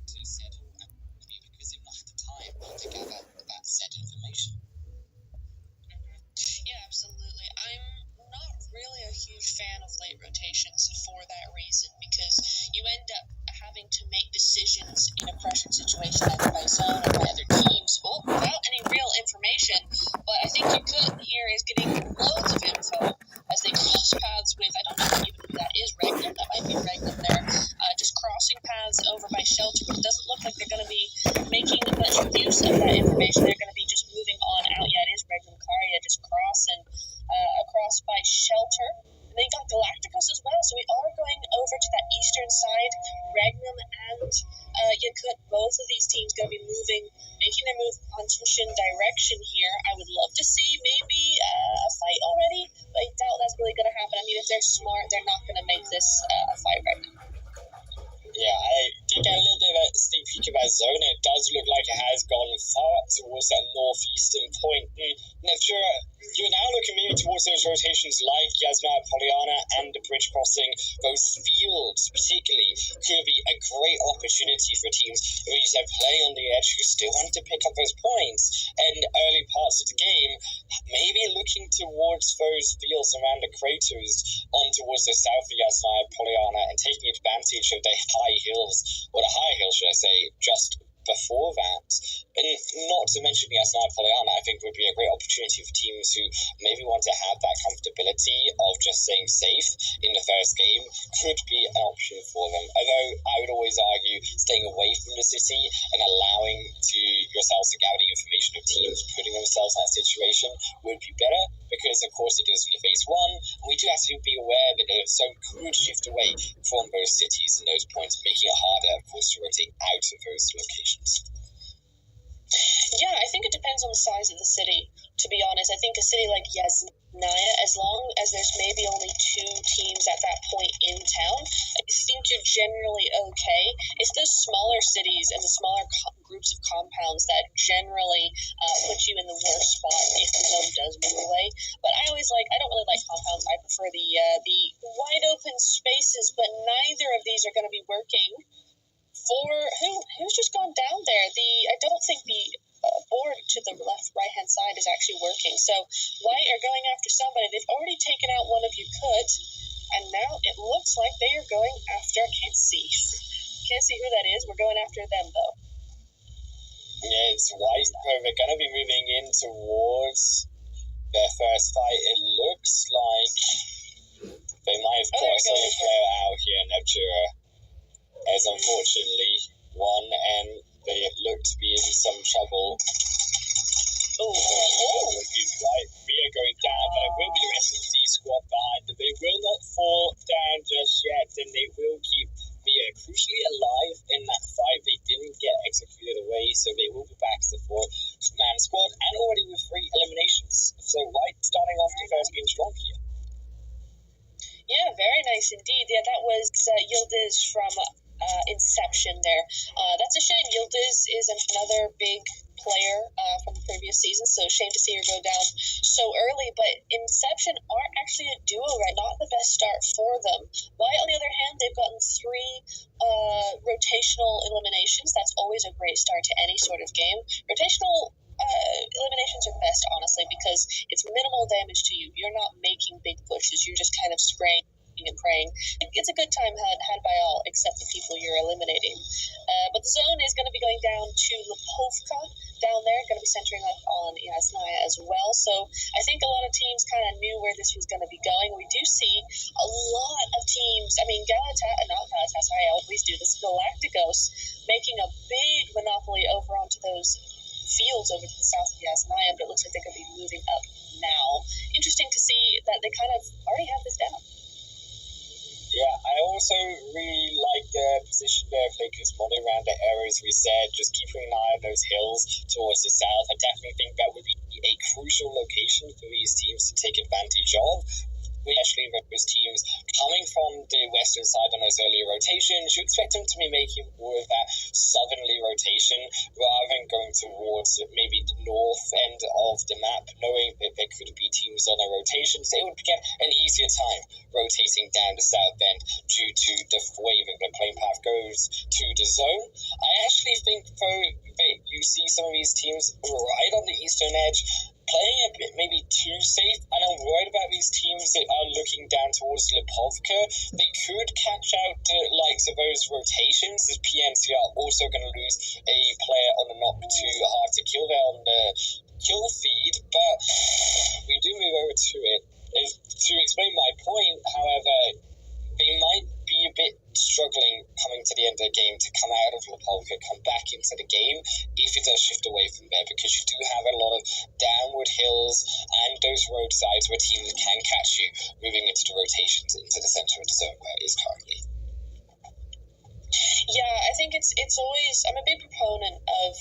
to settle because they've not had the time to gather that said information. Yeah, absolutely. I'm not really a huge fan of late rotations for that reason, because you end up having to make decisions in a pressure situation either by zone or by other teams without any real information. But I think you could here is getting loads of info as they cross paths with, I don't know even who that is, Regnum. That might be Regnum there. Just crossing paths over by Shelter, but it doesn't look like they're going to be making much use of that information. They're going to be just moving on out. Yeah, it is Regnum Caria just crossing across by Shelter. And they got Galacticos as well, so we are going over to that eastern side. Regnum and Yakut, both of these teams going to be making their move on Tushin direction here. I would love to see maybe a fight already, but I doubt that's really going to happen. I mean, if they're smart, they're not going to make this a fight right now. Yeah, I did get a little bit of a sneak peek of that zone. It does look like it has gone far up towards that northeastern point. Neptura, you're now looking maybe towards those rotations like Yasna, Pollyanna, and the bridge crossing. Those fields, particularly, could be a great opportunity for teams who you said play on the edge who still want to pick up those points. And early parts of the game, maybe looking towards those fields around the craters on towards the south of Yasna, Pollyanna, and taking advantage of the high hills, or the high hills, should I say, just before that. And not to mention Yasna Pollyanna, I think would be a great opportunity for teams who maybe want to have that comfortability of just staying safe in the first game, could be an option for them. Although I would always argue staying away from the city and allowing to yourselves to gather the information of teams putting themselves in that situation would be better, because of course it is in the phase one, and we do have to be aware that the zone could shift away from those cities and those points, making it harder, of course, to rotate out of those locations. Yeah, I think it depends on the size of the city, to be honest. I think a city like Yasnaya, as long as there's maybe only two teams at that point in town, I think you're generally okay. It's those smaller cities and the smaller groups of compounds that generally put you in the worst spot if the zone does move away. But I don't really like compounds. I prefer the wide open spaces, but neither of these are going to be working for who's just gone down there. I don't think the board to the right hand side is actually working. So White are going after somebody. They've already taken out one of Yakut, and now it looks like they are going after. Can't see who that is. We're going after them though. Yeah, it's White. They're going to be moving in towards their first fight. It looks like they might have caught a solo player out here in Neptura, as unfortunately one, and they look to be in some trouble. Right, we are going down, but it will be the rest of the squad behind them. They will not fall down just yet, and they will keep Mia crucially alive in that fight. They didn't get executed away, so they will be back to the 4-man squad, and already with 3 eliminations. So White starting off the first game strong here. Yeah, very nice indeed. Yeah, that was Yildiz from Inception there. That's a shame. Yildiz is another big player from the previous season, so shame to see her go down so early. But Inception are actually a duo, right? Not the best start for them. White, on the other hand, they've gotten 3 rotational eliminations. That's always a great start to any sort of game. Rotational eliminations are best, honestly, because it's minimal damage to you. You're not making big pushes. You're just kind of spraying and praying. It's a good time had by all, except the people you're eliminating. But the zone is going to be going down to Lipovka down there, going to be centering up on Yasnaya as well. So I think a lot of teams kind of knew where this was going to be going. We do see a lot of teams, I mean, I always do this, Galacticos making a big monopoly over onto those fields over to the south of Yasnaya, but it looks like they're going to be moving up now. Interesting to see that they kind of already have this down. Yeah, I also really like the position there of Lakers modeling around the areas we said, just keeping an eye on those hills towards the south. I definitely think that would be a crucial location for these teams to take advantage of. Especially with those teams coming from the western side on those earlier rotations, you expect them to be making more of that southerly rotation rather than going towards maybe the north end of the map, knowing that there could be teams on their rotations, they would get an easier time rotating down the south end due to the way that the plane path goes to the zone. I actually think, though, that you see some of these teams right on the eastern edge playing a bit maybe too safe, and I'm worried about these teams that are looking down towards Lipovka. They could catch out the likes of those rotations, as PNC are also going to lose a player on the not too hard to kill there on the kill feed, but we do move over to it. To explain my point, however, they might be a bit struggling coming to the end of the game to come out of Lipovka, come back into the game if it does shift away from there, because you do have a lot of downward hills and those roadsides where teams can catch you moving into the rotations into the center of the zone where it is currently. Yeah, I think it's always, I'm a big proponent of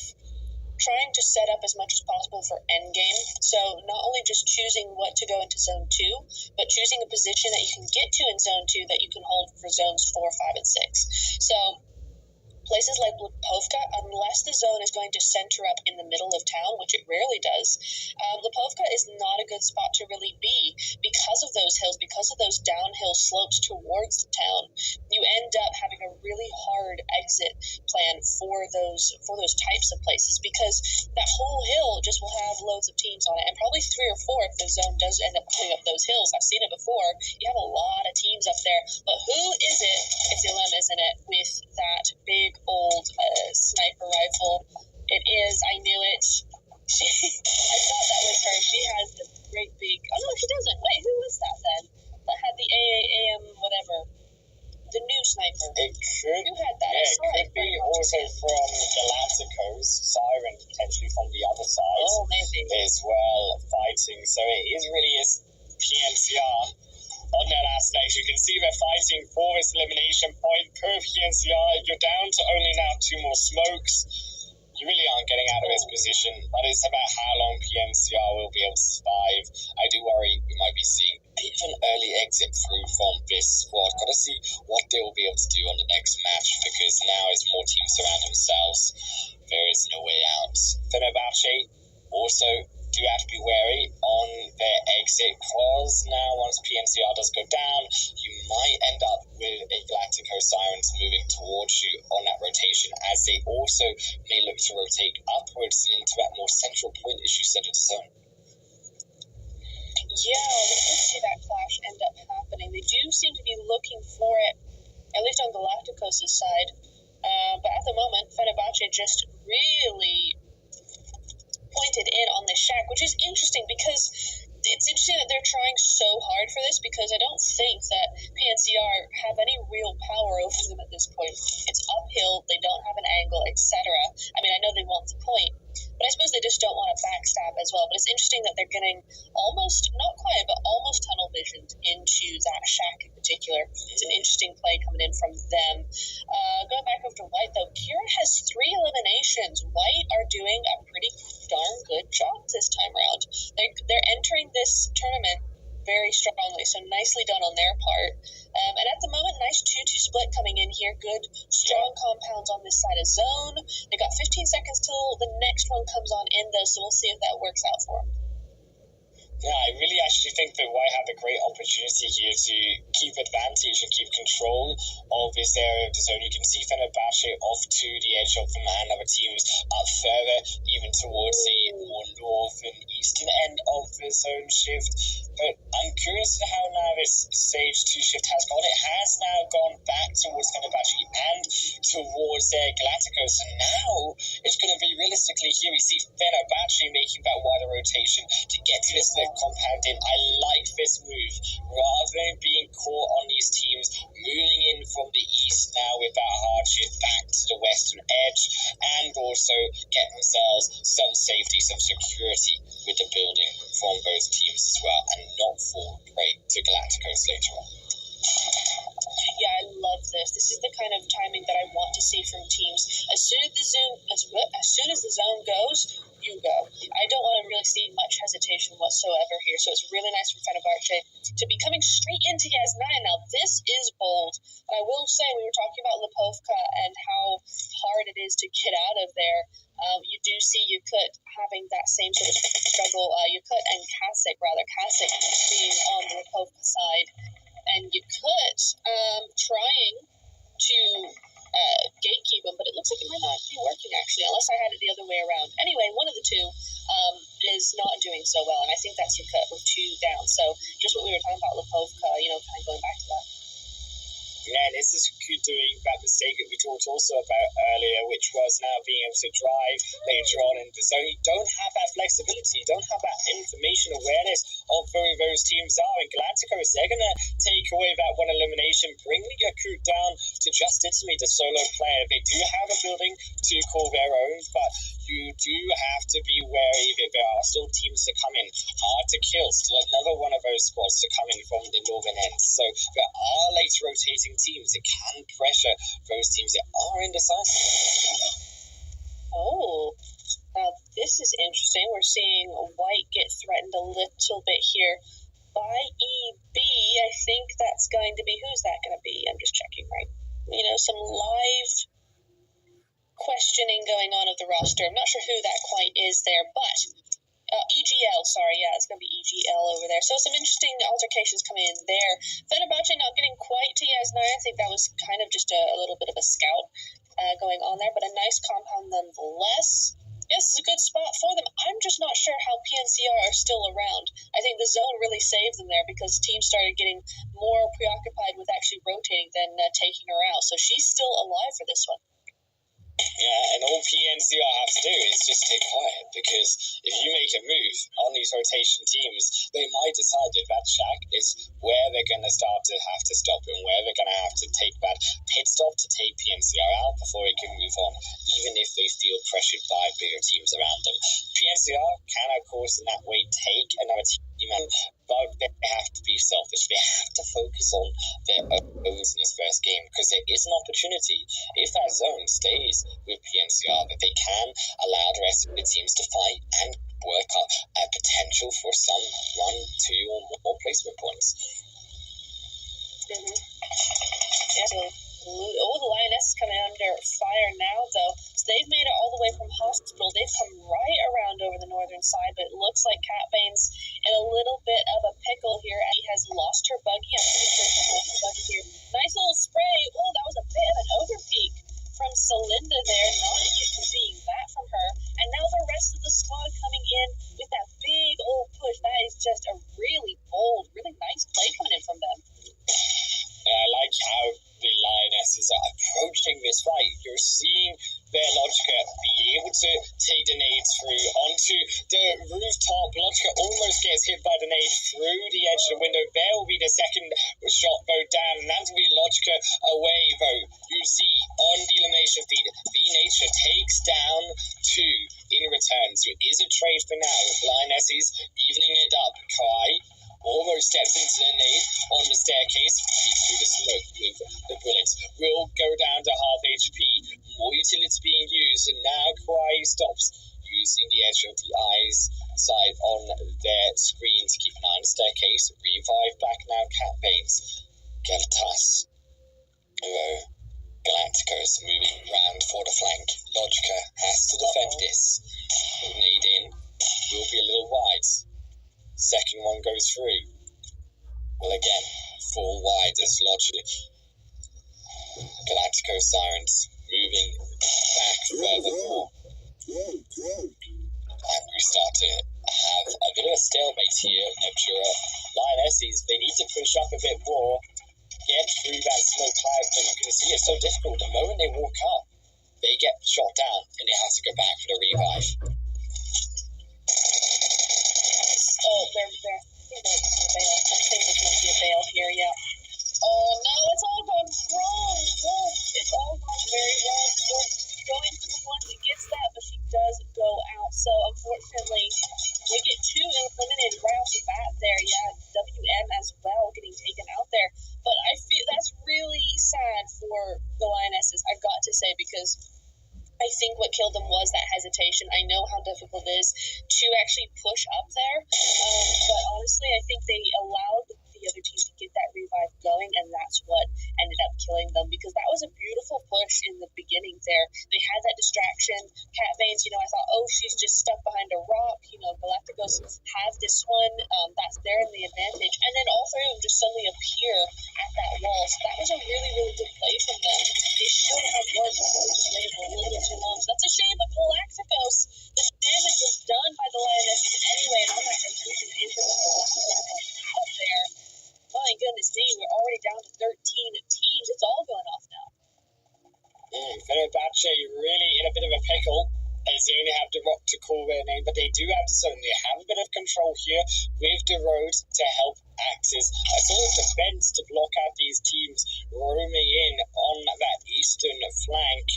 trying to set up as much as possible for endgame. So not only just choosing what to go into zone 2, but choosing a position that you can get to in zone 2 that you can hold for zones 4, 5, and 6. So places like Lipovka, unless the zone is going to center up in the middle of town, which it rarely does, Lipovka is not a good spot to really be because of those hills, because of those downhill slopes towards the town. You end up having a really hard exit plan for those types of places, because that whole hill just will have loads of teams on it, and probably 3 or 4 if the zone does end up coming up those hills. I've seen it before. You have a lot of teams up there, but who is it? It's Ilem, isn't it? With that big old sniper rifle. It is. I knew it. I thought that was her. She has the great big. Oh no, she doesn't. Wait, who was that then? That had the AM whatever. The new sniper. It could. Who had that? Yeah, it could be also from Galacticos, Siren potentially from the other side. Oh, maybe. As well, fighting. So it is really PNCR. On their last legs, you can see they're fighting for this elimination point per PNCR. You're down to only now 2 more smokes. You really aren't getting out of this position, but it's about how long PNCR will be able to survive. I do worry we might be seeing a bit of an early exit through from this squad. Got to see what they will be able to do on the next match, because now as more teams surround themselves, there is no way out. Fenerbahce also do have to be wary on their exit, because now once PNCR does go down, you might end up with a Galactico Sirens moving towards you on that rotation, as they also may look to rotate upwards into that more central point, as you said, of the zone. Yeah, we did see that clash end up happening. They do seem to be looking for it, at least on Galacticos' side. But at the moment, Fenerbahce just really pointed in on this shack, which is interesting, because it's interesting that they're trying so hard for this, because I don't think that PNCR have any real power over them at this point. It's uphill, they don't have an angle, etc. I mean, I know they want the point, but I suppose they just don't want to backstab as well. But it's interesting that they're getting almost, not quite, but almost tunnel visioned into that shack in particular. It's an interesting play coming in from them. Going back over to White, though, Kira has 3 eliminations. White are doing a pretty darn good job this time around. They're entering this tournament very strongly, so nicely done on their part. And at the moment, nice 2-2 split coming in here. Good, strong compounds on this side of zone. They got 15 seconds till the next one comes on in, though, so we'll see if that works out for them. Yeah, I really actually think that White have a great opportunity here to keep advantage and keep control of this area of the zone. You can see Fenerbahce off to the edge of the man. Other teams up further, even towards the more north and eastern end of the zone shift. But I'm curious to how now this stage 2 shift has gone. It has now gone back towards Fenerbahce and towards Galacticos. And now it's going to be realistically here we see Fenerbahce making that wider rotation to get to this compound in. I like this move. Rather than being caught on these teams, moving in from the east now with that hard shift back to the western edge, and also get themselves some safety, some security with the building from those teams as well, and not fall prey to Galacticos later on. Yeah, I love this. This is the kind of timing that I want to see from teams. As soon as the zone goes, you go. I don't want to really see much hesitation whatsoever here. So it's really nice for Fenerbahce to be coming straight into Yaz 9. Now, this is bold. And I will say, we were talking about Lipovka and how hard it is to get out of there. You do see Yukut having that same sort of struggle. Yukut and Kasich being on the Lipovka side, and Yukut trying to gatekeep him, but it looks like it might not be working actually, unless I had it the other way around. Anyway, one of the two is not doing so well, and I think that's Yukut with 2 down. So just what we were talking about Lipovka, kind of going back to that. Yeah, and this is doing that mistake that we talked also about earlier, which was now being able to drive later on in the zone. You don't have that flexibility, you don't have that information awareness of who those teams are. And Galacticos, they're going to take away that one elimination, bring the Yaku down to just Italy, the solo player. They do have a building to call their own, but you do have to be wary that there are still teams that come in hard to kill. Still another one of those squads to come in from the northern end. So there are later rotating teams that can pressure those teams that are indecisive. Oh, now this is interesting. We're seeing White get threatened a little bit here by EB. I think that's going to be, who's that going to be? I'm just checking, right? Some live questioning going on of the roster. I'm not sure who that quite is there, but EGL, sorry, yeah, it's going to be EGL over there. So some interesting altercations coming in there. Fenerbahce not getting quite to Yasnaya. I think that was kind of just a little bit of a scout going on there, but a nice compound nonetheless. Yes, it's a good spot for them. I'm just not sure how PNCR are still around. I think the zone really saved them there because teams started getting more preoccupied with actually rotating than taking her out. So she's still alive for this one. Yeah, and all PNCR have to do is just stay quiet, because if you make a move on these rotation teams, they might decide that shack is where they're going to start to have to stop and where they're going to have to take that pit stop to take PNCR out before they can move on, even if they feel pressured by bigger teams around them. PNCR can, of course, in that way take another team out, but they have to be selfish. They have to focus on their owners in this first game, because there is an opportunity, if that zone stays with PNCR, that they can allow the rest of the teams to fight and work up a potential for some 1, 2 or more placement points. Mm-hmm. Yeah, so the Lioness is coming under fire now, though. So they've made it all the way from Hospital. They've come right around over the northern side, but it looks like Cat Bane's in a little bit of a pickle here. He has lost her buggy. I'm pretty sure she lost her buggy here. Nice little spray. Oh, that was a bit of an overpeak from Celinda there. Not used to seeing that from her. And now the rest of the squad coming in with that big old push. That is just a really bold, really nice play coming in from them. I like how the Lionesses are approaching this fight. You're seeing their Logica be able to take the nades through onto the rooftop. Logica almost gets hit by the nade through the edge of the window. There will be the second shot though down, and that will be Logica away though. You see on the elimination feed, V-Nature takes down 2 in return. So it is a trade for now, with Lionesses evening it up. Kai almost steps into the nade on the staircase, through the smoke with the bullets. Will go down to half HP. More utility being used, and now Kwai stops using the edge of the eyes side on their screen to keep an eye on the staircase. Revive back now, Cat Banes. Geltas. Galacticos moving round for the flank. Logica has to defend this. Nade in. Will be a little wide. Second one goes through. Well, again, full wide as Logic. Galactico Sirens moving back furthermore. And we start to have a bit of a stalemate here. Neptura Lionesses, they need to push up a bit more, get through that smoke cloud, but you can see it's so difficult. The moment they walk up, they get shot down and they have to go back for the revive. Oh, they're I think there's a bail. I think there's going to be a bail here, yeah. Oh, no, it's all gone wrong. Oh, it's all gone very wrong. We're going to the one that gets that, but she does go out. So, unfortunately, we get 2 eliminated right off the bat there. Yeah, WM as well getting taken out there. But I feel that's really sad for the Lionesses, I've got to say, because I think what killed them was that hesitation. I know how difficult it is to actually push up there, but honestly, I think they allowed the the other team to get that revive going, and that's what ended up killing them, because that was a beautiful push in the beginning there. They had that distraction. Cat Veins, I thought, oh, she's just stuck behind a rock. Galacticos have this one. That's there in the advantage. And then all three of them just suddenly appear at that wall. So that was a really, really good play from them. They should have won, but they just waited a little bit too long. So that's a shame, but Galacticos, the damage was done by the Lionesses anyway, and all that rotation into the out there. My goodness me, we're already down to 13 teams. It's all going off now. Fenerbahce really in a bit of a pickle, as they only have the rock to call their name, but they do have the zone. They have a bit of control here with the road to help act as a sort of defense to block out these teams roaming in on that eastern flank.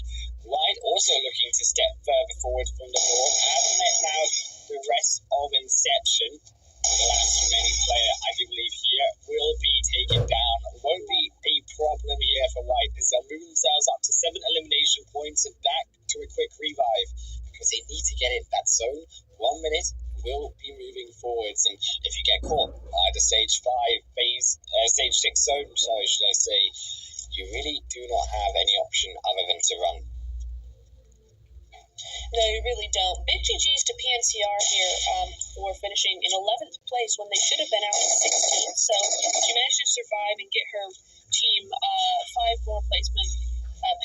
White also looking to step further forward from the north, as met now the rest of Inception. The last remaining player, I do believe, here will be taken down. Won't be a problem here for White, as they'll move themselves up to 7 elimination points and back to a quick revive, because they need to get in that zone. 1 minute will be moving forwards, and if you get caught by the stage 6 zone, should I say, you really do not have any option other than to run. No, you really don't. Big GG's to PNCR here for finishing in 11th place when they should have been out in 16th. So she managed to survive and get her team 5 more placement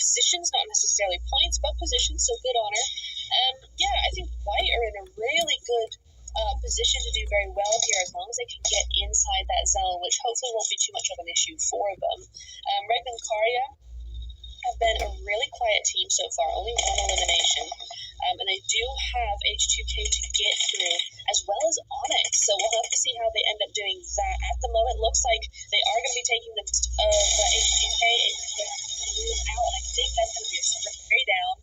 positions, not necessarily points, but positions, so good on her. I think White are in a really good position to do very well here, as long as they can get inside that zone, which hopefully won't be too much of an issue for them. Regman Karya have been a really quiet team so far, only 1 elimination. And they do have H2K to get through, as well as Onyx. So we'll have to see how they end up doing that. At the moment, looks like they are going to be taking the H2K out. And I think that's going to be a super carry down.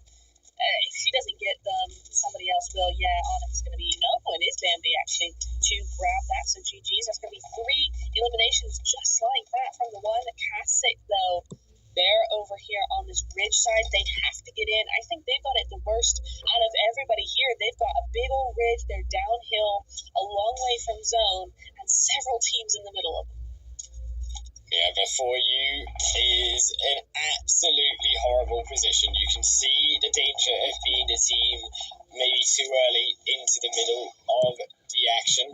If she doesn't get them, somebody else will. Yeah, Onyx is going to be it is Bambi actually to grab that. So GG's. That's going to be 3 eliminations just like that from the one. Kasich, though, they're over here on this ridge side. They have to get in. I think they've got it the worst out of everybody here. They've got a big old ridge. They're downhill, a long way from zone, and several teams in the middle of them. Yeah, before you is an absolutely horrible position. You can see the danger of being a team maybe too early into the middle of the action.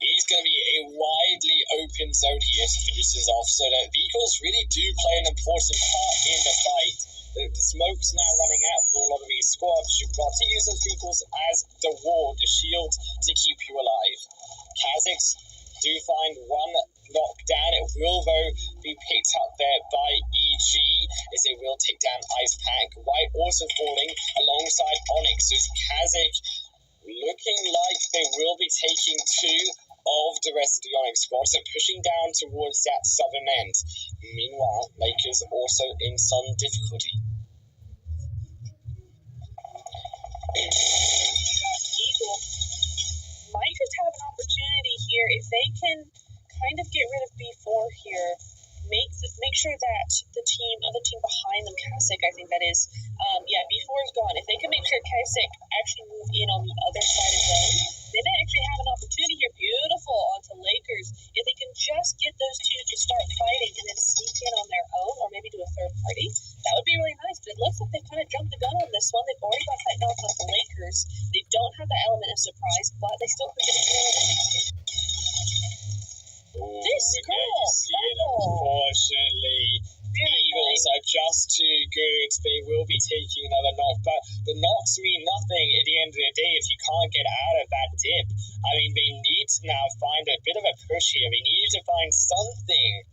It's going to be a widely open zone here to finish this off, so that vehicles really do play an important part in the fight. The smoke's now running out for a lot of these squads. You've got to use those vehicles as the wall, the shield, to keep you alive. Kazakhs do find one knockdown. It will, though, be picked up there by EG, as they will take down Ice Pack. White also falling alongside Onyx, as Kazakh looking like they will be taking 2 of the rest of the Onyx squad, so pushing down towards that southern end. Meanwhile, Lakers also in some difficulty. Eagle might just have an opportunity here if they can kind of get rid of B4 here. Make sure that the other team behind them, Kasich, I think that is, B4 is gone. If they can make sure Kasich actually move in on the other side of them, they may actually have an opportunity here. Beautiful onto Lakers. If they can just get those two to start fighting and then sneak in on their own, or maybe do a third party, that would be really nice. But it looks like they've kind of jumped the gun on this one. They've already got that knock off the Lakers. They don't have that element of surprise, but they still could get a kill. This girl, unfortunately, Eagles are just too good. They will be taking another knock, but the knocks mean nothing at the end of the day if you can't get out of that dip. I mean, they need to now find a bit of a push here. They need to find something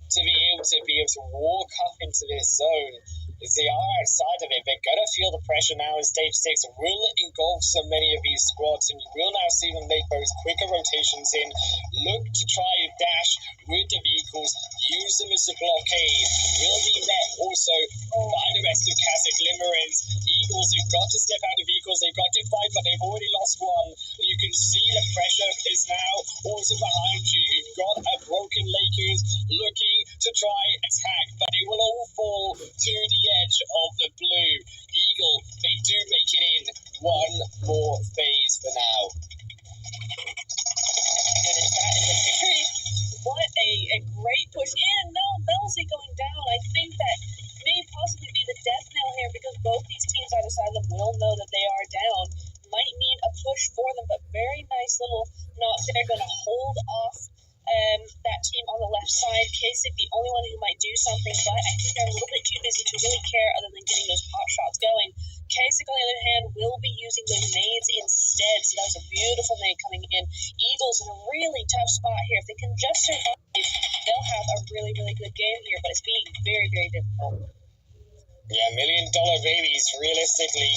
to be able to walk up into this zone. As they are outside of it, they're going to feel the pressure now in stage 6. Will engulf so many of these squads, and you will now see them make those quicker rotations in, look to try and dash with the vehicles, use them as a blockade. Will be met also by the rest of Kazakh Limerence. Eagles who've got to step out of vehicles, they've got to fight, but they've already lost one. You can see the pressure is now also behind you. You've got a broken Lakers looking to try attack, but they will all fall to the edge of the blue. Eagle, they do make it in. One more phase for now. Goodness, that is a very... What push for them, but very nice little knock there, going to hold off that team on the left side. Kasich, the only one who might do something, but I think they're a little bit too busy to really care other than getting those pot shots going. Kasich, on the other hand, will be using those nades instead, so that was a beautiful nade coming in. Eagles in a really tough spot here. If they can just survive, they'll have a really, really good game here, but it's being very, very difficult. Yeah, $1 Million Babies realistically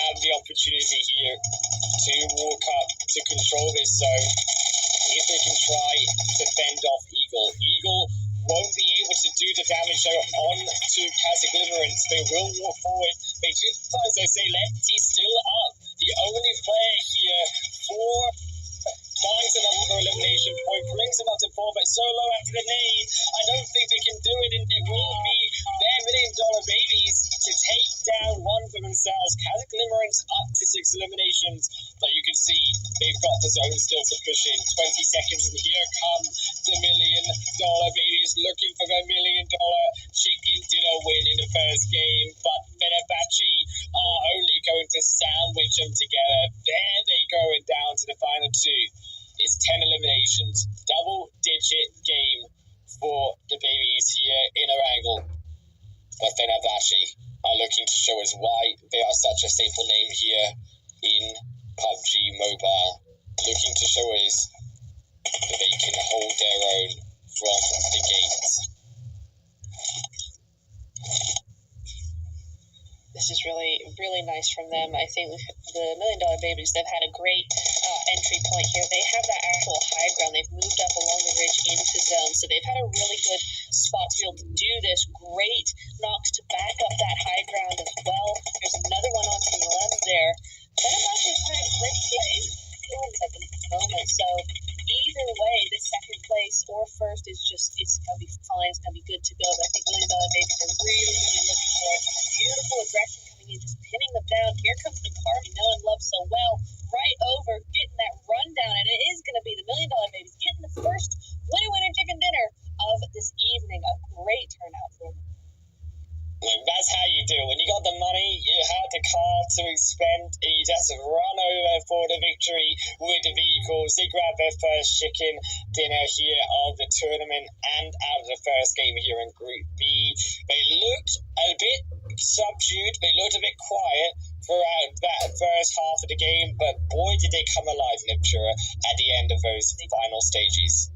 have the opportunity here to walk up to control this zone if they can try to fend off Eagle. Eagle won't be able to do the damage though on to Kazakh Limerence. They will walk forward. They do, as they say, Lefty still up. The only player here for finds another elimination point, brings him up to 4, but so low after the nade, I don't think they can do it, and it will be their $1 Million Babies to take down one for themselves. Kazakh Limerence up to 6 eliminations, but you can see they've got the zone still to push in. 20 seconds, and here come the $1 Million Babies looking for their $1 Million chicken dinner win in the first game, but Fenerbahce are only going to sandwich them together. There they go, and down to the final 2. It's 10 eliminations, double-digit game for the Babies here in Erangel. But Fenerbahce are looking to show us why they are such a staple name here in PUBG Mobile. Looking to show us that they can hold their own from the gates. This is really, really nice from them. I think the $1 Million Babies, they've had a great entry point here. They have that actual high ground. They've moved up along the ridge into zone, so they've had a really good spot to be able to do this. Great knocks to back up that high ground as well. There's another one onto the left there. Fenerbahce's had great feelings at the moment, so either way, the second place or first is just, it's going to be fine. It's going to be good to go. But I think $1 Million Babies are really, really looking for it. Beautiful aggression coming in, just pinning them down. Here comes the car we know and love so well. Right over, getting that rundown. And it is going to be the $1 Million Babies getting the first winner chicken dinner of this evening. A great turnout for them. That's how you do it. When you got the money, you had the car to expend, and you just run over for the victory with the vehicles. They grabbed their first chicken dinner here of the tournament and out of the first game here in Group B. They looked a bit subdued. They looked a bit quiet throughout that first half of the game, but boy, did they come alive, Niptura, at the end of those final stages.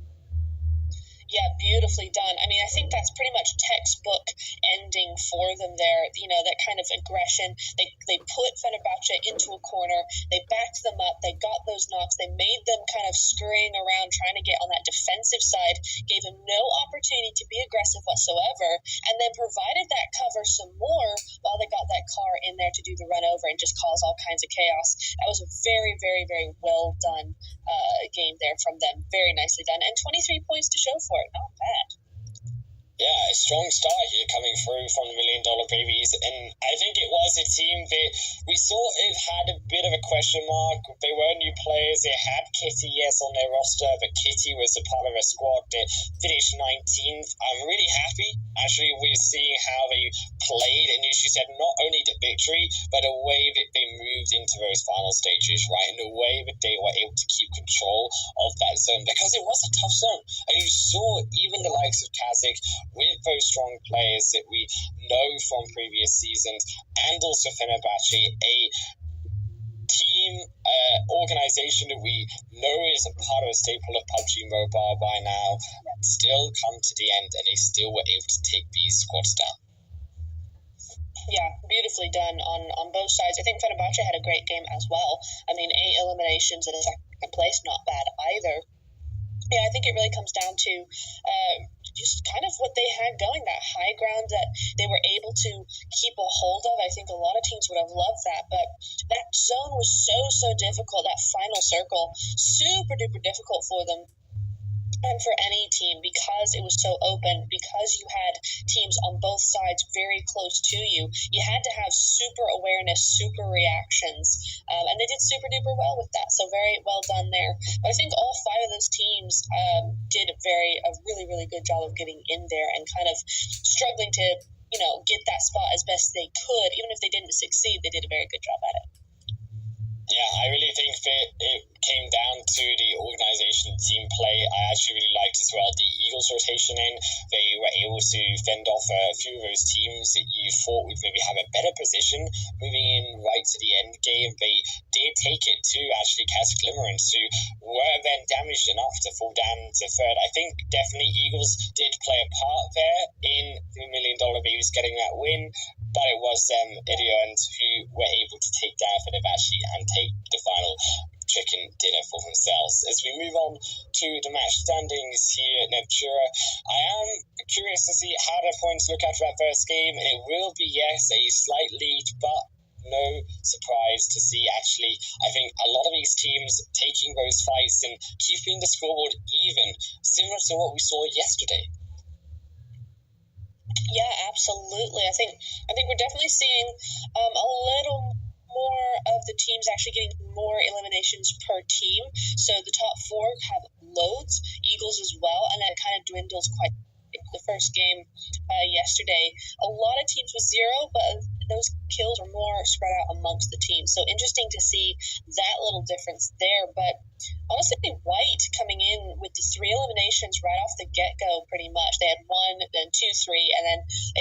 Yeah, beautifully done. I mean, I think that's pretty much textbook ending for them there. You know, that kind of aggression. They put Fenerbahce into a corner. They backed them up. They got those knocks. They made them kind of scurrying around trying to get on that defensive side, gave them no opportunity to be aggressive whatsoever, and then provided that cover some more while they got that car in there to do the run over and just cause all kinds of chaos. That was a very, very, very well done game there from them. Very nicely done. And 23 points to show for it. Not bad. Yeah, a strong start here coming through from the $1 Million Babies, and I think it was a team that we sort of had a bit of a question mark. They were new players. They had Kitty, yes, on their roster, but Kitty was a part of a squad that finished 19th. I'm really happy, actually, with seeing how they played, and as you said, not only the victory, but the way that they moved into those final stages, right, and the way that they were able to keep control of that zone, because it was a tough zone, and you saw even the likes of Kazakh with those strong players that we know from previous seasons, and also Fenerbahce, a team organization that we know is a part of a staple of PUBG Mobile by now, still come to the end, and they still were able to take these squads down. Yeah, beautifully done on both sides. I think Fenerbahce had a great game as well. I mean, 8 eliminations in a second place, not bad either. Yeah, I think it really comes down to just kind of what they had going, that high ground that they were able to keep a hold of. I think a lot of teams would have loved that, but that zone was so difficult. That final circle, super duper difficult for them. And for any team, because it was so open, because you had teams on both sides very close to you, you had to have super awareness, super reactions, and they did super duper well with that. So very well done there. But I think all 5 of those teams did a really good job of getting in there and kind of struggling to, get that spot as best they could. Even if they didn't succeed, they did a very good job at it. Yeah, I really think if it came down to the organization team play, I actually really liked as well the Eagles rotation in. They were able to fend off a few of those teams that you thought would maybe have a better position moving in right to the end game. They did take it to actually Kazakh Limerence, who were then damaged enough to fall down to third. I think definitely Eagles did play a part there in the $1 Million Babies getting that win, but it was Idiot who were able to take down Fenerbahce and take the final chicken dinner for themselves. As we move on to the match standings here at Nevtura, I am curious to see how the points look after that first game. It will be, yes, a slight lead, but no surprise to see actually, I think a lot of these teams taking those fights and keeping the scoreboard even, similar to what we saw yesterday. Yeah, absolutely. I think we're definitely seeing a little more of the teams actually getting more eliminations per team. So the top four have loads, Eagles as well, and then it kind of dwindles quite. The first game yesterday, a lot of teams with 0, but those kills are more spread out amongst the teams. So interesting to see that little difference there. But honestly, White coming in with the 3 eliminations right off the get-go pretty much. They had 1, then 2, 3, and then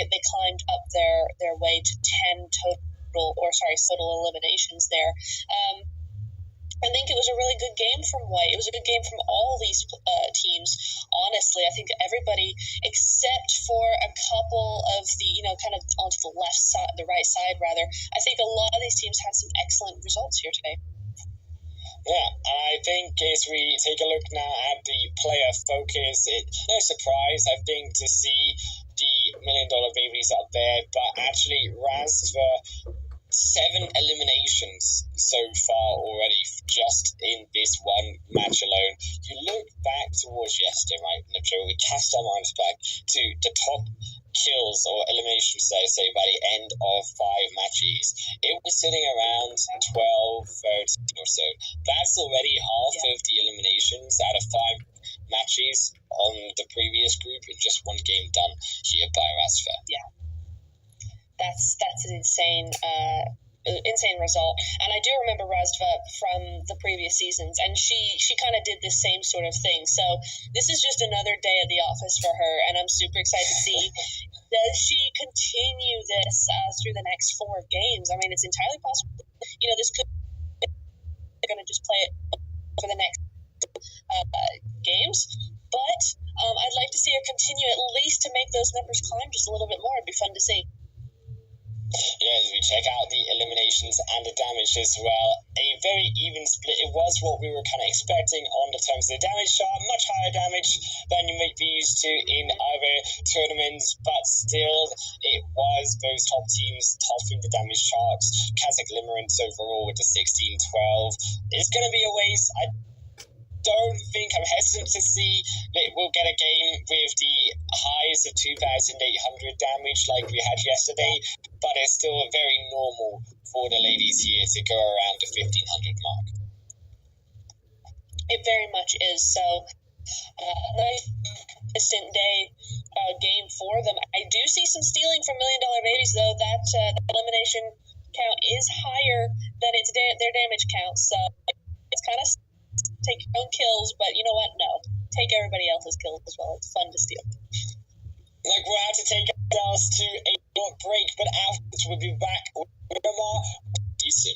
they climbed up their way to 10 total eliminations there. I think it was a really good game from White. It was a good game from all these teams. Honestly, I think everybody, except for a couple of the, kind of onto the left side, the right side rather, I think a lot of these teams had some excellent results here today. Yeah, I think as we take a look now at the player focus, no surprise, I think, to see the $1 Million Babies up there, but actually Razva 7 eliminations so far already, just in this one match alone. You look back towards yesterday, right, Nevtura, we cast our minds back to the top kills or eliminations, I say, by the end of 5 matches. It was sitting around 12, 13 or so. That's already half of the eliminations out of 5 matches on the previous group in just one game done here by Razva. Yeah. That's an insane result. And I do remember Razva from the previous seasons, and she kind of did the same sort of thing. So this is just another day at the office for her, and I'm super excited to see, does she continue this through the next 4 games? I mean, it's entirely possible. This could, they're going to just play it for the next games. But I'd like to see her continue at least to make those numbers climb just a little bit more. It'd be fun to see. Yeah, as we check out the eliminations and the damage as well, a very even split. It was what we were kind of expecting on the terms of the damage chart, much higher damage than you might be used to in other tournaments, but still, it was those top teams topping the damage charts. Kazakh Limerence overall with the 16-12. It's going to be a waste. I'm hesitant to see that we'll get a game with the highs of 2,800 damage like we had yesterday, but it's still very normal for the ladies here to go around the 1,500 mark. It very much is. So, nice consistent day game for them. I do see some stealing from $1 Million Babies, though. That elimination count is higher than their damage count, so it's kind of take your own kills, but you know what? No. Take everybody else's kills as well. It's fun to steal. Like, we're out to take ourselves to a short break, but afterwards we'll be back with more decent.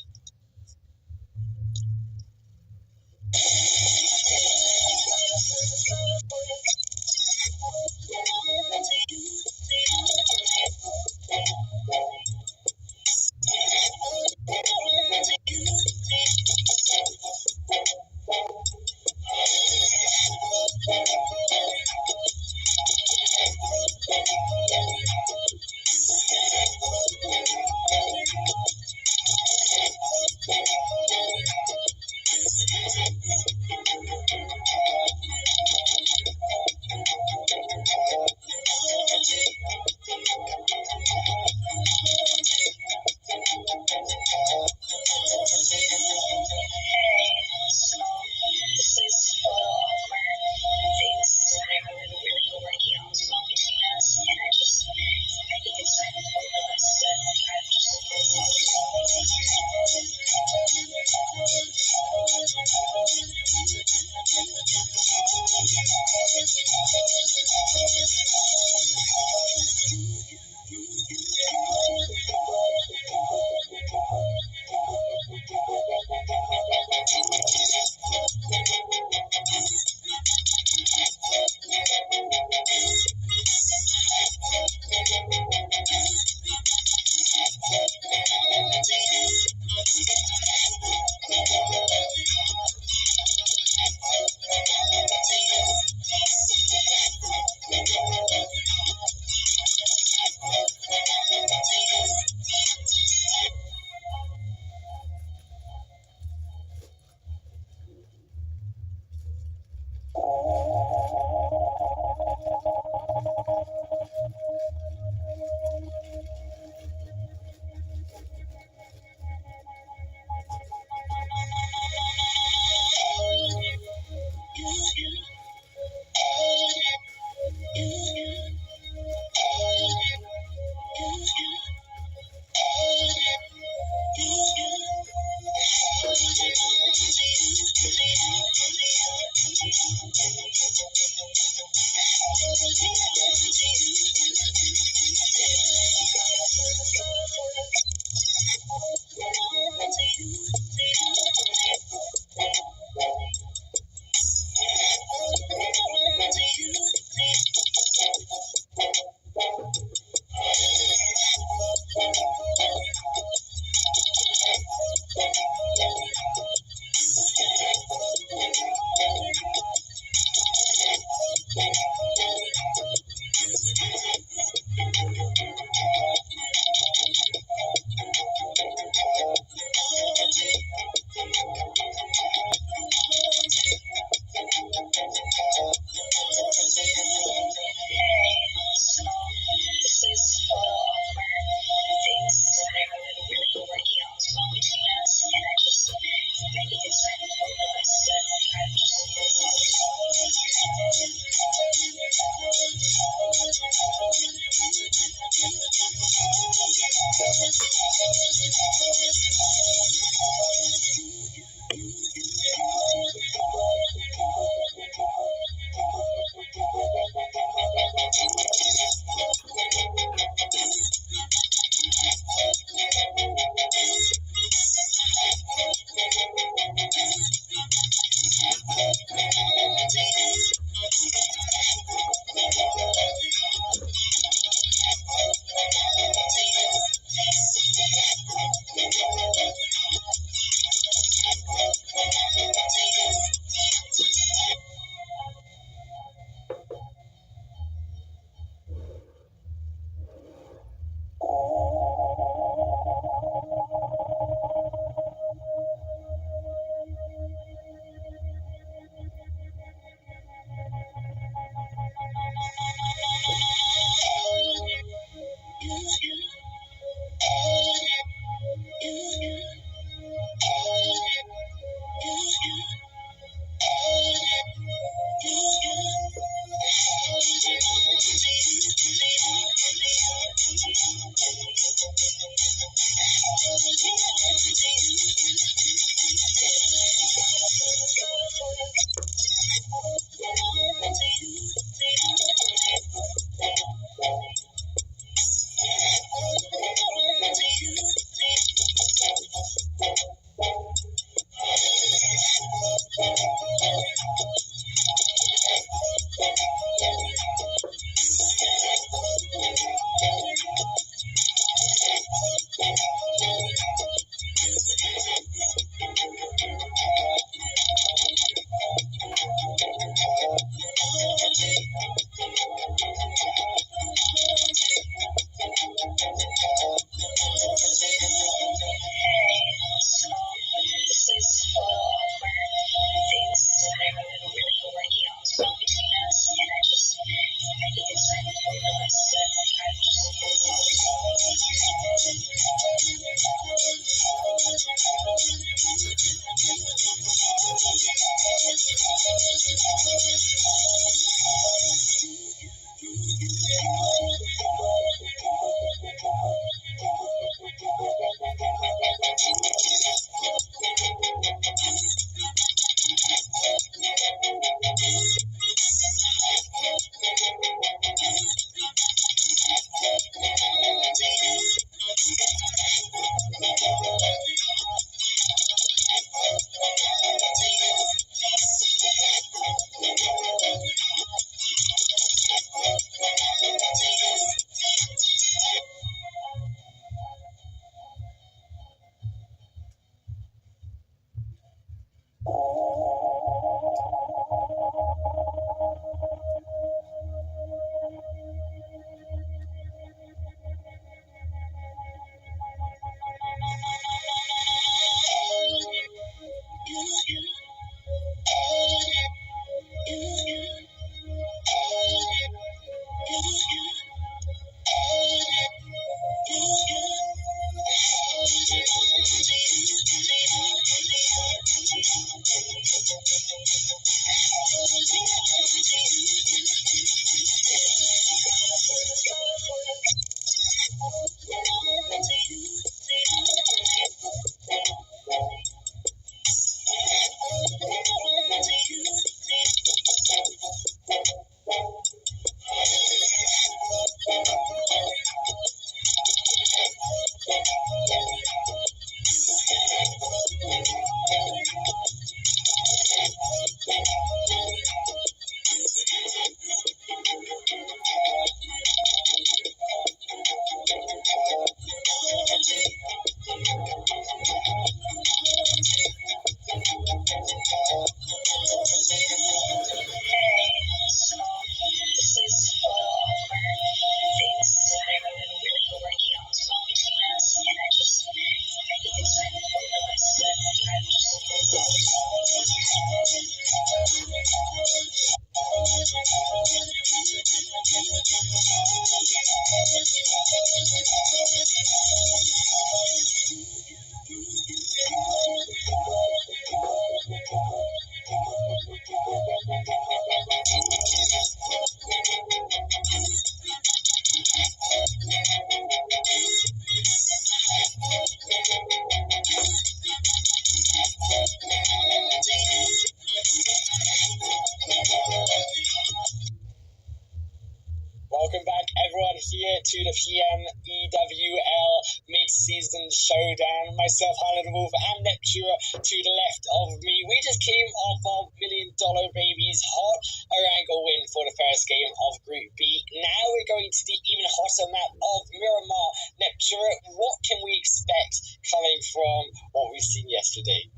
to the PMEWL mid-season showdown. Myself, Highland Wolf, and Neptura to the left of me. We just came off of $1 Million Baby's hot Orangle win for the first game of Group B. Now we're going to the even hotter map of Miramar. Neptura, what can we expect coming from what we've seen yesterday?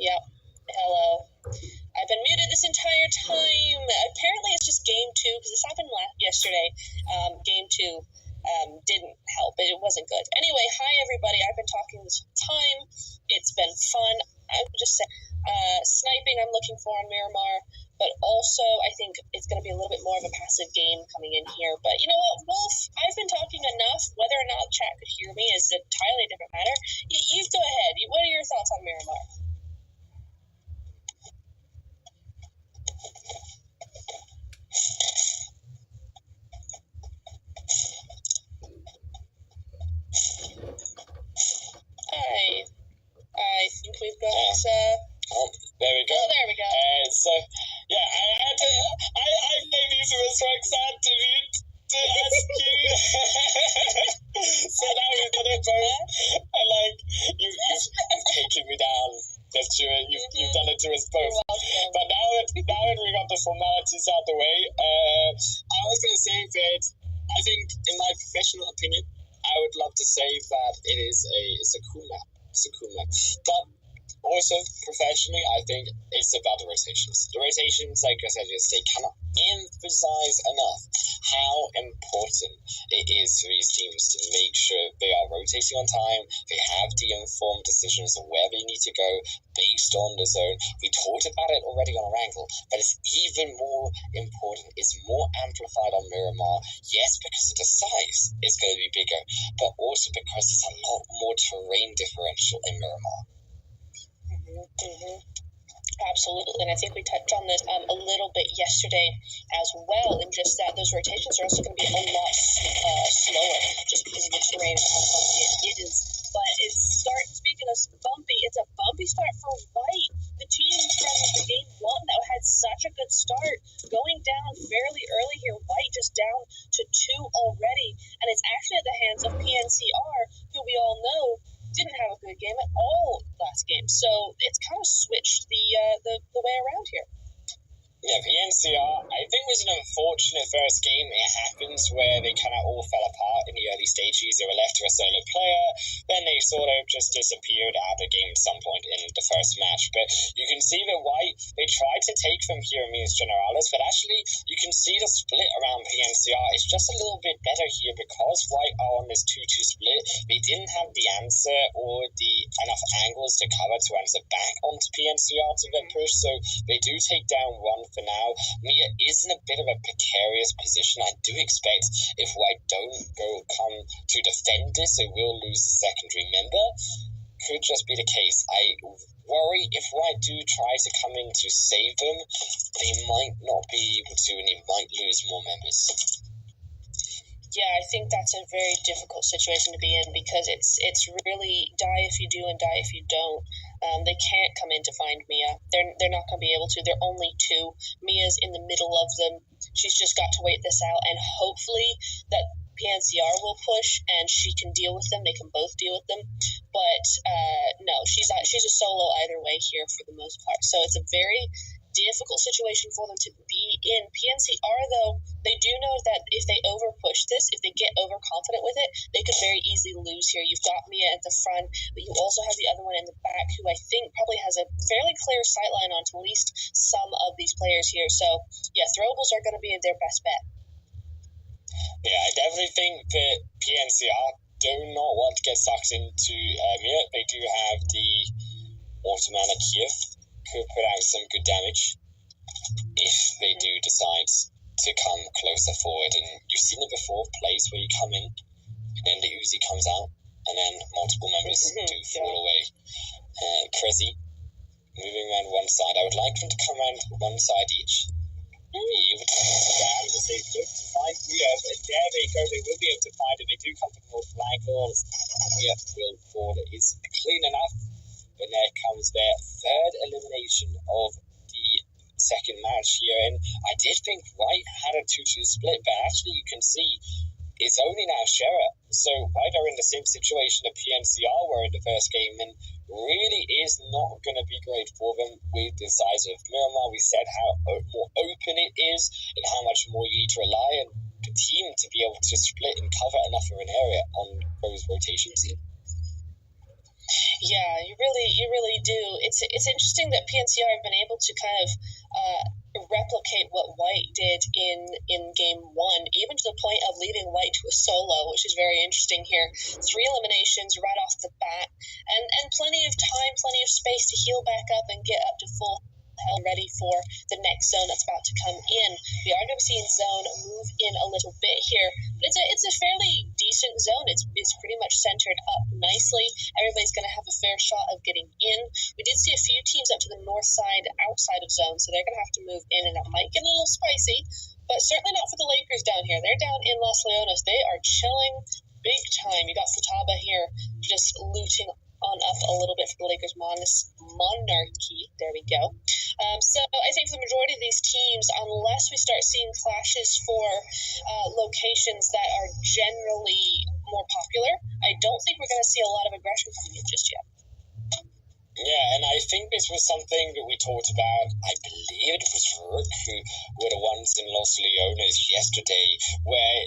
Yep. Hello. I've been muted this entire time. Apparently it's just game 2, because this happened yesterday. Game 2 didn't help. It wasn't good. Anyway, hi everybody. I've been talking this whole time. It's been fun. I'm just saying, sniping I'm looking for on Miramar, but also I think it's going to be a little bit more of a passive game coming in here. But you know what, Wolf? I've been talking enough. Whether or not chat could hear me is an entirely different matter. You go ahead. What are your thoughts on Miramar? I think we've got. There we go. Oh, there we go. So, yeah, I maybe had to mute to ask you. So now we've done it both. And you've taken me down. That's true. You've done it to us both. But now that we got the formalities out the way, I was going to say that I think, in my professional opinion, I would love to say that it's a cool map. It's a cool map. But also, professionally, I think it's about the rotations. The rotations, like I said yesterday, cannot emphasize enough how important it is for these teams to make sure they are rotating on time, they have the informed decisions of where they need to go based on the zone. We talked about it already on Orangle, but it's even more important, it's more amplified on Miramar. Yes, because of the size, it's going to be bigger, but also because there's a lot more terrain differential in Miramar. Absolutely, and I think we touched on this a little bit yesterday as well, and just that those rotations are also going to be a lot slower just because of the terrain and how bumpy it is. But speaking of bumpy, it's a bumpy start for White. The team from the game 1 that had such a good start, going down fairly early here. White just down to 2 already, and it's actually at the hands of PNCR, who we all know didn't have a good game at all last game. So it's kind of switched the way around here. Yeah, PNCR, I think, was an unfortunate first game. It happens where they kind of all fell apart in the early stages. They were left to a solo player, then they sort of just disappeared out of the game at some point in the first match. But you can see that White, they tried to take from Hieronymus Generalis, but actually you can see the split around PNCR. It's just a little bit better here because White are on this 2-2 split. They didn't have the answer or the enough angles to cover to answer back onto PNCR to get pushed, so they do take down one for now. Mia is in a bit of a precarious position. I do expect if White don't come to defend this, they will lose the secondary member. Could just be the case. I worry if White do try to come in to save them, they might not be able to, and they might lose more members. Yeah, I think that's a very difficult situation to be in because it's really die if you do and die if you don't. They can't come in to find Mia. They're not going to be able to. They're only 2. Mia's in the middle of them. She's just got to wait this out, and hopefully that PNCR will push and she can deal with them. They can both deal with them. But no, she's a solo either way here for the most part. So it's a very difficult situation for them to be in. PNCR, though, they do know that if they overpush this, if they get overconfident with it, they could very easily lose here. You've got Mia at the front, but you also have the other one in the back, who I think probably has a fairly clear sightline onto at least some of these players here. So, yeah, throwables are going to be their best bet. Yeah, I definitely think that PNCR do not want to get sucked into Mia. They do have the automatic here, could put out some good damage if they do decide to come closer forward. And you've seen it before, plays where you come in, and then the Uzi comes out, and then multiple members do fall away. Crazy, moving around one side. I would like them to come around one side each. Be able to grab as they look to find Mia, and there they go. They will be able to find it. They do come from more flank walls. Mia will fall. It's clean enough. And there comes their third elimination of the second match here. And I did think White had a 2-2 split, but actually you can see it's only now Shera. So White are in the same situation that PNCR were in the first game, and really is not going to be great for them with the size of Miramar. We said how more open it is and how much more you need to rely on the team to be able to split and cover enough of an area on those rotations. Yeah, you really do. It's interesting that PNCR have been able to kind of replicate what White did in game one, even to the point of leaving White to a solo, which is very interesting here. 3 eliminations right off the bat, and plenty of time, plenty of space to heal back up and get up to full health, ready for the next zone that's about to come in. We are going to be seeing zone move in a little bit here, but it's a fairly decent zone. It's pretty much centered up nicely. Everybody's going to have a fair shot of getting in. We did see a few teams up to the north side outside of zone, so they're going to have to move in, and that might get a little spicy, but certainly not for the Lakers down here. They're down in Los Leones. They are chilling big time. You got Futaba here just looting on up a little bit for the Lakers monarchy. There we go. So I think for the majority of these teams, unless we start seeing clashes for locations that are generally more popular, I don't think we're going to see a lot of aggression coming in just yet. Yeah, and I think this was something that we talked about. I believe it was Rook who were the ones in Los Leones yesterday, where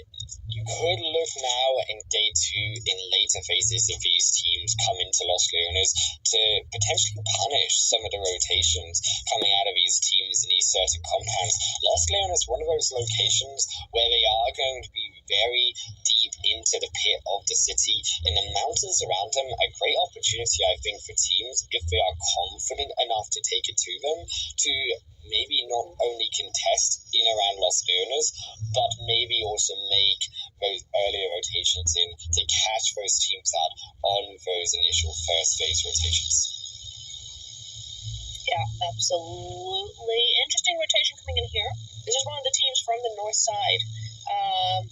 you could look now in day 2 in later phases of these teams come into Los Leones to potentially punish some of the rotations coming out of these teams in these certain compounds. Los Leones is one of those locations where they are going to be very deep into the pit of the city, and the mountains around them, a great opportunity, I think, for teams, if they are confident enough to take it to them, to maybe not only contest in around Los Leones, but maybe also make those earlier rotations in to catch those teams out on those initial first phase rotations. Yeah, absolutely. Interesting rotation coming in here. This is one of the teams from the north side,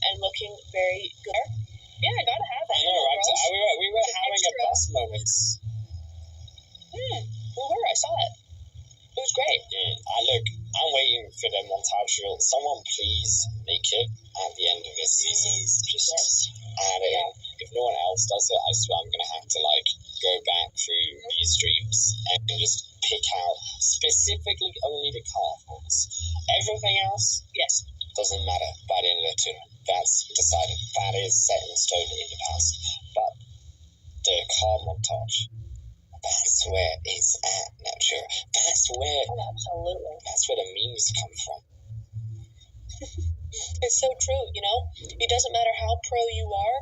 and looking very good. Yeah, I gotta have that. I know, right? We were having a bus moment. We were. I saw it. It was great. Look, I'm waiting for the montage reel. Someone please make it at the end of this season. Just add it in. If no one else does it, I swear I'm going to have to go back through these streams and just pick out specifically only the car ones. Everything else, yes, doesn't matter by the end of the tournament. That's decided. That is set in stone in the past. But the car montage, that's where it's at, Nature. That's where the memes come from. It's so true, It doesn't matter how pro you are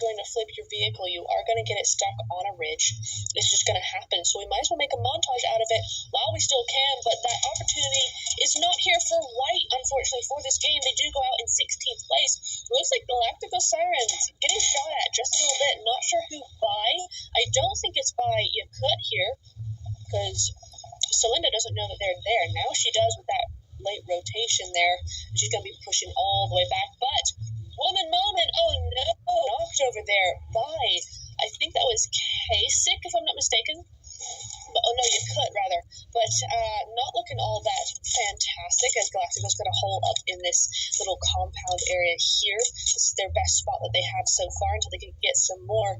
going to flip your vehicle. You are going to get it stuck on a ridge. It's just going to happen. So we might as well make a montage out of it while we still can. But that opportunity is not here for White, unfortunately, for this game. They do go out in 16th place. It looks like Galactical Sirens getting shot at just a little bit. Not sure who by. I don't think it's by Yakut here, because Celinda doesn't know that they're there. Now she does with that late rotation there. She's going to be pushing all the way back, but woman moment, oh no, knocked over there by, I think that was Kasich, if I'm not mistaken. Oh no, Yakut rather, but not looking all that fantastic, as Galactico's going to hole up in this little compound area here. This is their best spot that they have so far until they can get some more.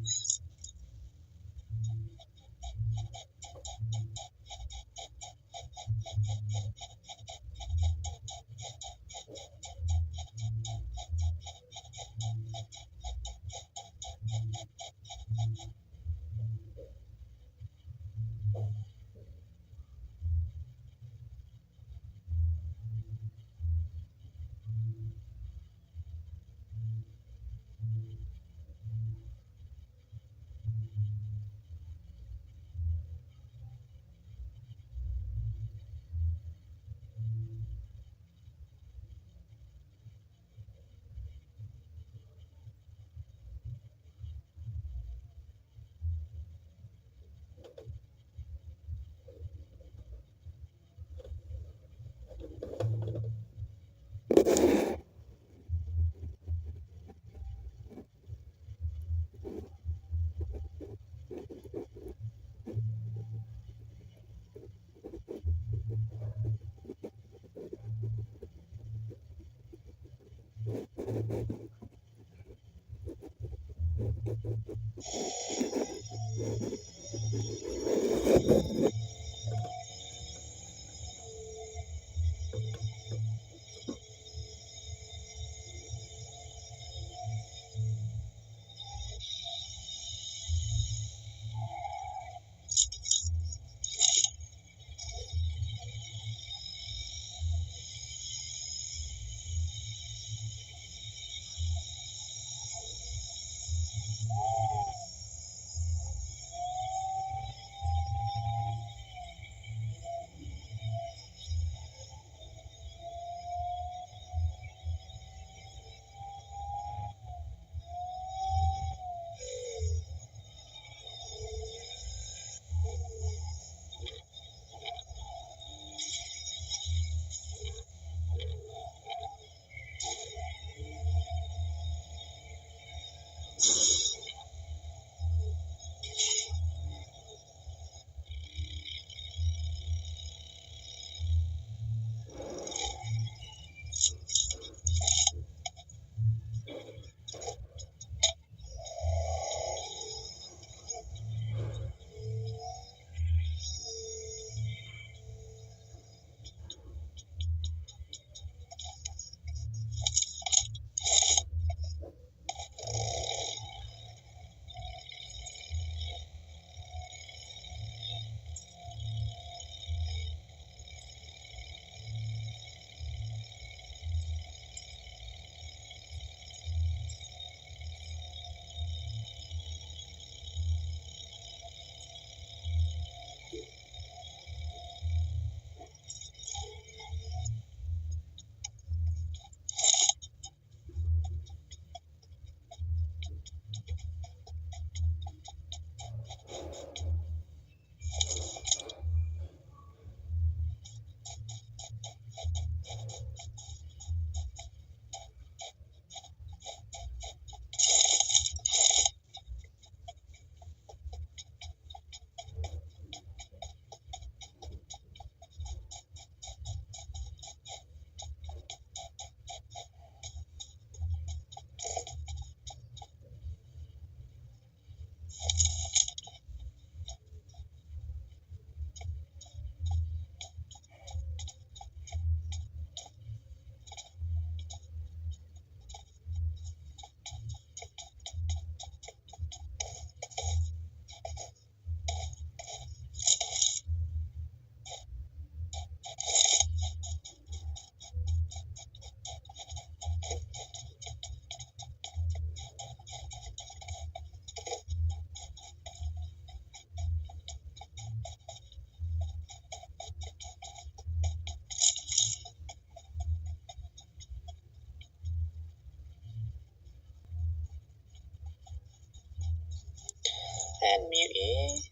And mute E.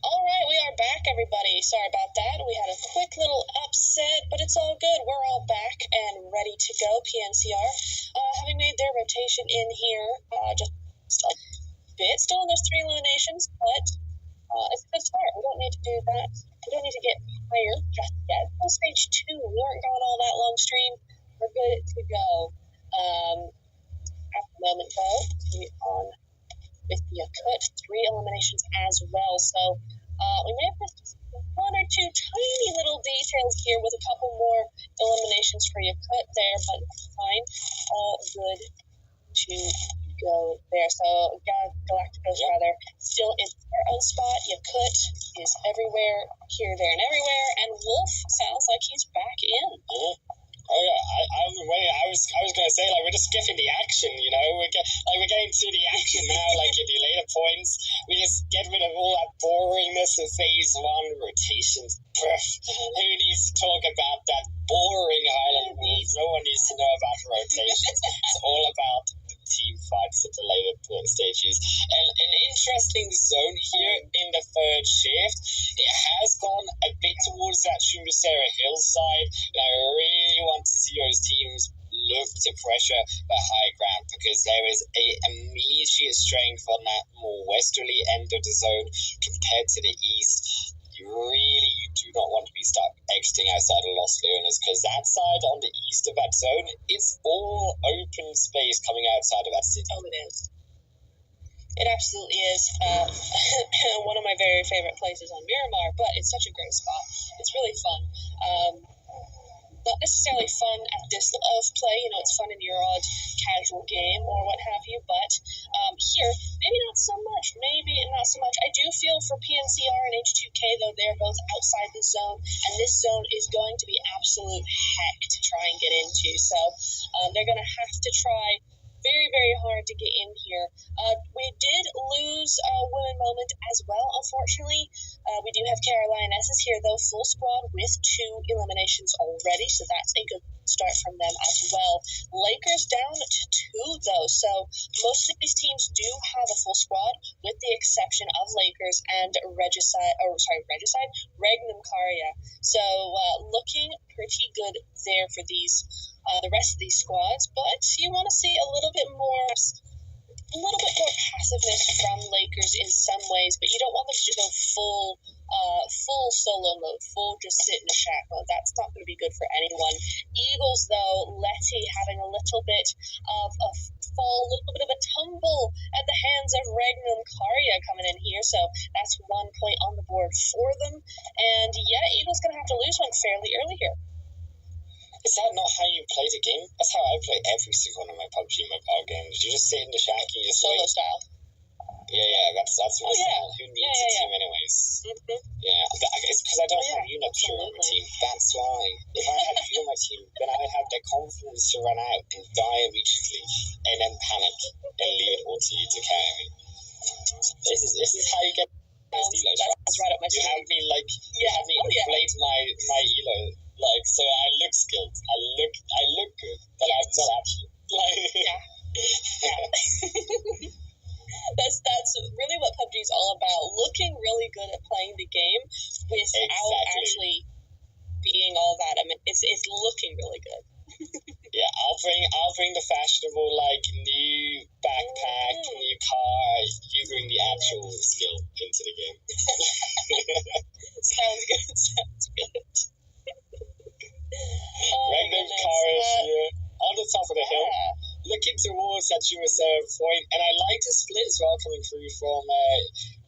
All right, we are back, everybody. Sorry about that. We had a quick little upset, but it's all good. We're all back and ready to go. PNCR, having made their rotation in here, just a bit. Still in those 3 eliminations, but it's a good start. We don't need to do that. We don't need to get higher just yet. On stage 2, we aren't going all that long stream. We're good to go. At the moment, though, we on with Yakut, 3 eliminations as well. So we may have missed 1 or 2 tiny little details here with a couple more eliminations for Yakut there, but fine. All good to go there. So Galacticos rather still in their own spot. Yakut is everywhere, here, there, and everywhere. And Wolf sounds like he's back in. Oh yeah, I was waiting. I was was going to say, like, we're just skipping the action, you know? We're getting to the action now, like, in the later points. We just get rid of all that boringness of phase 1 rotations. Who needs to talk about that boring Highland Wolves? No one needs to know about rotations. It's all about the team fights at the later stages. And an interesting zone here in the third shift. It has gone a bit towards that Shumbusera hillside. And I really want to see those teams look to pressure the high ground, because there is a immediate strength on that more westerly end of the zone compared to the east. You do not want to be stuck exiting outside of Los Leones, because that side on the east of that zone is all open space coming outside of that city. Oh, it is. It absolutely is. One of my very favorite places on Miramar, but it's such a great spot. It's really fun. Not necessarily fun at this of play, you know, it's fun in your odd casual game or what have you, but here, maybe not so much. I do feel for PNCR and H2K, though, they're both outside the zone, and this zone is going to be absolute heck to try and get into, so they're going to have to try very, very hard to get in here. We did lose Women Moment as well, unfortunately. We do have Carolina's here, though, full squad with 2 eliminations already, so that's a good start from them as well. Lakers down to 2, though, so most of these teams do have a full squad, with the exception of Lakers and Regnum Karya. So looking pretty good there for these the rest of these squads, but you want to see a little bit more passiveness from Lakers in some ways, but you don't want them to go full solo mode, full just sit in the shack mode. That's not going to be good for anyone. Eagles, though, Letty having a little bit of a fall, a little bit of a tumble at the hands of Regnum Karya coming in here, so that's 1 point on the board for them. And yeah, Eagles going to have to lose one fairly early here. Is that not how you play the game? That's how I play every single one of my PUBG mobile games. You just sit in the shack and you just solo style. Yeah, that's my style. Who needs a team anyways? Mm-hmm. Yeah, it's because I don't have you next year on my team. That's why. If I had you on my team, then I would have the confidence to run out and die immediately and then panic and leave it all to you to carry me. This is how you get those delos, right? That's right up my street. You have me inflate my elo. Like, so I look skilled. I look good, but I'm not actually. That's really what PUBG is all about. Looking really good at playing the game without actually being all that. I mean, it's looking really good. Yeah, I'll bring the fashionable, like, new backpack, new car. You bring the actual skill into the game. Sounds good. Regnum Karya here on the top of the hill, looking towards that Shumbusera point, and I like the split as well coming through from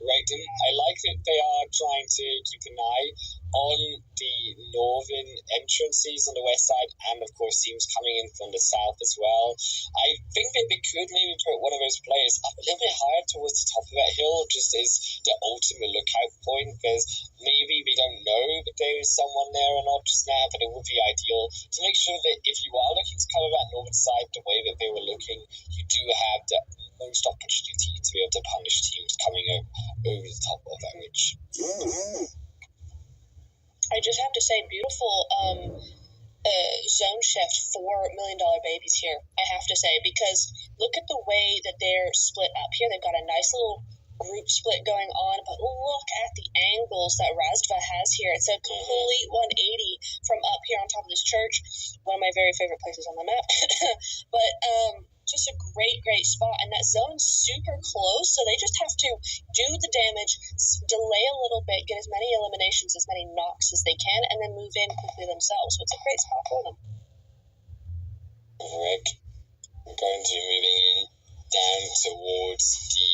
Regnum. I like that they are trying to keep an eye on the northern entrances on the west side, and of course teams coming in from the south as well. I think that they could maybe put one of those players up a little bit higher towards the top of that hill, just as the ultimate lookout point, because maybe they don't know that there is someone there or not just now, but it would be ideal to make sure that if you are looking to cover that northern side the way that they were looking, you do have the most opportunity to be able to punish teams coming over the top of that ridge. I just have to say, beautiful zone shift for $1 Million Babies here, I have to say, because look at the way that they're split up here. They've got a nice little group split going on, but look at the angles that Razdva has here. It's a complete 180 from up here on top of this church, one of my very favorite places on the map. But just a great spot, and that zone's super close, so they just have to do the damage, delay a little bit, get as many eliminations, as many knocks as they can, and then move in quickly themselves. So it's a great spot for them. Rick, I'm going to be moving in down towards the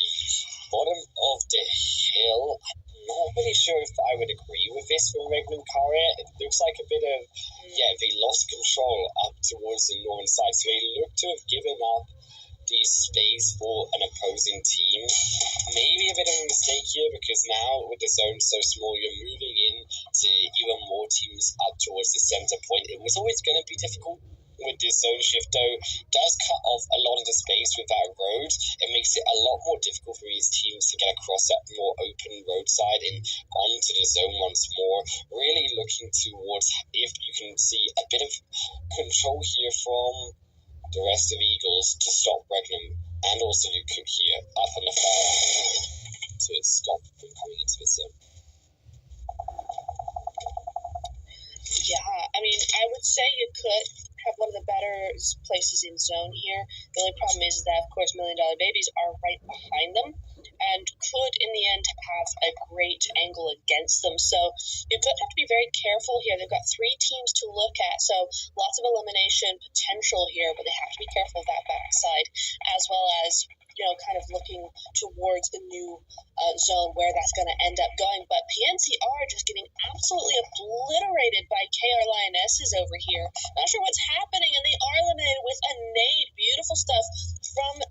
bottom of the hill. I'm not really sure if I would agree with this from Regnum Karya. It looks like a bit of, they lost control up towards the northern side, so they look to have given up the space for an opposing team. Maybe a bit of a mistake here, because now with the zone so small, you're moving in to even more teams up towards the center point. It was always going to be difficult with this zone shift, though, does cut off a lot of the space with that road. It makes it a lot more difficult for these teams to get across that more open roadside and onto the zone once more. Really looking towards if you can see a bit of control here from the rest of Eagles to stop Regnum, and also you could hear up on the far to stop from coming into the zone. Yeah, I mean, I would say you could have one of the better places in zone here. The only problem is that, of course, $1 Million Babies are right behind them and could, in the end, have a great angle against them. So you could have to be very careful here. They've got 3 teams to look at, so lots of elimination potential here, but they have to be careful of that backside, as well as, you know, kind of looking towards the new zone where that's going to end up going. But PNC are just getting absolutely obliterated by KR Lionesses over here. Not sure what's happening, and they are eliminated with a nade. Beautiful stuff from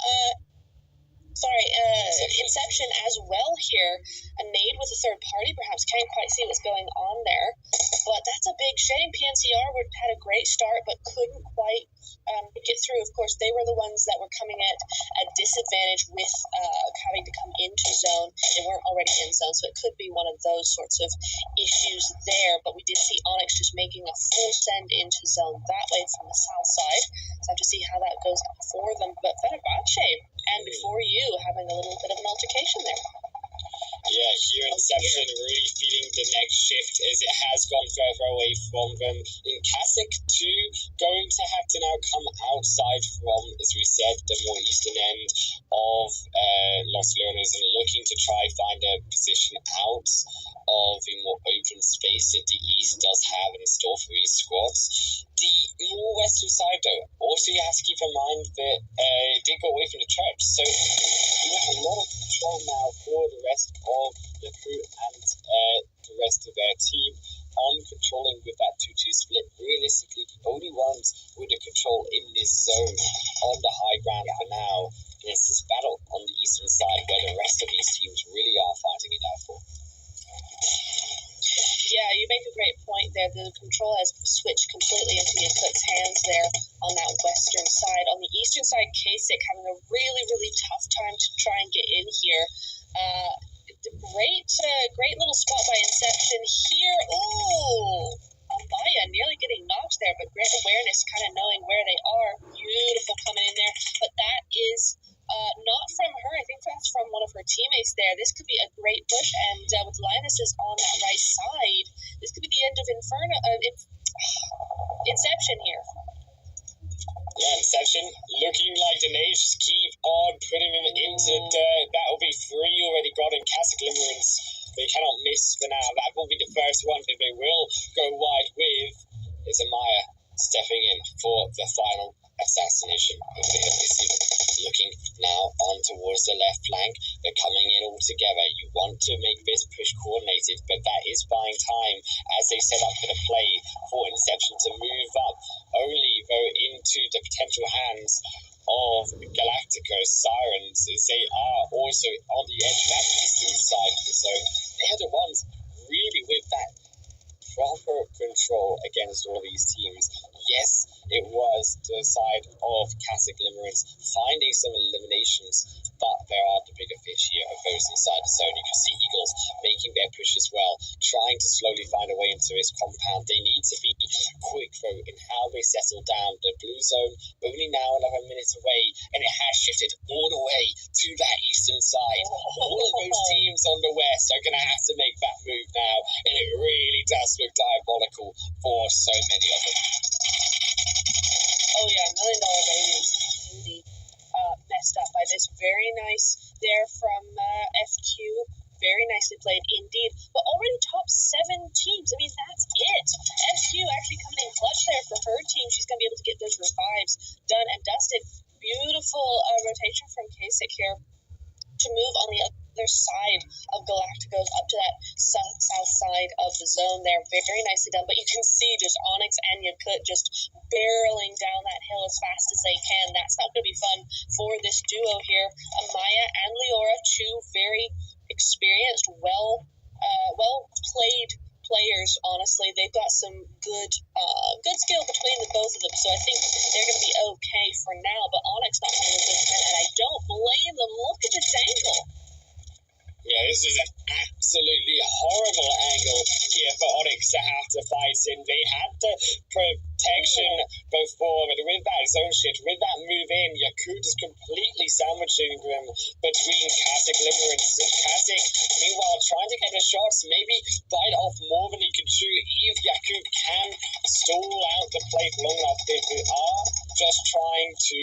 Inception as well here. A nade with a third party, perhaps. Can't quite see what's going on there. But that's a big shame. PNCR had a great start, but couldn't quite get through. Of course, they were the ones that were coming at a disadvantage with having to come into zone. They weren't already in zone, so it could be one of those sorts of issues there. But we did see Onyx just making a full send into zone that way from the south side. So I have to see how that goes for them. But Fenerbahce, and before you, having a little bit of an altercation there. Yeah, here Inception really feeling the next shift as it has gone further away from them. In Kasich too, going to have to now come outside from, as we said, the more eastern end of Los Leones and looking to try find a position out of the more open space that the east does have in store for these squads. The more western side, though, also you have to keep in mind that it did go away from the church, so you have a lot of control now for the rest of the crew and the rest of their team on controlling with that 2-2 split. Realistically, the only ones with the control in this zone on the high ground for now is this battle on the eastern side where the rest of these teams really are fighting it out for. Yeah, you make a great point there. The control has switched completely into Yakut's hands there on that western side. On the eastern side, Kasich having a really, really tough time to try and get in here. Great little spot by Inception here. Ooh, Amaya nearly getting knocked there, but great awareness, kind of knowing where they are. Beautiful coming in there, but that is not from her. I think that's from one of her teammates there. This could be a great push, and with Lionesses on that right side, this could be the end of Inception here. Yeah, Inception looking like the Nage keep on putting them into the dirt. That will be 3 already got in Kasich Limerence. They cannot miss for now. That will be the first one that they will go wide with. Is Amaya stepping in for the final assassination of the hill this season. Looking now on towards the left flank. They're coming in all together. You want to make this push coordinated, but that is buying time as they set up for the play for Inception to move up only though into the potential hands of Galactico's Sirens as they are also on the edge of that eastern side of the zone. They are the ones really with that proper control against all these teams. Yes, it was the side of Kasich Limerence finding some eliminations, but there are the bigger fish here of those inside the zone. You can see Eagles making their push as well, trying to slowly find a way into this compound. They need to be quick though in how they settle down. The blue zone only now 11 minutes away, and it has shifted all the way to that eastern side. All of those teams on the west are going to have to make that move now, and it really does look diabolical for so many of them. Oh yeah, $1 Million Babies indeed messed up by this. Very nice there from FQ. Very nicely played indeed. But already top 7 teams. I mean, that's it. FQ actually coming in clutch there for her team. She's going to be able to get those revives done and dusted. Beautiful rotation from Kasich here to move on the other side of Galacticos up to that south side of the zone there. Very nicely done. But you can see just Onyx and Yakut just barreling down that hill as fast as they can. That's not going to be fun for this duo here. Amaya and Leora, 2 very experienced, well played players, honestly. They've got some good skill between the both of them, so I think they're going to be okay for now. But Onyx not having a good time, and I don't blame them. Look at this angle. Yeah, this is an absolutely horrible angle here for Onyx to have to fight in. They had the protection before, but with that zone shift, with that move in, Yakut is completely sandwiching them between Kasich, Limerence, and Kasich. Meanwhile, trying to get the shots, maybe bite off more than he can chew. If Yakut can stall out the plate long enough, they are just trying to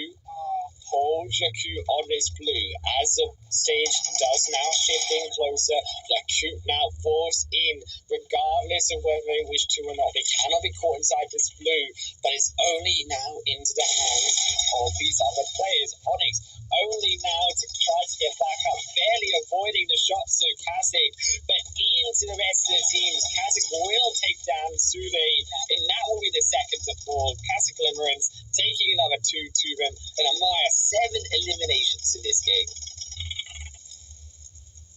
hold Jakku on this blue. As the stage does now shift in closer, Jakku now falls in, regardless of whether they wish to or not. They cannot be caught inside this blue, but it's only now into the hands of these other players. Onyx only now to try to get back up, barely avoiding the shots of Kasich, but into the rest of the teams. Kasich will take down Sude, and that will be the second to fall. Kasich Limerence taking another 2 to them, and Amaya 7 eliminations in this game.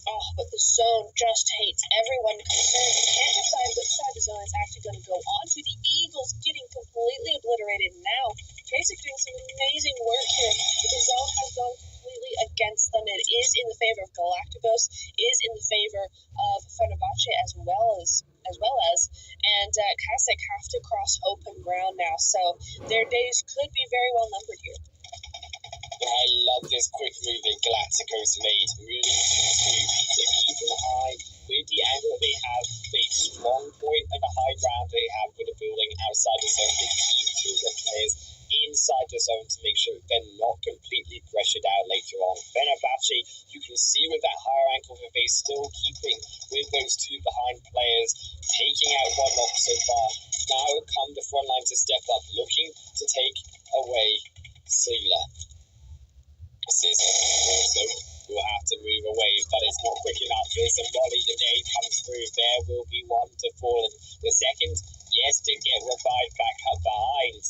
Oh, but the zone just hates everyone concerned. You can't decide which side the zone is actually going to go on to. The Eagles getting completely obliterated now. Kasich doing some amazing work here, but the zone has gone completely against them. It is in the favor of Galacticos, is in the favor of Fenerbahce as well as, and Kasich have to cross open ground now, so their days could be very well numbered here. I love this quick move that Galacticos made, moving 2-2. They're keeping high with the angle they have, the strong point and the high ground they have with the building outside the zone. They keep 2 of their players inside the zone to make sure they're not completely pressured out later on. Fenerbahce, you can see with that higher ankle that they're still keeping with those 2 behind players, taking out 1 knock so far. Now come the front line to step up, looking to take away Sealer. Also will have to move away, but it's not quick enough. There's a volley, the nade comes through. There will be 1 to fall. And the second, yes, did get revived back up behind,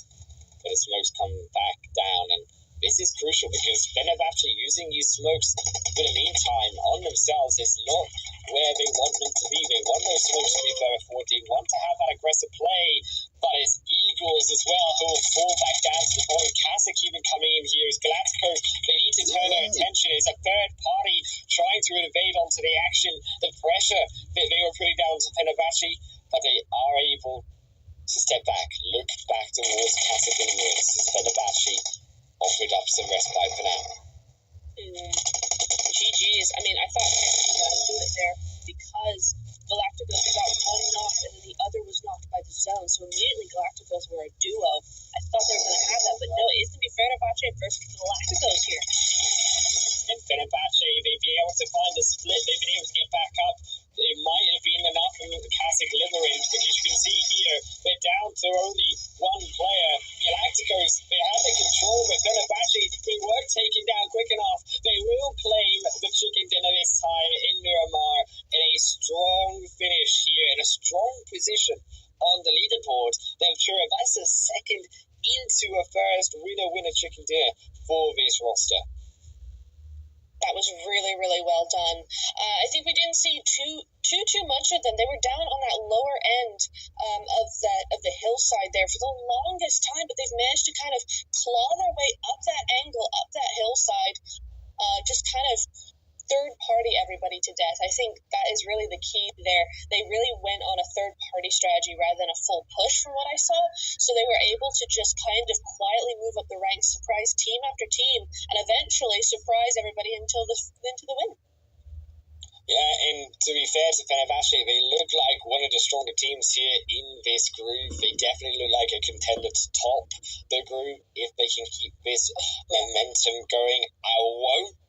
but the smokes come back down. And this is crucial because Fenerbahce using these smokes for the meantime on themselves is not where they want them to be. They want those smokes to be very forward. They want to have that aggressive play, but it's Eagles as well who will fall back down to the bottom. Kasich even coming in here as Galacticos. They need to turn their attention. It's a third party trying to invade onto the action. The pressure that they were putting down to Fenerbahce, but they are able to step back, look back towards Kasich and Lewis as Fenerbahce offered up some respite for now. GG's. I mean, I thought Kasich was going to do it there because Galacticos got 1 knock and then the other was knocked by the zone. So immediately Galacticos were a duo. I thought they were going to have that, but no, it is going to be Fenerbahce versus Galacticos here. And Fenerbahce, they've been able to find a split. They've been able to get back up. It might have been enough for the Kasich Limerence, because you can see here they're down to only 1 player. Galacticos, they had the control, but Fenerbahce, they weren't taken down quick enough. They will claim the chicken dinner this time in Miramar in a strong finish here, in a strong position on the leaderboard. They've that's a second into a first winner chicken dinner for this roster. That was really, really well done. I think we didn't see too much of them. They were down on that lower end of the hillside there for the longest time, but they've managed to kind of claw their way up that angle, up that hillside, just kind of third-party everybody to death. I think that is really the key there. They really went on a third-party strategy rather than a full push from what I saw, so they were able to just kind of quietly move up the ranks, surprise team after team, and eventually surprise everybody into the win. Yeah, and to be fair to Fenerbahce, they look like one of the stronger teams here in this group. They definitely look like a contender to top the group if they can keep this momentum going. I won't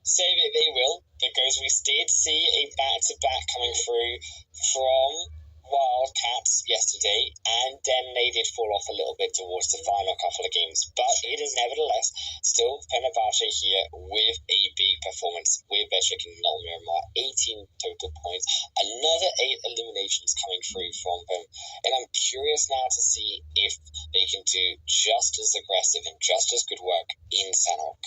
say that they will, because we did see a back-to-back coming through from Wildcats yesterday, and then they did fall off a little bit towards the final couple of games. But it is nevertheless still Fenerbahce here with a big performance with their chicken null Miramar, 18 total points, another 8 eliminations coming through from them, and I'm curious now to see if they can do just as aggressive and just as good work in Sanhok.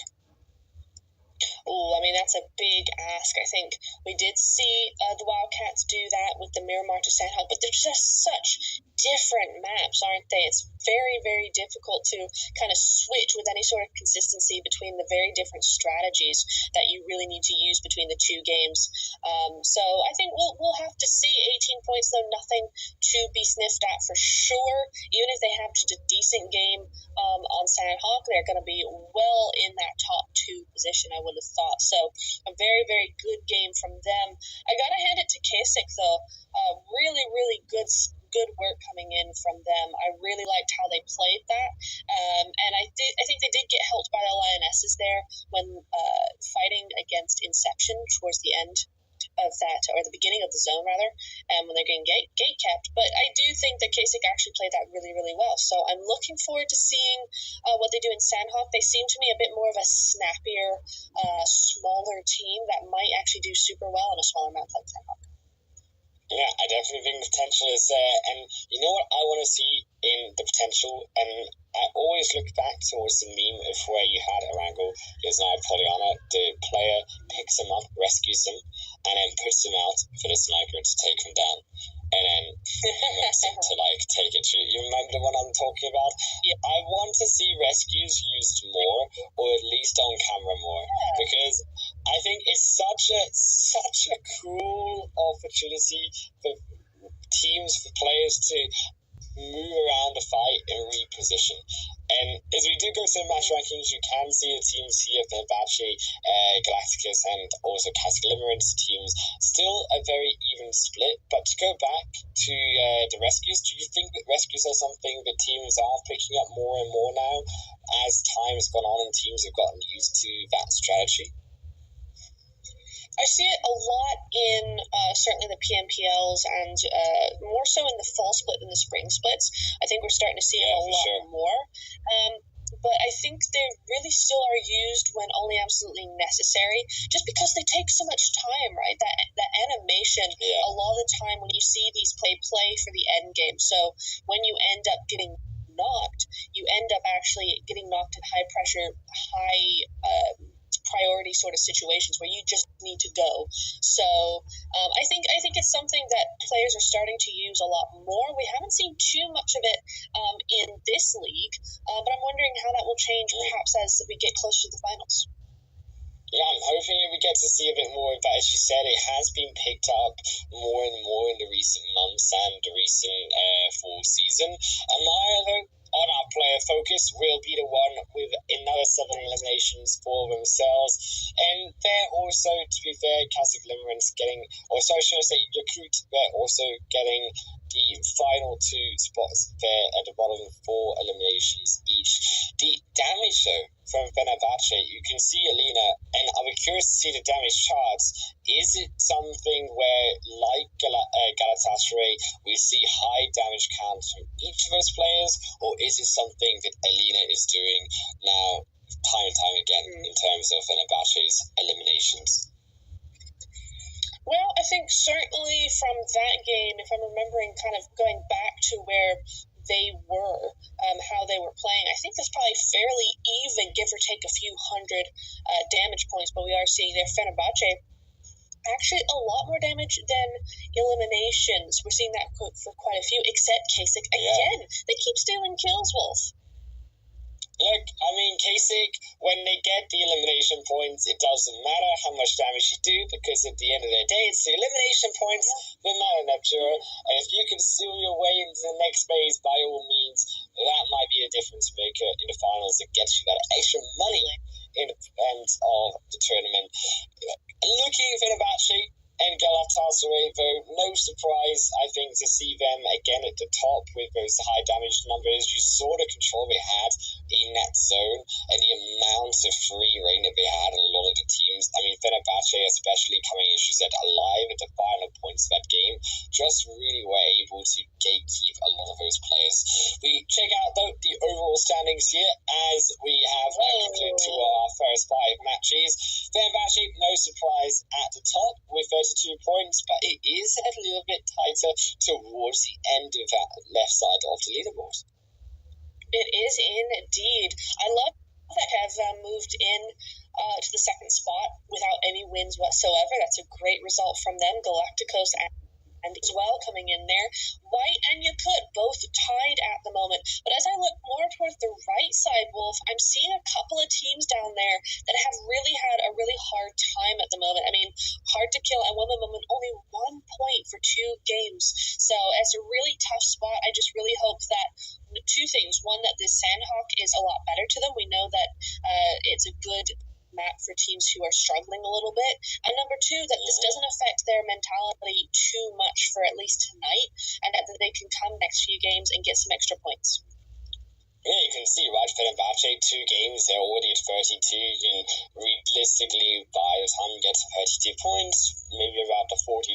Oh, I mean, that's a big ask. I think we did see the Wildcats do that with the Miramar to Sandhawk, but they're just such different maps, aren't they? It's very, very difficult to kind of switch with any sort of consistency between the very different strategies that you really need to use between the two games. So I think we'll have to see. 18 points, though, nothing to be sniffed at for sure. Even if they have just a decent game on Sandhawk, they're going to be well in that top 2 position, I would have thought. So a very, very good game from them. I got to hand it to Kasich, though. Really, really good work coming in from them. I really liked how they played that. And I think they did get helped by the Lionesses there when fighting against Inception towards the end of that, or the beginning of the zone rather, when they're getting gate kept. But I do think that Kasich actually played that really, really well. So I'm looking forward to seeing what they do in Sandhawk. They seem to me a bit more of a snappier, smaller team that might actually do super well on a smaller map like Sandhawk. Yeah, I definitely think the potential is there. And you know what I want to see in the potential? And I always look back towards the meme of where you had Arango, who's now Pollyanna, the player picks him up, rescues him, and then puts him out for the sniper to take him down. And then moves him to take it. You remember the one I'm talking about? Yeah. I want to see rescues used more, or at least on camera more, because I think it's such a cool opportunity for teams, for players to move around the fight and reposition. And as we do go to the match rankings, you can see the teams here, Fenerbahce, Galacticus, and also Catholic Limerence teams, still a very even split. But to go back to the rescues, do you think that rescues are something that teams are picking up more and more now as time has gone on and teams have gotten used to that strategy? I see it a lot in certainly the PMPLs and more so in the fall split than the spring splits. I think we're starting to see it a lot more. But I think they really still are used when only absolutely necessary, just because they take so much time, right? That animation, a lot of the time when you see these play for the end game. So when you end up getting knocked, you end up actually getting knocked in high pressure, high priority sort of situations where you just need to go. So I think it's something that players are starting to use a lot more. We haven't seen too much of it in this league, but I'm wondering how that will change perhaps as we get closer to the finals. Yeah, I'm hoping we get to see a bit more of that. As you said, it has been picked up more and more in the recent months and the recent fall season. And my on our player focus will be the one with another 7 eliminations for themselves. And they're also, to be fair, Catholic Limerence getting, or sorry, should I say Yakut, they're also getting the final 2 spots there at the bottom, 4 eliminations each. The damage though from Fenerbahce, you can see Alina, and I'll be curious to see the damage charts. Is it something where, like Galatasaray, we see high damage counts from each of those players, or is it something that Alina is doing now time and time again in terms of Fenerbahce's eliminations? Well, I think certainly from that game, if I'm remembering kind of going back to where they were, how they were playing, I think that's probably fairly even, give or take a few hundred damage points, but we are seeing there Fenerbahce actually a lot more damage than eliminations. We're seeing that for quite a few, except Kasich. Again, they keep stealing kills, Wolf. Look, I mean, Kasich, when they get the elimination points, it doesn't matter how much damage you do, because at the end of the day, it's the elimination points that matter, Neptura. And if you can steal your way into the next phase, by all means, that might be a difference maker in the finals that gets you that extra money in the end of the tournament. Looking at Fenerbahce and Galatasaray, though, no surprise, I think, to see them again at the top with those high damage numbers. You saw the control they had in that zone and the amount of free reign that they had in a lot of the teams. I mean, Fenerbahce, especially coming, as you said, alive at the final points of that game, just really were able to gatekeep a lot of those players. We check out, though, the overall standings here as we have concluded to our first 5 matches. Fenerbahce, no surprise, at the top with 32 points, but it is a little bit tighter towards the end of that left side of the leaderboard. It is indeed. I love that have moved in to the second spot without any wins whatsoever. That's a great result from them. Galacticos and as well coming in there. White and Yakut both tied at the moment. But as I look more towards the right side, Wolf, I'm seeing a couple of teams down there that have really had a really hard time at the moment. I mean, hard to kill, and one of them only 1 point for 2 games. So it's a really tough spot. I just really hope that two things. One, that this Sandhawk is a lot better to them. We know that it's a good map for teams who are struggling a little bit. And number two, that this doesn't affect their mentality too much for at least tonight, and that they can come next few games and get some extra points. Yeah, you can see, right, Fenerbahce, 2 games, they're already at 32. You can realistically, by the time you get to 32 points, maybe about the 45,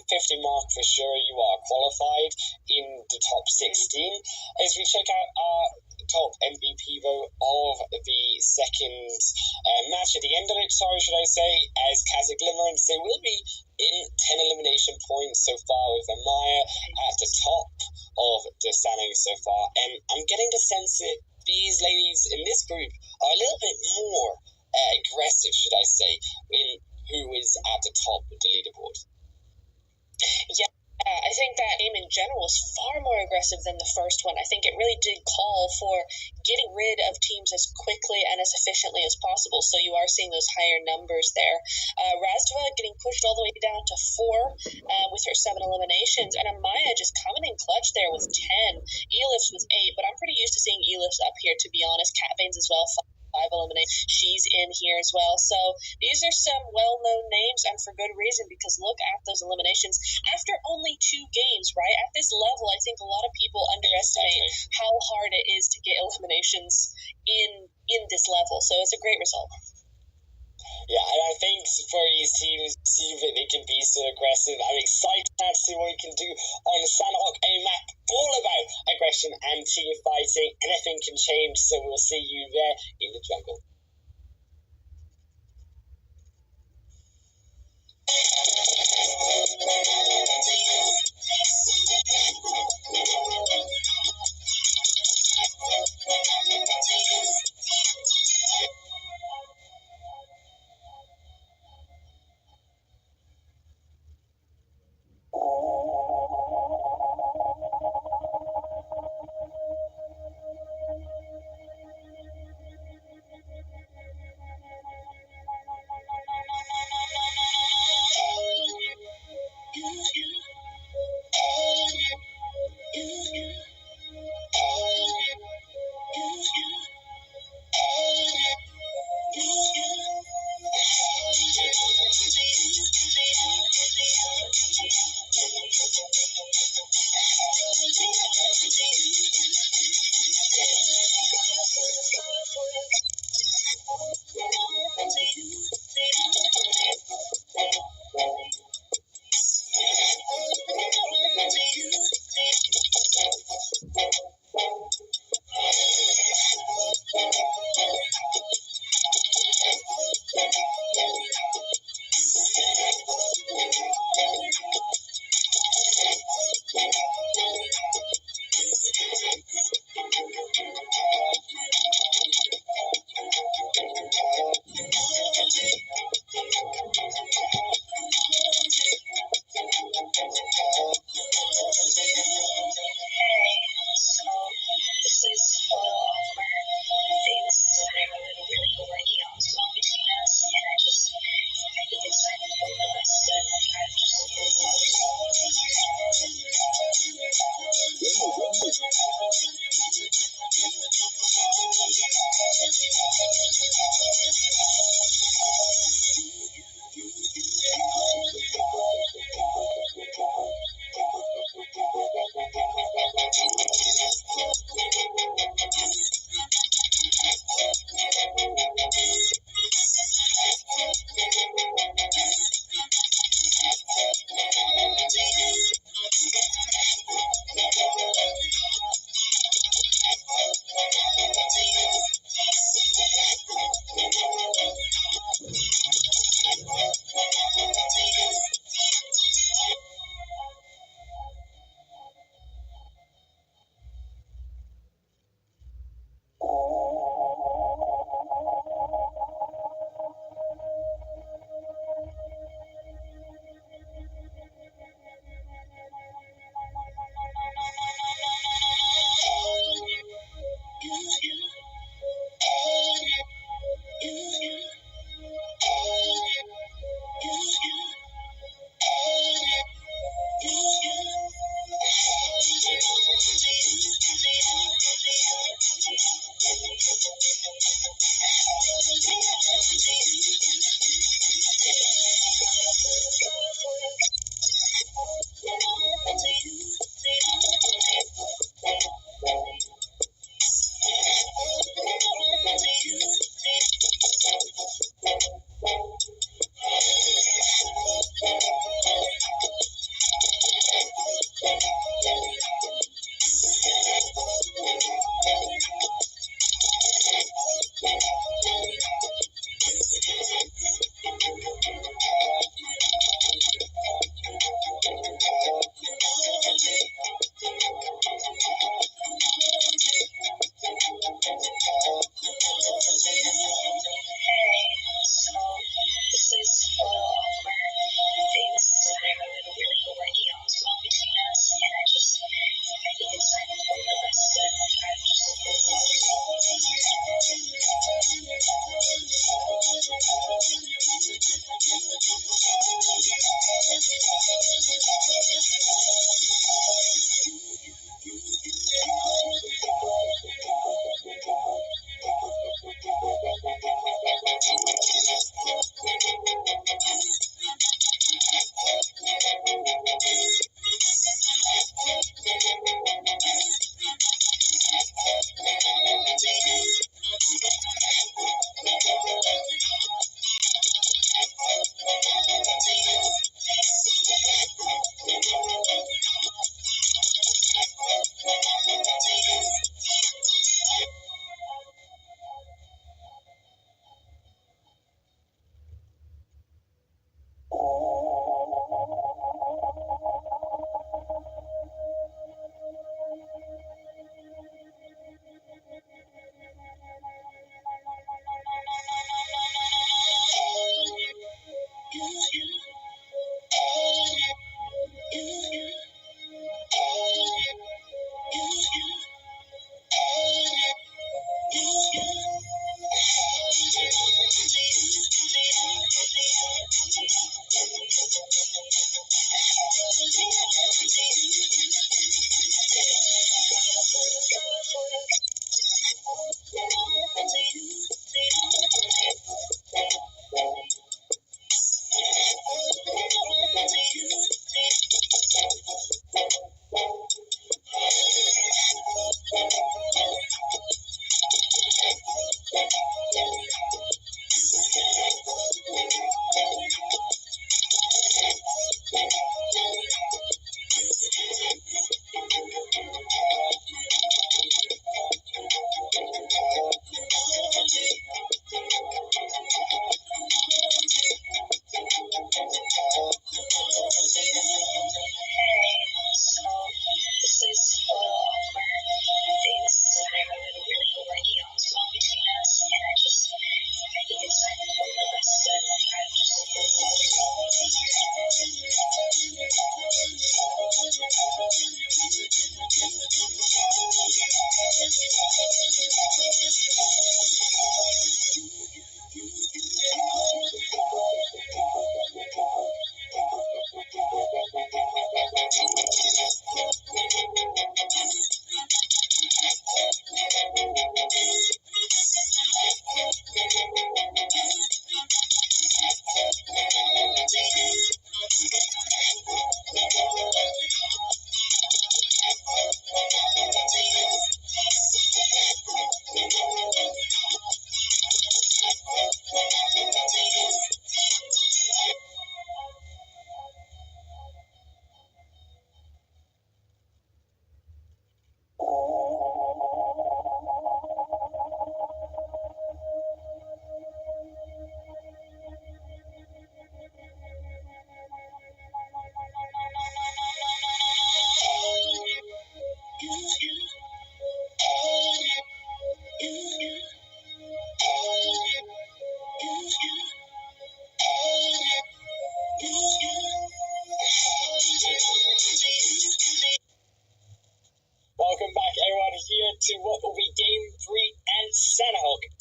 50 mark for sure, you are qualified in the top 16. As we check out our top MVP vote of the second match at the end of it, should I say, as Kazakh Limerence, they will be in 10 elimination points so far, with Amaya at the top of the standings so far. And I'm getting the sense that these ladies in this group are a little bit more aggressive, should I say, in who is at the top of the leaderboard. Yeah. I think that game in general is far more aggressive than the first one. I think it really did call for getting rid of teams as quickly and as efficiently as possible. So you are seeing those higher numbers there. Razdova getting pushed all the way down to 4 with her 7 eliminations. And Amaya just coming in clutch there with 10. Elif's with 8. But I'm pretty used to seeing Elif's up here, to be honest. Cat Veins as well. 5 eliminations. She's in here as well. So these are some well-known names, and for good reason, because look at those eliminations. After only 2 games, right? At this level, I think a lot of people underestimate how hard it is to get eliminations in this level. So it's a great result. Yeah, and I think for these teams, see that they can be so aggressive. I'm excited to see what we can do on Sandhawk, a map all about aggression and team fighting. Anything can change, so we'll see you there in the jungle.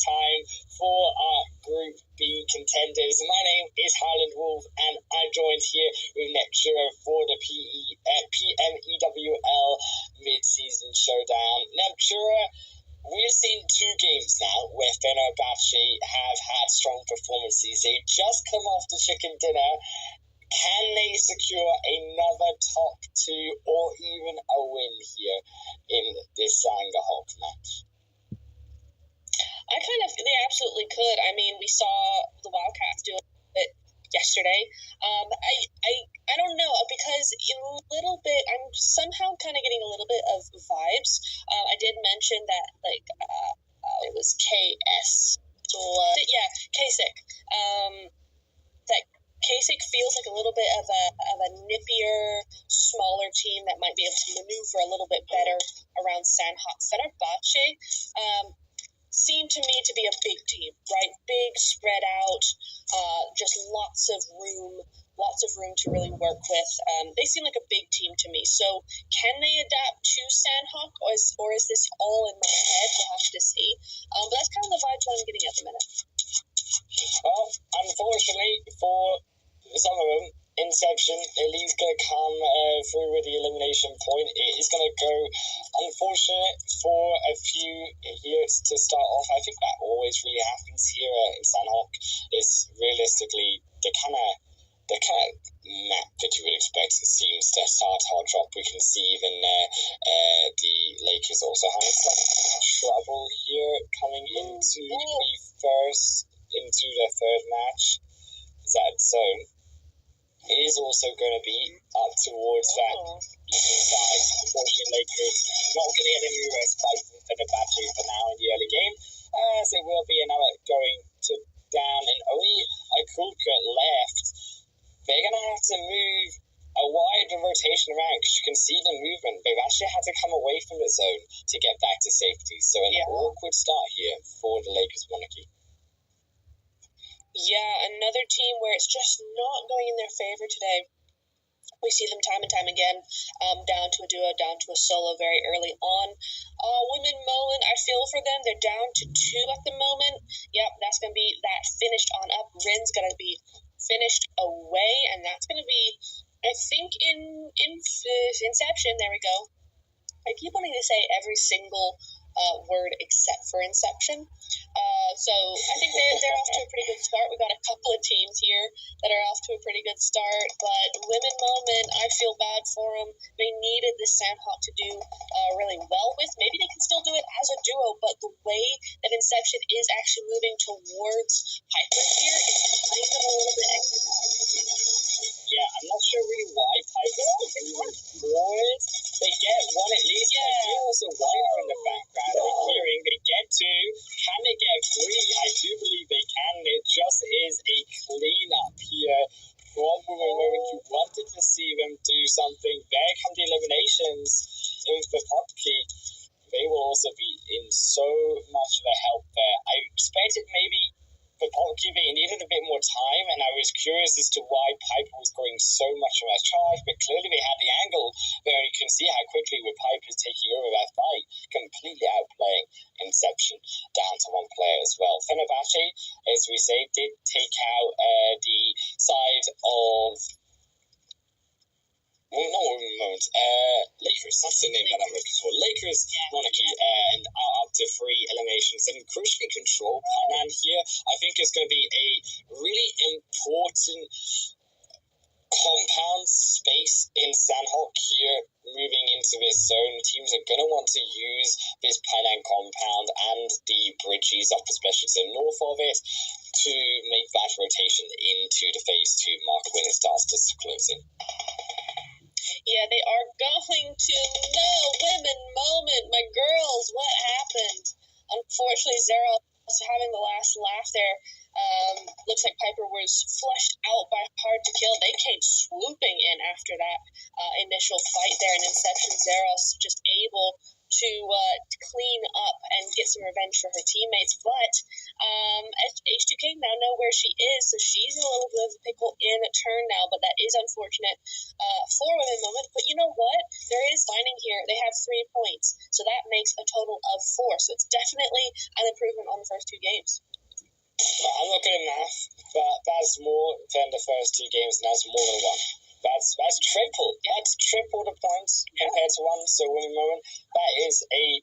time for our Group B contenders. My name is Highland Wolf, and I'm joined here with Neptura for the PMEWL mid-season showdown. Neptura, we've seen two games now where Fenerbahce have had strong performances. They just come off the chicken dinner. Can they secure another top two or even a win here in this Sangahawk match? They absolutely could. I mean, we saw the Wildcats do it yesterday. I don't know, because a little bit, I'm somehow kind of getting a little bit of vibes. I did mention that, it was KS. Kasich. That Kasich feels like a little bit of a nippier, smaller team that might be able to maneuver a little bit better around Sandhawk. Fenerbahce seemed to me to be a big team, right? Big, spread out, just lots of room to really work with. They seem like a big team to me. So can they adapt to Sandhawk, or is this all in my head? We'll have to see. But that's kind of the vibes I'm getting at the minute. Well, unfortunately for some of them, Inception, at least going to come through with the elimination point. It is going to go unfortunate for a few here to start off. I think that always really happens here in Sandhawk. It's realistically the kind of map that you would expect seems to start hard drop. We can see even the Lakers also having some trouble here coming into the third match. Is that zone? It is also going to be up towards that eastern side. Unfortunately, Lakers not going to get any respite from Fenerbahce for now in the early game, as it will be another going to down, and only Akulka left. They're going to have to move a wide rotation around, because you can see the movement. They've actually had to come away from the zone to get back to safety. So an awkward start here for the Lakers monarchy. Yeah, another team where it's just not going in their favor today. We see them time and time again, down to a duo, down to a solo very early on. Women Mullen, I feel for them. They're down to 2 at the moment. Yep, that's going to be that finished on up. Rin's going to be finished away, and that's going to be, I think, in Inception. There we go. I keep wanting to say every single word except for Inception. So I think they're off to a pretty good start. We've got a couple of teams here that are off to a pretty good start, but Women Moment, I feel bad for them. They needed the Sandhawk to do really well with. Maybe they can still do it as a duo, but the way that Inception is actually moving towards Piper here is kind of a little bit extra. Yeah, I'm not sure really why Piper is moving forward. They get one at least. Yeah. I hear also White in the background. I'm hearing they get 2. Can they get 3? I do believe they can. It just is a cleanup here from Women Moment. You wanted to see them do something. There come the eliminations in the PUBG. They will also be in so much of a help there. I expected maybe for PUBG they needed a bit more time, and I was curious as to why Piper was going so much of a charge, but clearly they had the angle there, and you can see how quickly with Piper taking over that fight, completely outplaying Inception down to 1 player as well. Fenerbahce, as we say, did take out the side of Lakers, that's the name that I'm looking for. Lakers monarchy, and are up to 3 eliminations and crucially control Painan here. I think it's going to be a really important compound space in Sandhawk here moving into this zone. Teams are going to want to use this Painan compound and the bridges up, especially to the north of it, to make that rotation into the phase 2 mark when it starts to close in. Yeah, they are going to know. Women Moment, my girls, what happened? Unfortunately, Zero having the last laugh there. Looks like Piper was flushed out by Hard to Kill. They came swooping in after that initial fight there, and Inception Zeros just able to clean up and get some revenge for her teammates. But H2K now know where she is, so she's in a little bit of a pickle in turn now, but that is unfortunate for Women Moment. But you know what? There is signing here. They have 3 points, so that makes a total of 4. So it's definitely an improvement on the first 2 games. I'm not good at math, but that's more than the first 2 games, and that's more than 1. That's triple. That's triple the points compared to 1. So Women Moment, that is a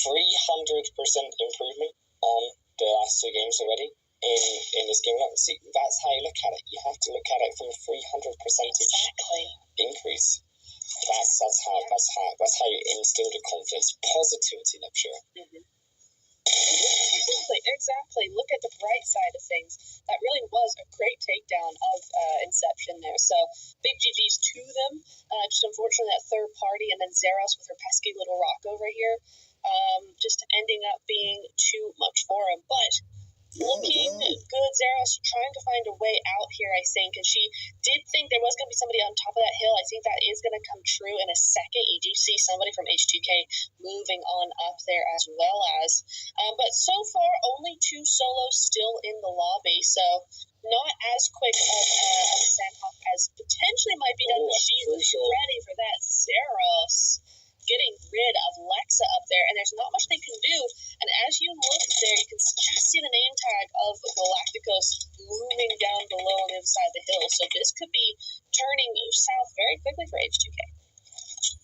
300% improvement on the last 2 games already in this game. See, that's how you look at it. You have to look at it from a 300% increase. That's how you instill the confidence, positivity, I'm sure. Mm-hmm. Exactly. Look at the bright side of things. That really was a great takedown of Inception there. So big GGs to them. Just unfortunately that third party, and then Zeros with her pesky little rock over here, just ending up being too much for him. But looking good, Zeros trying to find a way out here, I think, and she did think there was going to be somebody on top of that hill. I think that is going to come true in a second. You do see somebody from H2K moving on up there as well as, but so far only 2 solos still in the lobby, so not as quick of a Sandhawk as potentially might be done, but she was ready for that. Zeros getting rid of Lexa up there, and there's not much they can do. And as you look there, you can just see the name tag of Galacticos looming down below on the other side of the hill. So this could be turning south very quickly for H2K.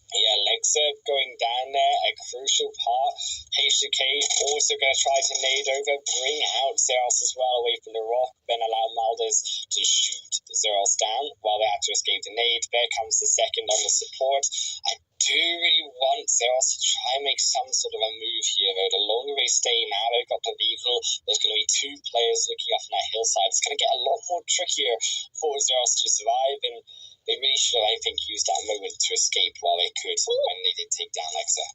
Yeah, Lexa going down there, a crucial part. H2K also going to try to nade over, bring out Zeros as well away from the rock, then allow Maldes to shoot Zeros down while they have to escape the nade. There comes the second on the support. I do really want Zeros to try and make some sort of a move here, though. The longer they stay now, they've got the vehicle. There's going to be 2 players looking off on that hillside. It's going to get a lot more trickier for Zeros to survive, and they really should have, I think, used that moment to escape while they could when they did take down Lexa.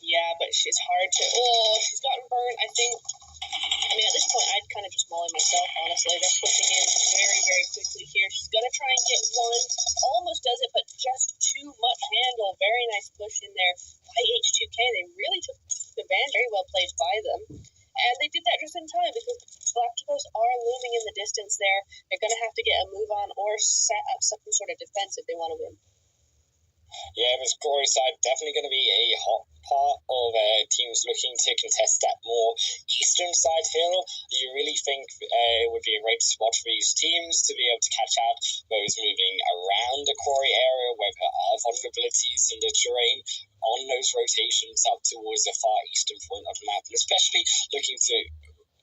Yeah, but she's hard to... Oh, she's gotten burned, I think. I mean, at this point, I'd kind of just maul myself, honestly. They're pushing in very, very quickly here. She's going to try and get one. Almost does it, but just too much handle. Very nice push in there by H2K. They really took advantage. Very well played by them. And they did that just in time because Galacticos are looming in the distance there. They're going to have to get a move on or set up some sort of defense if they want to win. Yeah, this Corey side definitely going to be a hot part of teams looking to contest that more eastern side hill. Do you really think it would be a great spot for these teams to be able to catch out those moving around the Corey area where there are vulnerabilities in the terrain on those rotations up towards the far eastern point of the map, and especially looking to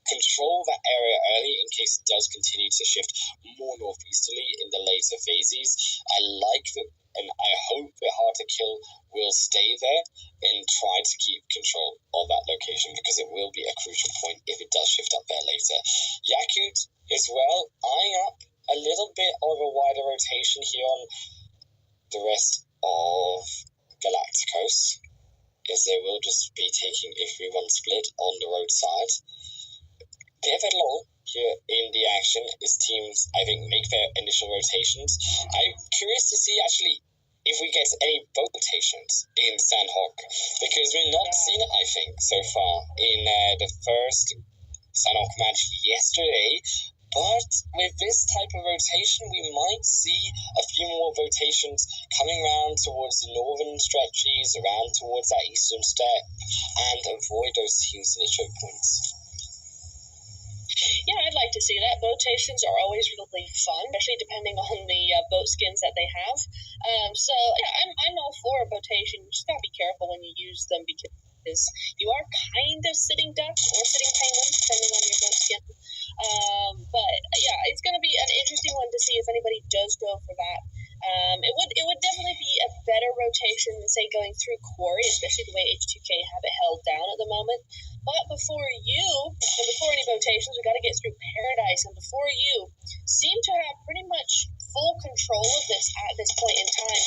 control that area early in case it does continue to shift more northeasterly in the later phases. I like that, and I hope that Hard to Kill will stay there and try to keep control of that location, because it will be a crucial point if it does shift up there later. Yakut as well, eyeing up a little bit of a wider rotation here on the rest of Galacticos, as they will just be taking a 3-1 split on the road side. Bit of a lull here in the action as teams, I think, make their initial rotations. I'm curious to see, actually, if we get any boat rotations in Sandhawk, because we've not seen it, I think, so far in the first Sandhawk match yesterday. But with this type of rotation, we might see a few more rotations coming around towards the northern stretches, around towards that eastern step, and avoid those teams in the choke points. Yeah, I'd like to see that. Boatations are always really fun, especially depending on the boat skins that they have. So yeah, I'm all for a boatation. You just gotta be careful when you use them because you are kind of sitting ducks or sitting penguins, depending on your boat skin. But yeah, it's gonna be an interesting one to see if anybody does go for that. It would definitely be a better rotation than, say, going through Quarry, especially the way H2K have it held down at the moment. But before any rotations, we got to get through Paradise, and before you seem to have pretty much full control of this at this point in time.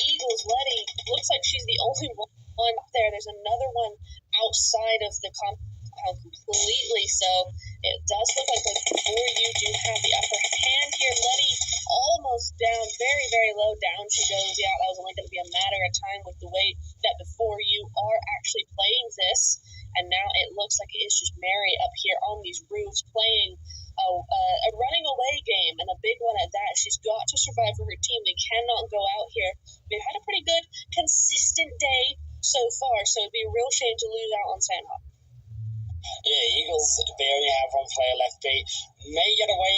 Eagles Letty looks like she's the only one up there. There's another one outside of the compound completely, so It does look like before you do have the upper hand here. Letty almost down, very, very low down she goes. Yeah, that was only going to be a matter of time with the way that before you are actually playing this. And now it looks like it is just Mary up here on these roofs playing a running away game, and a big one at that. She's got to survive for her team. They cannot go out here. They've had a pretty good, consistent day so far, so it'd be a real shame to lose out on Sandhawk. Yeah, Eagles, they only have one player left. They may get away,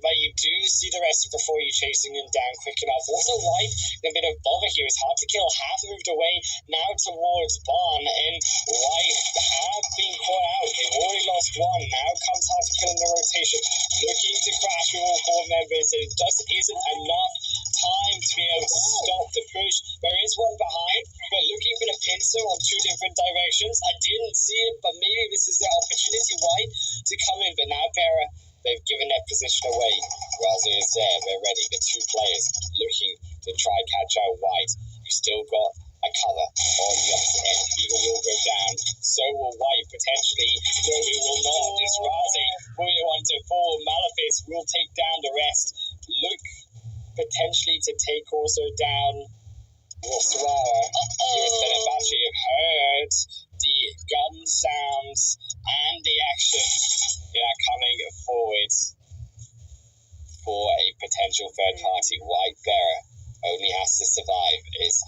but you do see the rest before you chasing them down quick enough. Also, White in a bit of bother here. It's hard to kill. Half moved away now towards Barn, and White have been caught out. They've already lost one. Now comes hard to kill in the rotation. Looking to crash with all four members. It just isn't enough time to be able to stop the push. There is one behind, but looking for the pincer on two different directions. I didn't see it, but maybe this is the opportunity, White, to come in. But now Vera, they've given their position away. Razi is there. They're ready. The two players looking to try catch out White. You still got a cover on the opposite end. Eagle will go down. So will White potentially. No, he will not. This Razi will be the one to fall. Malefis will take down the rest. Look potentially to take also down Roswara. Here's Benebachi. Have heard the gun sounds and the action coming forward for a potential third party. White Bearer only has to survive. Is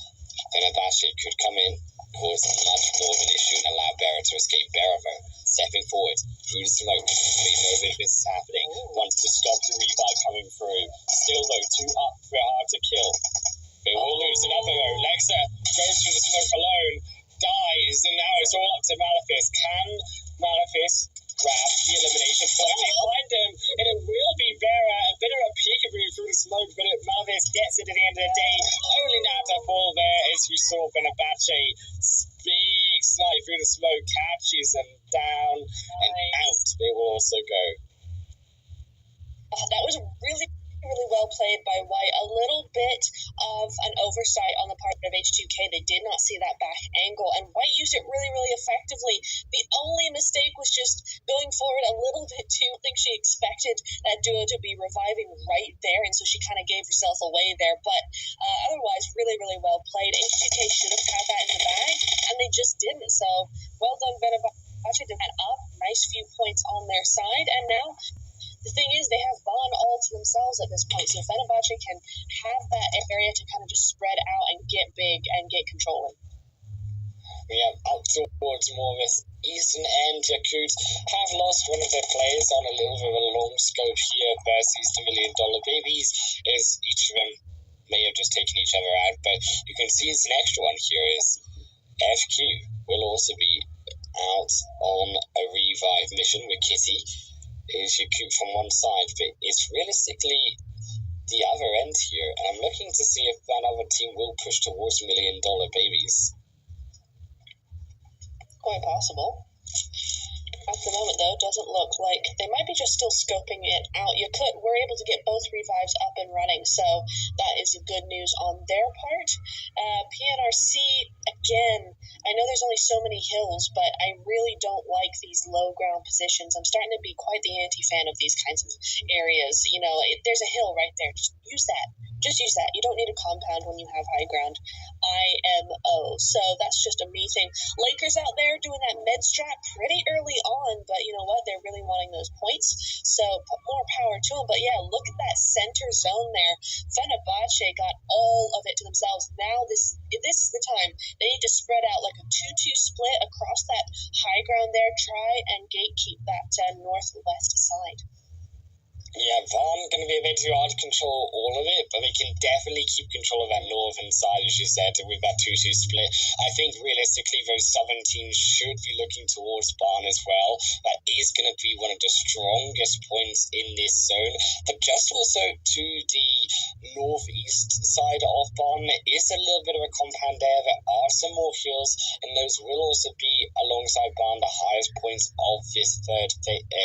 Benebachi could come in, cause much more of an issue and allow Bearer to escape. Bearer stepping forward through the smoke. They know that this is happening. Wants to stop the revive coming through. Still though, two up, they're hard to kill. They will lose another though. Lexa goes through the smoke alone, dies, and now it's all up to Malefis. Can Malefis grab the elimination point? They find him, and it will be Vera. A bit of a peekaboo through the smoke, but Malefis gets it at the end of the day. Only now to fall there, as we saw Benebachi. Big slide through the smoke, catches them down, and out they will also go. That was really well played by White. A little bit of an oversight on the part of H2K. They did not see that back angle, and White used it really, really effectively. The only mistake was just going forward a little bit too. I think she expected that duo to be reviving right there, and so she kind of gave herself away there. But otherwise, really, really well played. H2K should have had that in the bag, and they just didn't. So well done, Benebachi. They went up. Nice few points on their side, and now the thing is, they have Bond all to themselves at this point, so Fenerbahce can have that area to kind of just spread out and get big and get control. Yeah, up towards more of this eastern end. Yakut have lost one of their players on a little bit of a long scope here versus the $1 Million Babies, as each of them may have just taken each other out, but you can see it's an extra one here is FQ will also be out on a revive mission with Kitty. Is Yakut from one side, but it's realistically the other end here, and I'm looking to see if that other team will push towards $1 Million Babies. Quite possible. At the moment, though, doesn't look like they might be just still scoping it out. We're able to get both revives up and running, so that is good news on their part. PNRC, again, I know there's only so many hills, but I really don't like these low ground positions. I'm starting to be quite the anti-fan of these kinds of areas. There's a hill right there. Just use that. Just use that. You don't need a compound when you have high ground. IMO. So that's just a me thing. Lakers out there doing that med strat pretty early on, but you know what? They're really wanting those points. So more power to them. But yeah, look at that center zone there. Fenerbahce got all of it to themselves. Now this is the time. They need to spread out like a 2-2 split across that high ground there. Try and gatekeep that northwest side. Yeah, Vaughn going to be a bit too hard to control all of it, but they can definitely keep control of that northern side, as you said, with that 2-2 split. I think realistically those southern teams should be looking towards Barn as well. That is going to be one of the strongest points in this zone. But just also to the northeast side of Barn, there is a little bit of a compound there. There are some more hills, and those will also be alongside Barn the highest points of this third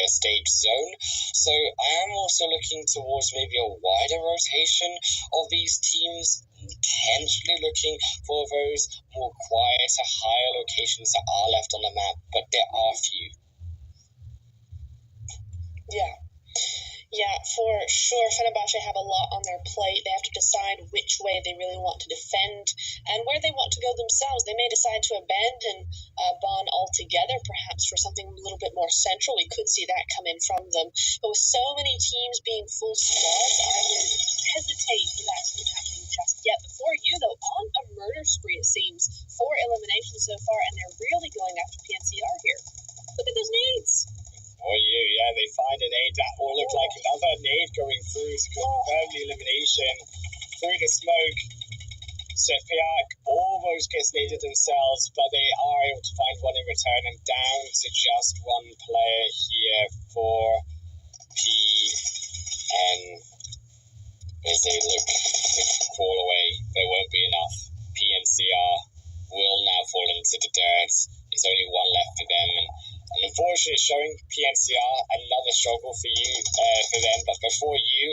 stage zone. So I am also looking towards maybe a wider rotation of these teams, potentially looking for those more quieter, higher locations that are left on the map, but there are few. Yeah. Yeah, for sure. Fenerbahce have a lot on their plate. They have to decide which way they really want to defend and where they want to go themselves. They may decide to abandon Bonn altogether, perhaps for something a little bit more central. We could see that come in from them. But with so many teams being full squads, I would hesitate for that to be happening just yet. Before you, though, on a murder spree, it seems, 4 eliminations so far, and they're really going after PNCR here. Look at those nades. For you, yeah, they find a nade that will look like another nade going through to confirm the elimination through the smoke. Sepiak almost gets naded themselves, but they are able to find one in return and down to just one player here for PN. As they look to crawl away, there won't be enough. PNCR will now fall into the dirt. There's only one left for them, and unfortunately, showing PNCR another struggle for you, for them. But before you,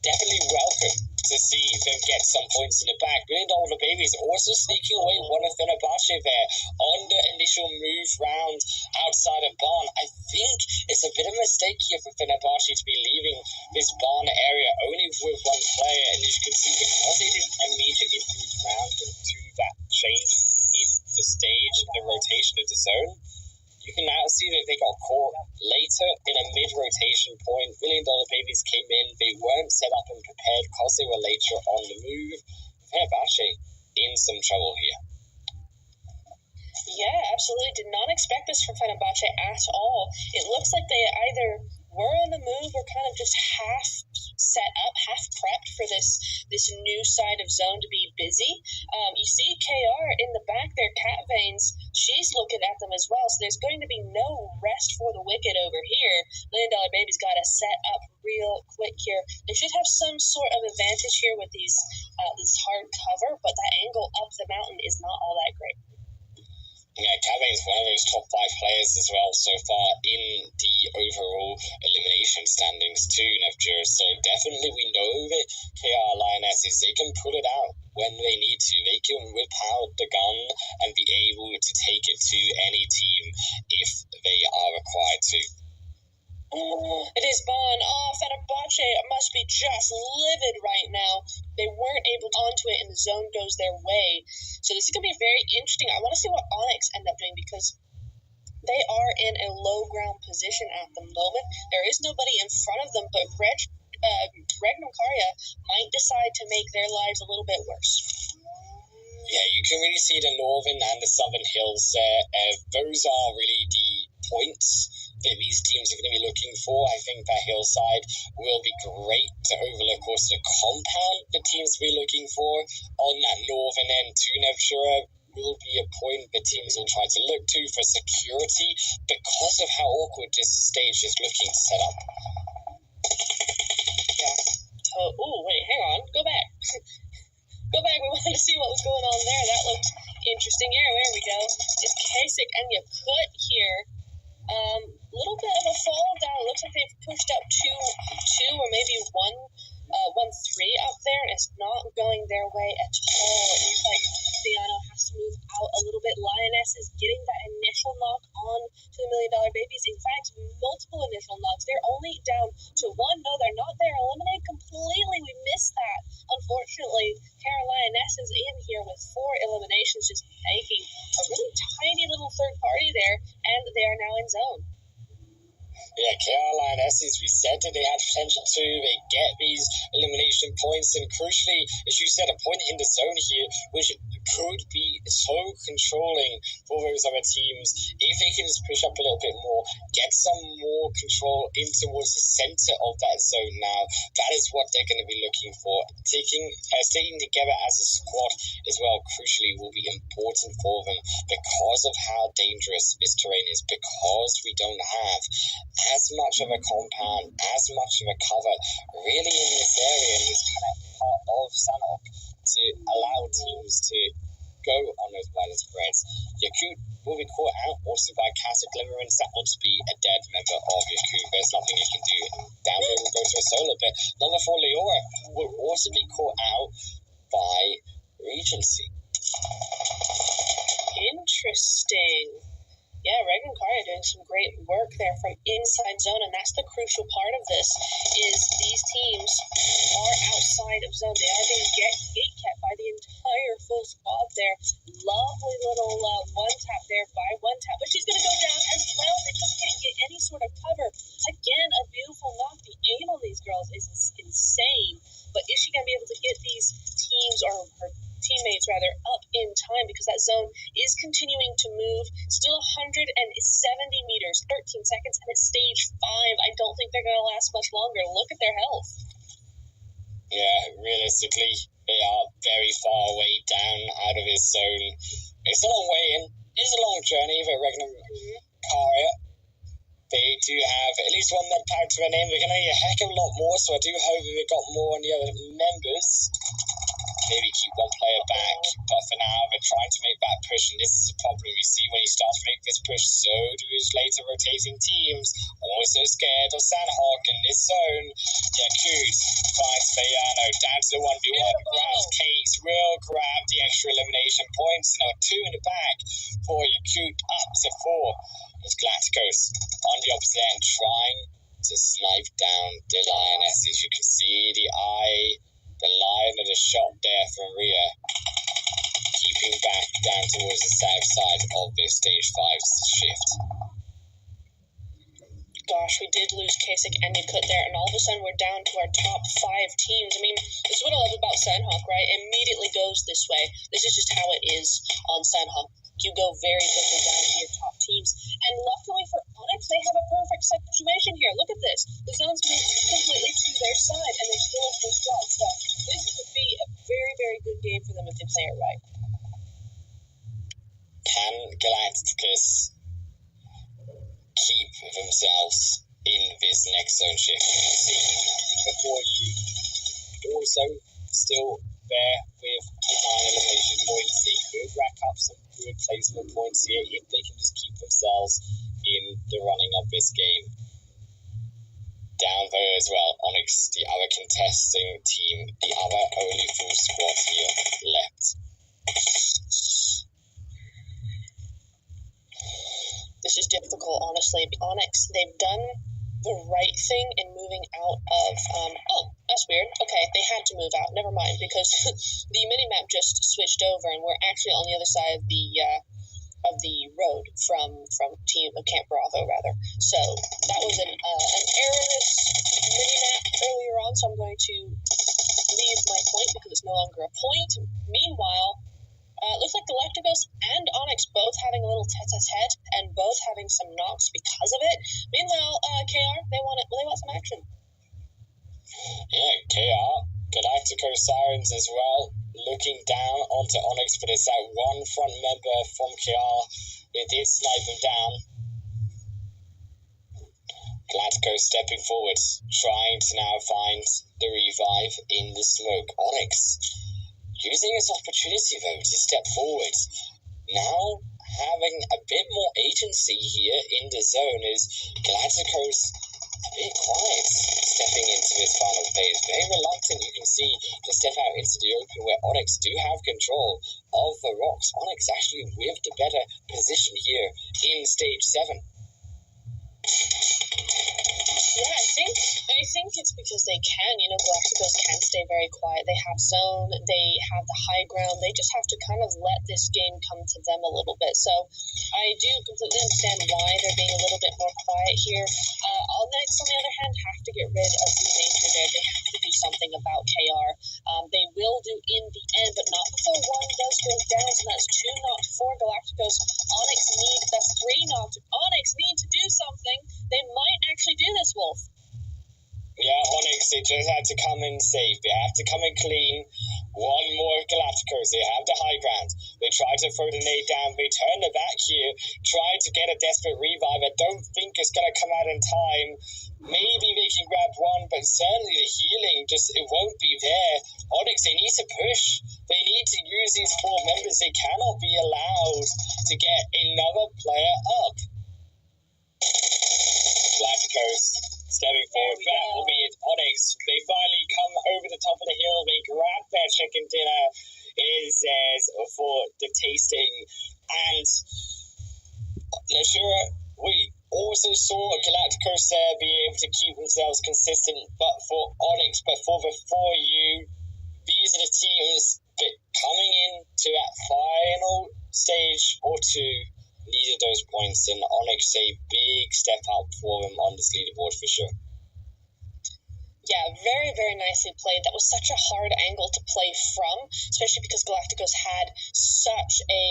definitely welcome to see them get some points in the back. $1 Million Babies also sneaking away one of Fenerbahce there on the initial move round outside of Bonn. I think it's a bit of a mistake here for Fenerbahce to be leaving this Bonn area only with one player. And as you can see, because they didn't immediately move round to that change in the stage, the rotation of the zone, you can now see that they got caught later in a mid-rotation point. $1 Million Babies came in. They weren't set up and prepared because they were later on the move. Fenerbahce in some trouble here. Yeah, absolutely. Did not expect this from Fenerbahce at all. It looks like they either were on the move or kind of just half set up, half prepped for this new side of zone to be busy. You see KR in the back there, Cat Veins, she's looking at them as well. So there's going to be no rest for the wicked over here. $1 Million Baby's got to set up real quick here. They should have some sort of advantage here with this hard cover, but that angle up the mountain is not all that great. Yeah, Kevin is one of those top 5 players as well so far in the overall elimination standings too, Nevjur. So definitely we know that KR Lionesses, they can pull it out when they need to. They can whip out the gun and be able to take it to any team if they are required to. Oh, it is Bonn. Oh, Fenerbahce must be just livid right now. They weren't able to onto it and the zone goes their way. So this is going to be very interesting. I want to see what Onyx end up doing because they are in a low ground position at the moment. There is nobody in front of them, but Regnum Karya might decide to make their lives a little bit worse. Yeah, you can really see the northern and the southern hills there. Those are really the points that these teams are going to be looking for. I think that hillside will be great to overlook. Also, the compound the teams will be looking for on that northern end to Nevshura will be a point that teams will try to look to for security because of how awkward this stage is looking to set up. Yeah. Oh, wait, hang on. Go back. Go back. We wanted to see what was going on there. That looked interesting. Here, there we go. It's Kasich and Yakut here. Little bit of a fall down. It looks like they've pushed up two or maybe 1-3 up there, and it's not going their way at all. It looks like Theano has to move out a little bit. Lioness is getting that initial knock on to the $1 Million Babies. In fact, multiple initial knocks. They're only down to 1. No, they're not. They're eliminated completely. We missed that. Unfortunately, Lioness is in here with 4 eliminations, just making a really tiny little third party there, and they are now in zone. Yeah, Caroline Esses, we said that they had potential to. They get these elimination points, and crucially, as you said, a point in the zone here, which could be so controlling for those other teams. If they can just push up a little bit more, get some more control in towards the center of that zone now, that is what they're going to be looking for. Staying together as a squad as well, crucially, will be important for them because of how dangerous this terrain is, because we don't have as much of a compound, as much of a cover really in this area, in this kind of part of Sanok, to allow teams to go on those wider spreads. Yakut will be caught out also by Casa Glimmerance. That will just be a dead member of Yakut. There's nothing you can do. Down there will go to a solo, but number 4 Leora will also be caught out by Regency. Interesting. Yeah, Regan Karya doing some great work there from in inside zone, and that's the crucial part of this, is these teams are outside of zone. They are being gate kept by the entire full squad there. Lovely little one-tap there by one-tap, but she's going to go down as well. They just can't get any sort of cover. Again, a beautiful knock. The aim on these girls is insane, but is she going to be able to get these teams, or her teammates rather, up in time, because that zone is continuing to move. Still 170 meters, 13 seconds, and it's stage 5. I don't think they're going to last much longer. Look at their health. Yeah, realistically, they are very far away down out of this zone. It's a long way in. It's a long journey, but Regnum Karia, they do have at least one med pack to their name. They're going to need a heck of a lot more, so I do hope that they've got more on the other members. Maybe keep one player back, but for now they're trying to make that push, and this is a problem we see when he starts to make this push. So do his later rotating teams. Also scared of Sandhawk in this zone. Yakut finds Fayano down to the 1v1, grabs Case, will grab the extra elimination points. Now 2 in the back for Yakut, up to 4. It's Galacticos on the opposite end, trying to snipe down the Lioness. As you can see, the line of the shot there from Rhea, keeping back down towards the south side of this stage 5 shift. Gosh, we did lose Kasich and Yakut there, and all of a sudden we're down to our top 5 teams. I mean, this is what I love about Sandhawk, right? It immediately goes this way. This is just how it is on Sandhawk. You go very quickly down to your top teams. And luckily for Onyx, they have a perfect situation here. Look at this. The zone's moved completely to their side, and they're still in full squad. So this could be a very, very good game for them if they play it right. Can Galacticus keep themselves in this next zone shift? See, before you also still there with the 9 elimination points, they could rack up some good placement points here if they can just keep themselves in the running of this game. Down there as well, Onyx, the other contesting team, the other only full squad here left. This is difficult, honestly. Onyx, they've done the right thing in moving out of, oh, that's weird. Okay, they had to move out. Never mind, because the minimap just switched over, and we're actually on the other side of the road from team of Camp Bravo, rather. So that was an errorless minimap earlier on, so I'm going to leave my point because it's no longer a point. Meanwhile, looks like Galacticos and Onyx both having a little tete-a-tete and both having some knocks because of it. Meanwhile, KR, they want some action. Yeah, KR, Galacticos Sirens as well, looking down onto Onyx, but it's that one front member from KR. It did snipe them down. Galacticos stepping forward, trying to now find the revive in the smoke. Onyx using this opportunity, though, to step forward. Now having a bit more agency here in the zone is Galacticos a bit quiet stepping into this final phase. Very reluctant, you can see, to step out into the open where Onyx do have control of the rocks. Onyx actually with the better position here in stage 7. Yeah, I think it's because they can. You know, Galacticos can stay very quiet. They have zone, they have the high ground. They just have to kind of let this game come to them a little bit. So I do completely understand why they're being a little bit more quiet here. Onyx, on the other hand, have to get rid of the nature there. They have to do something about KR. They will do in the end, but not before one does go down. So that's 2 knocked for Galacticos. That's 3 knocked. Onyx need to do something. They might actually do this, Wolf. Yeah, Onyx, they just had to come in safe. They have to come in clean. One more Galacticos. They have the high ground. They try to throw the nade down. They turn their back here, try to get a desperate revive. I don't think it's going to come out in time. Maybe they can grab one, but certainly the healing it won't be there. Onyx, they need to push. They need to use these 4 members. They cannot be allowed to get another player up. Galacticos stepping forward, that will be it. Onyx, they finally come over the top of the hill. They grab their chicken dinner. It is theirs for the tasting. And Nashura, we all also saw Galacticos there be able to keep themselves consistent, but for Onyx, before you, these are the teams that coming into that final stage or two needed those points, and Onyx a big step up for them on this leaderboard for sure. Yeah, very, very nicely played. That was such a hard angle to play from, especially because Galacticos had such a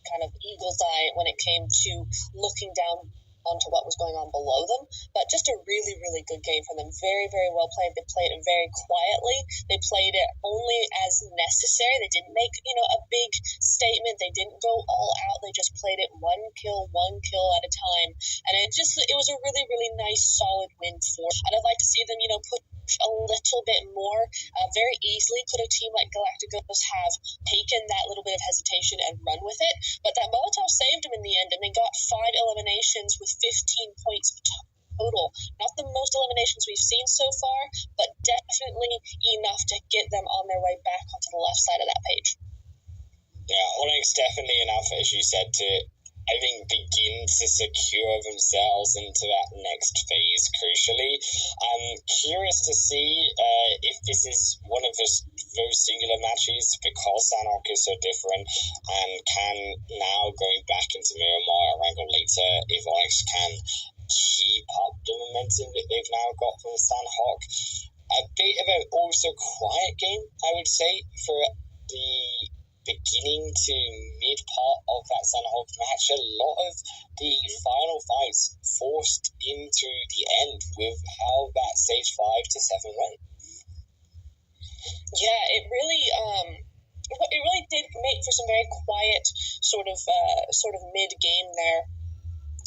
kind of eagle's eye when it came to looking down onto what was going on below them. But just a really, really good game from them. Very, very well played. They played it very quietly. They played it only as necessary. They didn't make, a big statement. They didn't go all out. They just played it one kill at a time. And it was a really, really nice, solid win for. And I'd like to see them, push a little bit more. Very easily could a team like Galacticos have taken that little bit of hesitation and run with it. But that Molotov saved them in the end, and they got 5 eliminations with 15 points total. Not the most eliminations we've seen so far, but definitely enough to get them on their way back onto the left side of that page. Yeah, Onyx definitely enough, as you said, to I think begin to secure themselves into that next phase crucially. I'm curious to see if this is one of those singular matches, because Sanhok is so different, and can now going back into Miramar, Wrangle later, if Onyx can keep up the momentum that they've now got from Sanhok. A bit of an also quiet game, I would say, for the beginning to mid part of that Sanhok match. A lot of the final fights forced into the end with how that stage 5 to 7 went. Yeah, it really did make for some very quiet sort of mid game there.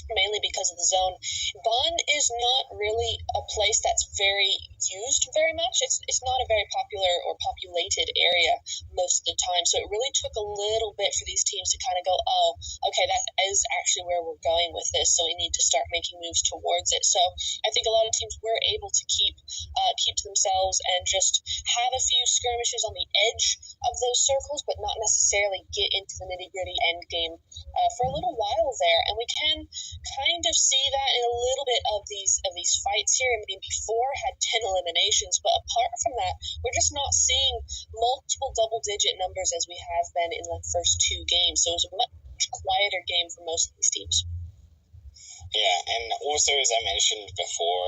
Mainly because of the zone. Bon is not really a place that's very used very much. It's not a very popular or populated area most of the time. So it really took a little bit for these teams to kind of go, oh, okay, that is actually where we're going with this. So we need to start making moves towards it. So I think a lot of teams were able to keep to themselves and just have a few skirmishes on the edge of those circles, but not necessarily get into the nitty-gritty end game for a little while there. And we can kind of see that in a little bit of these fights here. I mean, before had 10 eliminations, but apart from that, we're just not seeing multiple double-digit numbers as we have been in the first 2 games. So it was a much quieter game for most of these teams. Yeah, and also, as I mentioned before,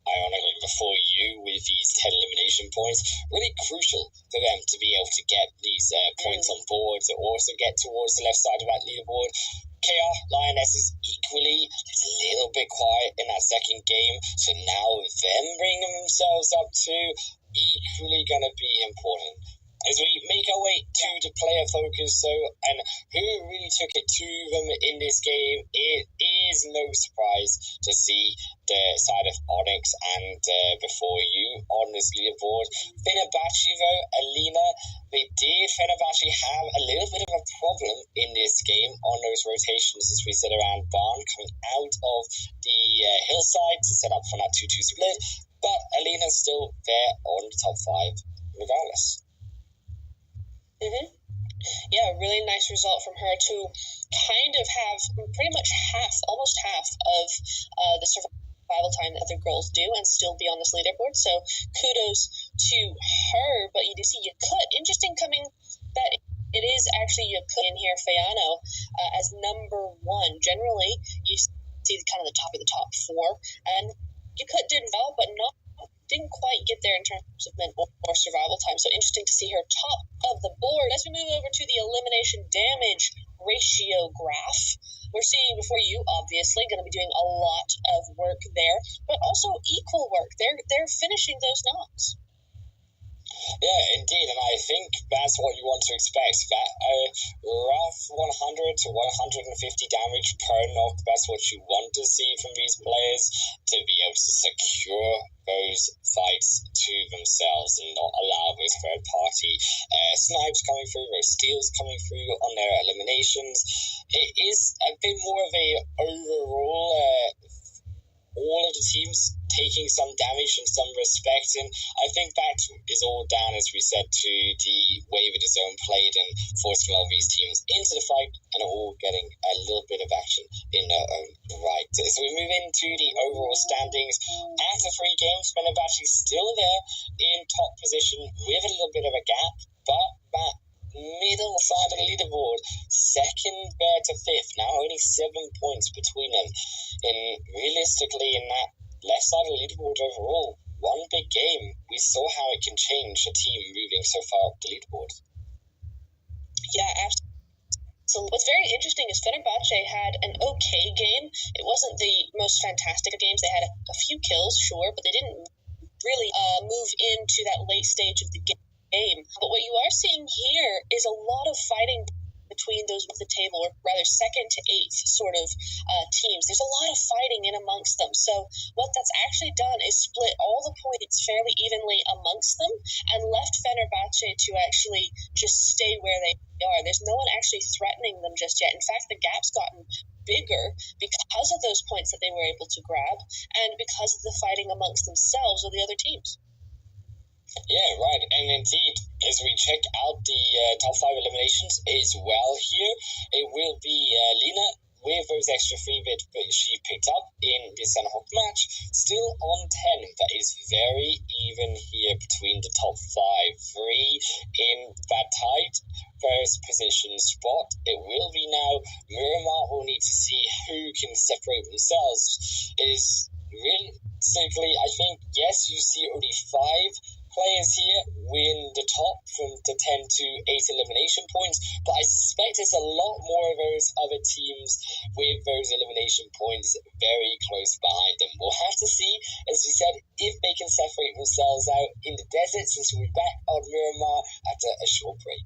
ironically, before you, with these 10 elimination points, really crucial for them to be able to get these points on board, to also get towards the left side of that leaderboard. KR, Lionesses equally, it's a little bit quiet in that second game, so now them bringing themselves up to equally going to be important. As we make our way to the player focus, and who really took it to them in this game, it is no surprise to see the side of Onyx and before you on this leaderboard. Fenerbahce though, Alina, Fenerbahce have a little bit of a problem in this game on those rotations, as we said, around Barn coming out of the hillside to set up for that 2-2 split, but Alina's still there on the top 5 regardless. Yeah, really nice result from her to kind of have pretty much almost half of the survival time that other girls do and still be on this leaderboard. So kudos to her. But you do see Yakut, interesting coming that it is actually Yakut in here, Fayano, as number 1. Generally, you see kind of the top of the top 4. And Yakut did well, but didn't quite get there in terms of men or survival time. So interesting to see her top of the board. As we move over to the elimination damage ratio graph, we're seeing before you, obviously, going to be doing a lot of work there, but also equal work. They're finishing those knocks. Yeah, indeed, and I think that's what you want to expect. That rough 100 to 150 damage per knock, that's what you want to see from these players, to be able to secure those fights to themselves and not allow those third-party snipes coming through, those steals coming through on their eliminations. It is a bit more of a overall all of the teams taking some damage and some respect. And I think that is all down, as we said, to the way that the zone played and forcing a lot of these teams into the fight and all getting a little bit of action in their own right. So we move into the overall standings. After 3 games, Fenerbahce is still there in top position with a little bit of a gap, but that middle side of the leaderboard, second there to 5th, now only 7 points between them. And realistically, in that left side of the leaderboard overall, one big game, we saw how it can change a team moving so far up the leaderboard. Yeah, absolutely. So what's very interesting is Fenerbahce had an okay game. It wasn't the most fantastic of games. They had a few kills, sure, but they didn't really move into that late stage of the game. But what you are seeing here is a lot of fighting between those with the table, or rather 2nd to 8th sort of teams. There's a lot of fighting in amongst them. So what that's actually done is split all the points fairly evenly amongst them and left Fenerbahce to actually just stay where they are. There's no one actually threatening them just yet. In fact, the gap's gotten bigger because of those points that they were able to grab and because of the fighting amongst themselves or the other teams. Yeah, right. And indeed, as we check out the top 5 eliminations as well here, it will be Lina with those extra 3 bits she picked up in the Sanhok match, still on 10. That is very even here between the top 5. 3 in that tight first position spot. It will be now. Miramar will need to see who can separate themselves. Is realistically, I think, yes, you see only 5 players here win the top from the 10 to 8 elimination points, but I suspect it's a lot more of those other teams with those elimination points very close behind them. We'll have to see, as we said, if they can separate themselves out in the desert, since we'll be back on Miramar after a short break.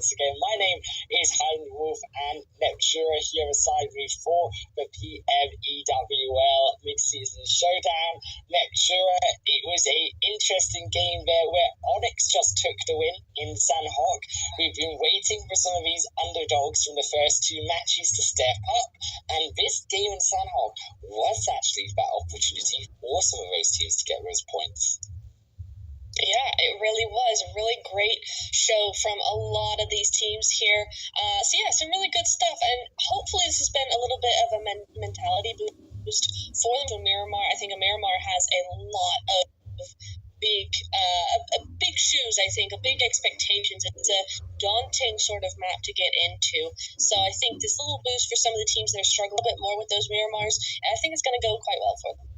once again. My name is Highland Wolf, and Neptura here aside me for the PMEWL mid-season showdown. Neptura, it was a interesting game there where Onyx just took the win in Sanhok. We've been waiting for some of these underdogs from the first two matches to step up, and this game in Sanhok was actually that opportunity for some of those teams to get those points. Yeah, it really was a really great show from a lot of these teams here. So yeah, some really good stuff, and hopefully this has been a little bit of a mentality boost for them. So Miramar, I think Miramar has a lot of big shoes. I think big expectations. It's a daunting sort of map to get into. So I think this little boost for some of the teams that are struggling a bit more with those Miramars, I think it's going to go quite well for them.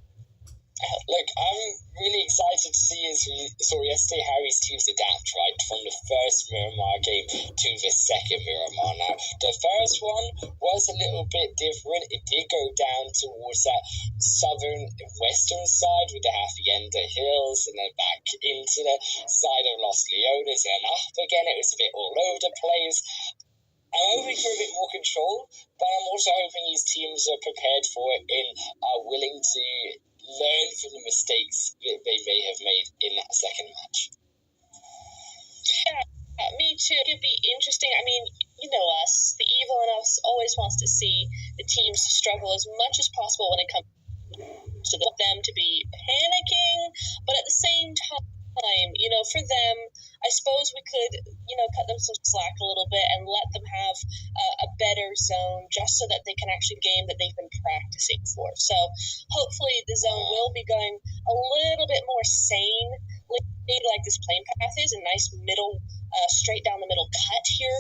Look, I'm really excited to see, as we saw yesterday, how these teams adapt, right, from the first Miramar game to the second Miramar. Now, the first one was a little bit different. It did go down towards that southern western side with the Hacienda Hills, and then back into the side of Los Leones, and up again. It was a bit all over the place. I'm hoping for a bit more control, but I'm also hoping these teams are prepared for it and are willing to learn from the mistakes that they may have made in that second match. Yeah, me too. It'd be interesting. I mean, you know us, the evil in us always wants to see the teams struggle as much as possible when it comes to them to be panicking, but at the same time, for them, I suppose we could, cut them some slack a little bit and let them have a better zone just so that they can actually game that they've been practicing for. So hopefully the zone will be going a little bit more sane, like this plane path is, a nice middle, straight down the middle cut here.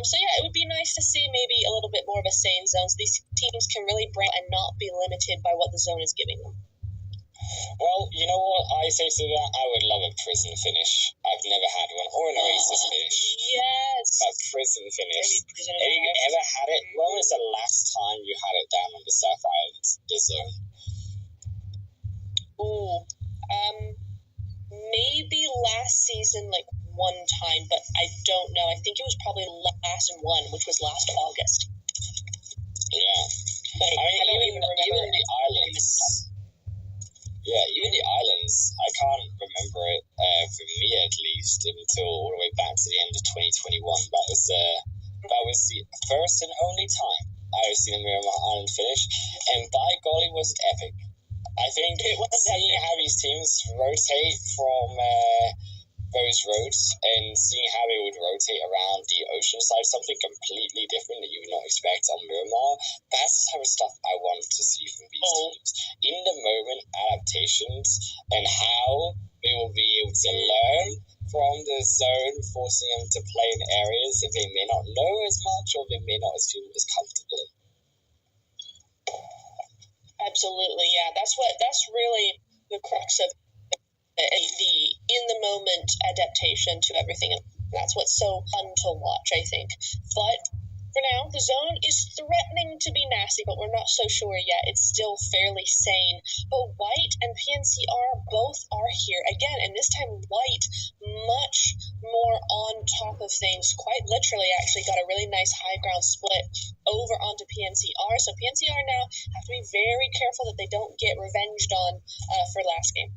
So yeah, it would be nice to see maybe a little bit more of a sane zone so these teams can really break and not be limited by what the zone is giving them. Well, you know what I say to that? I would love a prison finish. I've never had one, or an Oasis finish. Yes. A prison finish. Have you ever had it? When was the last time you had it down on the South Island, the zone? Ooh, maybe last season, like one time, but I don't know. I think it was probably last one, which was last August. Yeah. Like, I don't even remember even the islands. Yeah, even the islands, I can't remember it, for me at least, until all the way back to the end of 2021. That was the first and only time I've seen a Miramar Island finish, and by golly, was it epic. I think seeing how these teams rotate from those roads and seeing how they would rotate around the ocean side, something completely different that you would not expect on Miramar, that's the type of stuff I want to see from these teams. In the moment adaptations and how they will be able to learn from the zone, forcing them to play in areas that they may not know as much or they may not as feel as comfortable in. Absolutely, yeah. That's really the crux of the in the moment adaptation to everything. That's what's so fun to watch, I think. But for now, the zone is threatening to be nasty, but we're not so sure yet. It's still fairly sane. But White and PNCR both are here again, and this time White much more on top of things. Quite literally, actually got a really nice high ground split over onto PNCR. So PNCR now have to be very careful that they don't get revenged on for last game.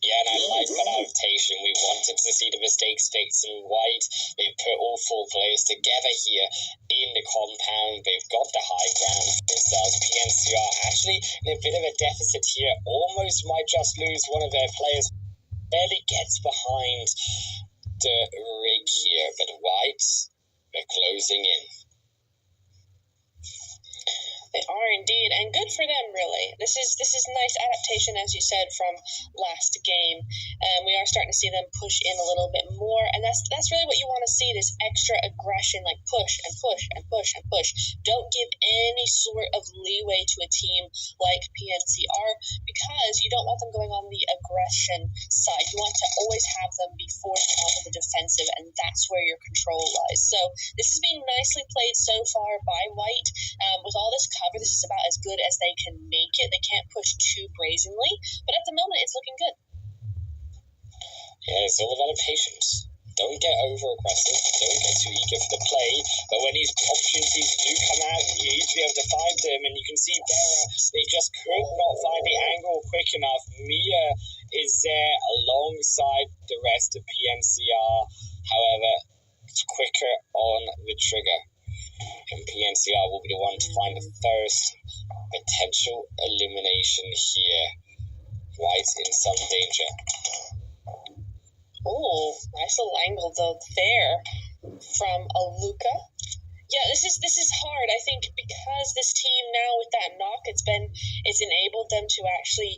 Yeah, and I like that adaptation. We wanted to see the mistakes fixed in White. They've put all four players together here in the compound. They've got the high ground for themselves. PNCR actually in a bit of a deficit here. Almost might just lose one of their players. Barely gets behind the rig here. But White, they're closing in. They are indeed, and good for them, really. This is nice adaptation, as you said, from last game. We are starting to see them push in a little bit more, and that's really what you want to see, this extra aggression, like push and push and push and push. Don't give any sort of leeway to a team like PNCR, because you don't want them going on the aggression side. You want to always have them be forced onto the defensive, and that's where your control lies. So this is being nicely played so far by White. With all this cover, this is about as good as they can make it. They can't push too brazenly, but at the moment, it's looking good. Yeah, it's all about patience. don't get over-aggressive, don't get too eager for the play, but when these opportunities do come out, you need to be able to find them, and you can see Vera, they just could not find the angle quick enough. Mia is there alongside the rest of PNCR, however, it's quicker on the trigger, and PNCR will be the one to find the first potential elimination here. White in some danger. Oh, nice little angle though there from Aluka. Yeah, this is hard. I think because this team now with that knock, it's enabled them to actually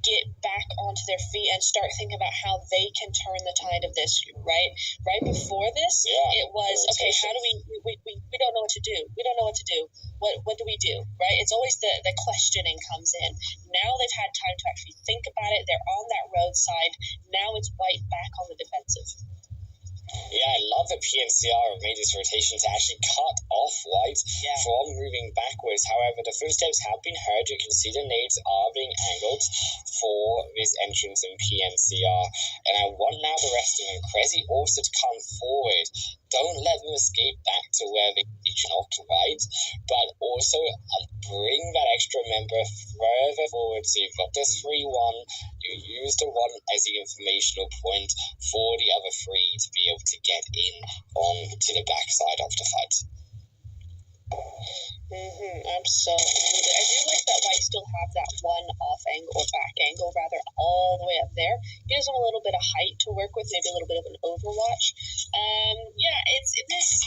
get back onto their feet and start thinking about how they can turn the tide of this, right? Right before this, it was, okay, how do we don't know what to do. We don't know what to do. What do we do, right? It's always the questioning comes in. Now they've had time to actually think about it. They're on that roadside. Now it's White back on the defensive. Yeah, I love that PNCR have made this rotation to actually cut off White from moving backwards. However, the footsteps have been heard. You can see the nades are being angled for this entrance in PNCR. And I want now the rest of them, Crazy also, to come forward. Don't let them escape back to where they knocked White, but also bring that extra member further forward. So you've got this 3-1. You use the 1 as the informational point for the other 3 to be able to get in on to the backside of the fight. Absolutely. I do like that White still have that one off angle, or back angle rather, all the way up there. Gives them a little bit of height to work with, maybe a little bit of an overwatch.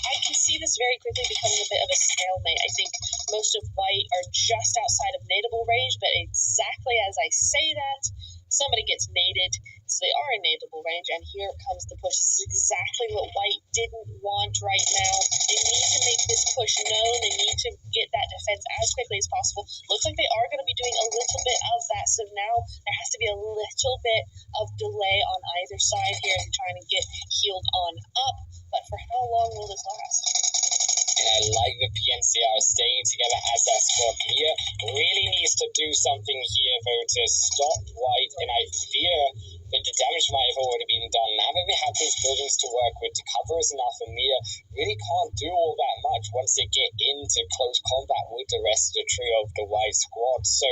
I can see this very quickly becoming a bit of a stalemate. I think most of White are just outside of nadeable range, but exactly as I say that, somebody gets naded, so they are in nadeable range, and here comes the push. This is exactly what White didn't want right now. They need to make this push known. They need to get that defense as quickly as possible. Looks like they are going to be doing a little bit of that, so now there has to be a little bit of delay on either side here as they're trying to get healed on up, but for how long will this last? And I like the PNCR staying together as that squad. Mia really needs to do something here, though, to stop White, and I fear that the damage might have already been done. Now that we have these buildings to work with, the cover is enough, and Mia really can't do all that much once they get into close combat with the rest of the trio of the White squad. So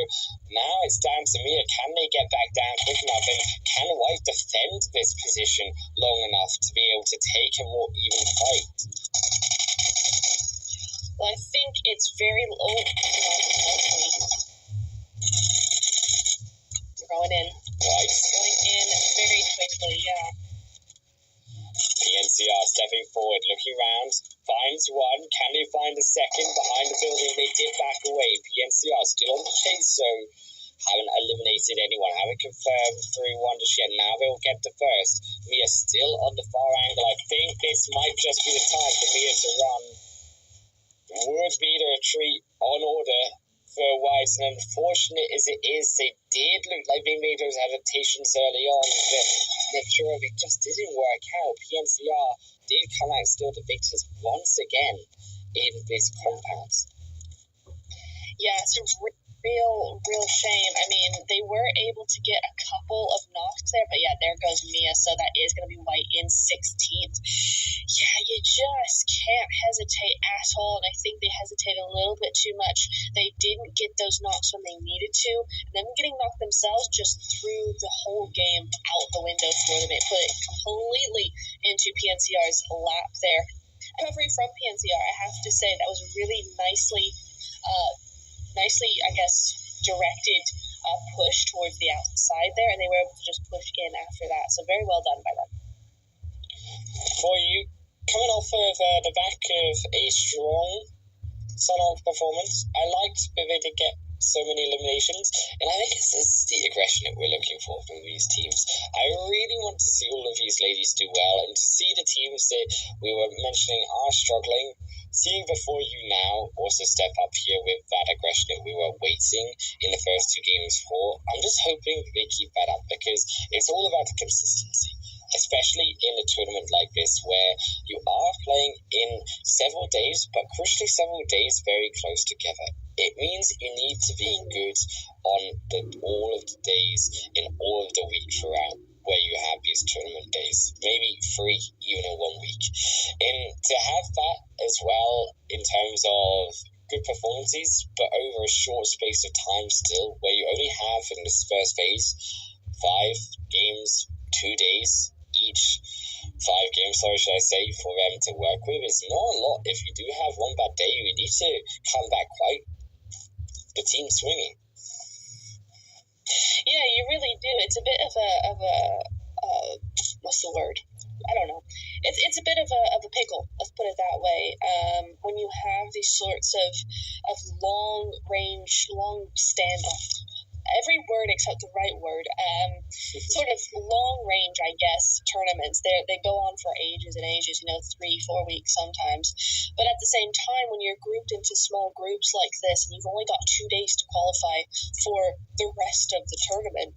now it's down to Mia. Can they get back down quick enough, and can White defend this position long enough to be able to take a more even fight? Well, I think it's very low. We're going in. White. Going in very quickly, yeah. PNCR stepping forward, looking around, finds one. Can they find a second behind the building? They did back away. PNCR still on the chase, so haven't eliminated anyone. Haven't confirmed 3-1 just yet. Now they'll get the first. Mia still on the far angle. I think this might just be the time for Mia to run. Would be the retreat on order for White, and unfortunate as it is, they did look like they made those adaptations early on, but I'm sure it just didn't work out. PNCR did come out still the victors once again in this compound. Yeah, it's a real shame. I mean, they were able to get a couple of knocks there, but yeah, there goes Mia, so that is going to be White in 16th. Yeah, you just can't hesitate at all, and I think they hesitated a little bit too much. They didn't get those knocks when they needed to, and them getting knocked themselves just threw the whole game out the window for them. It put it completely into PNCR's lap there. Recovery from PNCR, I have to say, that was really nicely, I guess, directed push towards the outside there, and they were able to just push in after that. So very well done by them. For you, coming off of the back of a strong Sun-Off performance, I liked that they did get so many eliminations, and I think it's the aggression that we're looking for from these teams. I really want to see all of these ladies do well, and to see the teams that we were mentioning are struggling, seeing before you now also step up here with that aggression that we were waiting in the first 2 games for. I'm just hoping they keep that up, because it's all about the consistency, especially in a tournament like this where you are playing in several days, but crucially several days very close together. It means you need to be good on all of the days in all of the week throughout. where you have these tournament days, maybe 3 even in 1 week. And to have that as well in terms of good performances, but over a short space of time still, where you only have in this first phase 5 games, 2 days each. 5 games, sorry, should I say, for them to work with. It's not a lot. If you do have one bad day, you need to come back quite the team swinging. Yeah, you really do. It's a bit of a what's the word? I don't know. It's a bit of a pickle. Let's put it that way. When you have these sorts of long range, long standoff. Every word except the right word. Sort of long range, I guess, tournaments. They go on for ages and ages. 3-4 weeks sometimes. But at the same time, when you're grouped into small groups like this, and you've only got 2 days to qualify for the rest of the tournament,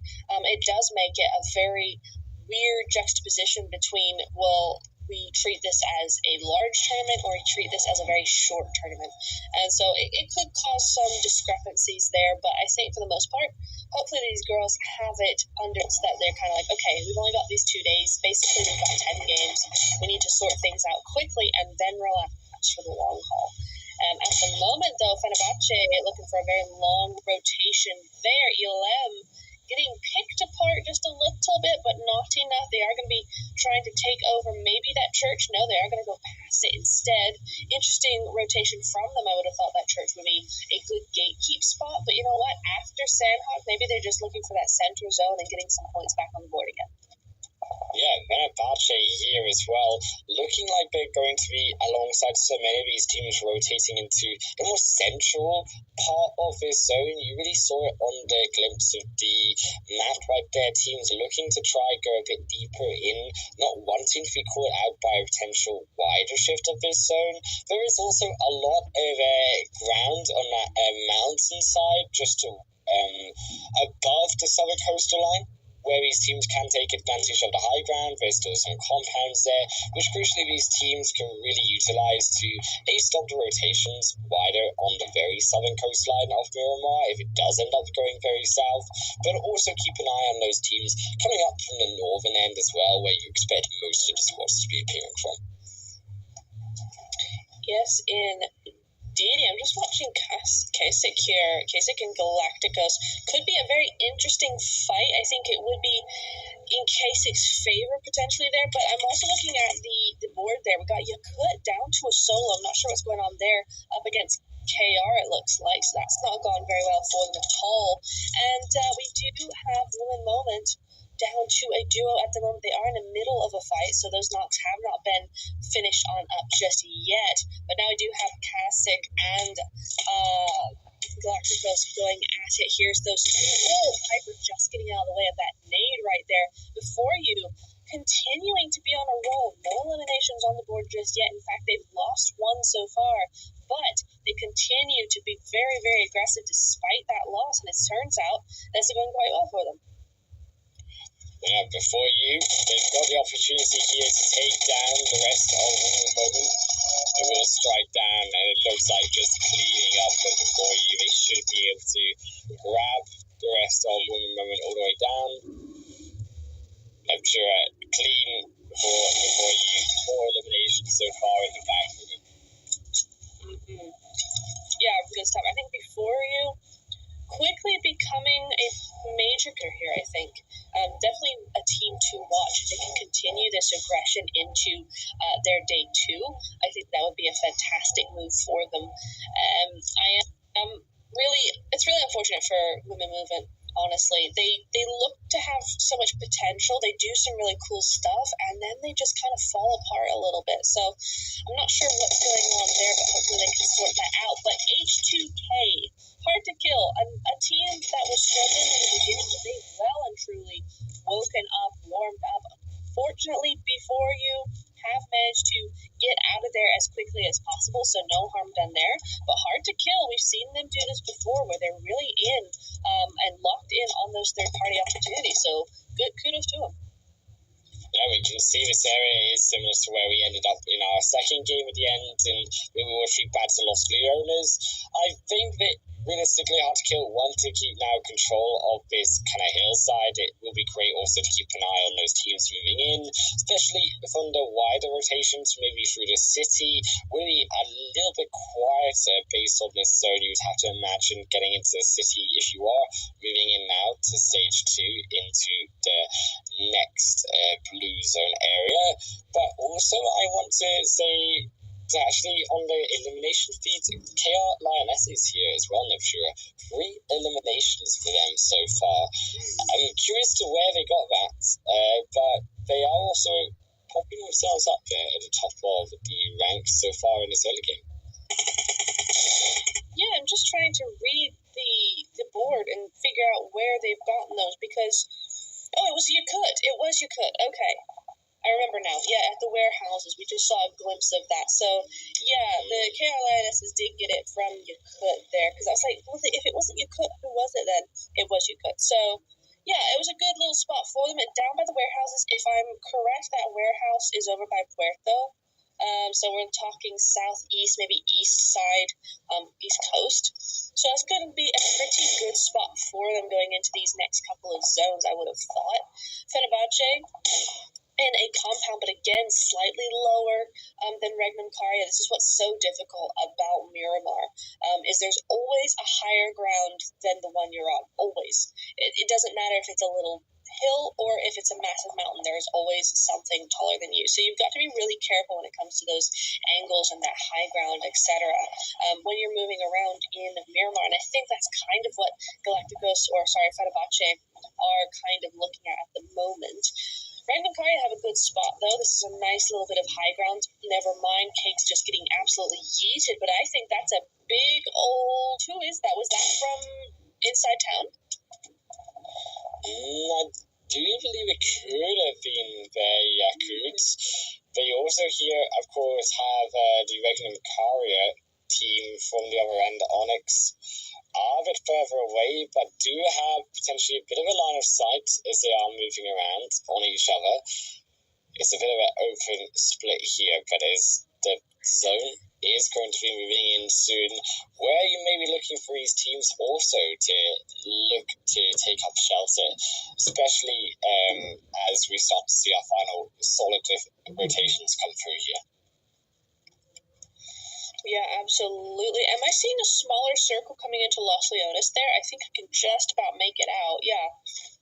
it does make it a very weird juxtaposition between, well, we treat this as a large tournament or we treat this as a very short tournament. And so it could cause some discrepancies there, but I think for the most part, hopefully these girls have it under so that they're kind of like, okay, we've only got these 2 days. Basically, we've got 10 games. We need to sort things out quickly and then relax for the long haul. At the moment, though, Fenerbahce looking for a very long rotation there. ELM getting picked apart just a little bit, but not enough. They are going to be trying to take over maybe that Church. No, they are going to go past it instead. Interesting rotation from them. I would have thought that Church would be a good gatekeep spot, but you know what? After Sandhawk, maybe they're just looking for that center zone and getting some points back on the board again. Yeah, Fenerbahce here as well, looking like they're going to be alongside so many of these teams rotating into the more central part of this zone. You really saw it on the glimpse of the map right there. Teams looking to try go a bit deeper in, not wanting to be caught out by a potential wider shift of this zone. There is also a lot of ground on that mountainside just to above the southern coastal line, where these teams can take advantage of the high ground. There's still some compounds there, which crucially these teams can really utilize to stop the rotations wider on the very southern coastline of Miramar if it does end up going very south, but also keep an eye on those teams coming up from the northern end as well, where you expect most of the squads to be appearing from. Yes, indeed. I'm just watching Kasich here. Kasich and Galacticos could be a very interesting fight. I think it would be in Kasich's favor potentially there, but I'm also looking at the board there. We got Yakut down to a solo. I'm not sure what's going on there up against KR, it looks like, so that's not gone very well for them at all. And we do have Women Moment down to a duo at the moment. They are in the middle of a fight, so those knocks have not been finished on up just yet. But now we do have Kasich and Galacticos going at it. Here's those two. Oh, Piper just getting out of the way of that nade right there before you. Continuing to be on a roll. No eliminations on the board just yet. In fact, they've lost one so far, but they continue to be very, very aggressive despite that loss, and it turns out that's going quite well for them. Yeah, before you, they've got the opportunity here to take down the rest of Women Moment. They will strike down, and it looks like just cleaning up them before you. They should be able to grab the rest of Women Moment all the way down. I'm sure clean before you. 4 eliminations so far in the back. Mm-hmm. Yeah, good stuff. I think before you, quickly becoming a major player here, I think. Definitely a team to watch. If they can continue this aggression into their day 2, I think that would be a fantastic move for them. It's really unfortunate for Women Movement, honestly. They look to have so much potential. They do some really cool stuff, and then they just kind of fall apart a little bit. So I'm not sure what's going on there, but hopefully they can sort that out. But H2K, hard to kill. A team that was struggling in the beginning, but they well and truly woken up, warmed up. Fortunately, before you have managed to get out of there as quickly as possible, so no harm done there. But hard to kill. We've seen them do this before, where they're really in and locked in on those third-party opportunities. So good kudos to them. Yeah, we can see this area is similar to where we ended up in our second game at the end, and we were 3 bad to Los Leones. I think that realistically hard to kill. One, to keep now control of this kind of hillside. It will be great also to keep an eye on those teams moving in, especially from the wider rotations, maybe through the city. Really a little bit quieter based on this zone. You would have to imagine getting into the city if you are moving in now to stage 2 into the next blue zone area. But also I want to say, actually, on the elimination feed, KR Lioness is here as well, Nevshura. 3 eliminations for them so far. I'm curious to where they got that, but they are also popping themselves up there at the top of the ranks so far in this early game. Yeah, I'm just trying to read the board and figure out where they've gotten those, because, it was Yakut. It was Yakut. Okay. I remember now. Yeah, at the warehouses. We just saw a glimpse of that. So, yeah, the KRLINSs did get it from Yakut there. Because I was like, if it wasn't Yakut, who was it then? It was Yakut. So, yeah, it was a good little spot for them. And down by the warehouses, if I'm correct, that warehouse is over by Puerto. So we're talking southeast, maybe east side, east coast. So that's going to be a pretty good spot for them going into these next couple of zones, I would have thought. Fenerbahce in a compound, but again, slightly lower than Regnum Karya. This is what's so difficult about Miramar, is there's always a higher ground than the one you're on. Always. It doesn't matter if it's a little hill or if it's a massive mountain. There's always something taller than you. So you've got to be really careful when it comes to those angles and that high ground, etc. When you're moving around in Miramar. And I think that's kind of what Fenerbahce are kind of looking at the moment. Random Karya have a good spot, though. This is a nice little bit of high ground. Never mind, Cake's just getting absolutely yeeted, but I think that's a big old... Who is that? Was that from inside town? I do believe it could have been the Yakut, but you also here, of course, have the Regnum Karya team from the other end, Onyx. Are a bit further away, but do have potentially a bit of a line of sight as they are moving around on each other. It's a bit of an open split here, but as the zone is going to be moving in soon, where you may be looking for these teams also to look to take up shelter, especially as we start to see our final solid rotations come through here. Yeah, absolutely. Am I seeing a smaller circle coming into Los Leones there? I think I can just about make it out. Yeah.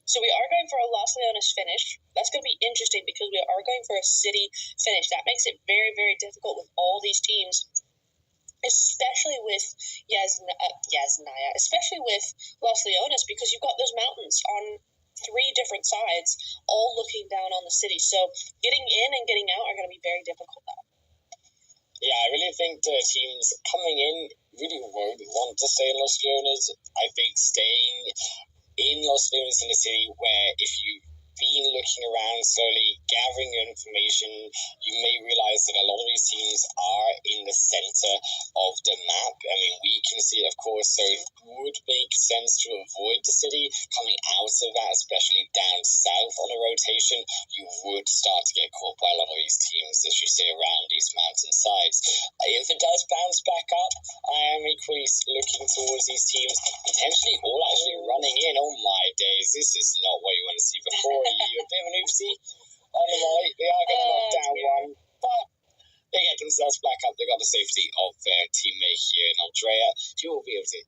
So we are going for a Los Leones finish. That's going to be interesting because we are going for a city finish. That makes it very, very difficult with all these teams, especially with Yasnaya, especially with Los Leones, because you've got those mountains on 3 different sides, all looking down on the city. So getting in and getting out are going to be very difficult now. Yeah, I really think the teams coming in really won't want to stay in Los Leones. I think staying in Los Leones in the city, where if you've been looking around slowly, gathering your information, you may realize that a lot of these teams are in the center of the map. I mean, we can see it, of course, so it would make sense to avoid the city. Coming out of that, especially down south on a rotation, you would start to get caught by a lot of these teams as you see around these mountain sides. If it does bounce back up, I am equally looking towards these teams, potentially all actually running in. Oh my days, this is not what you want to see before you. A bit of an oopsie on the right. They are going to knock down one, but they get themselves back up. They got the safety of their teammate here in Andrea, who will be able to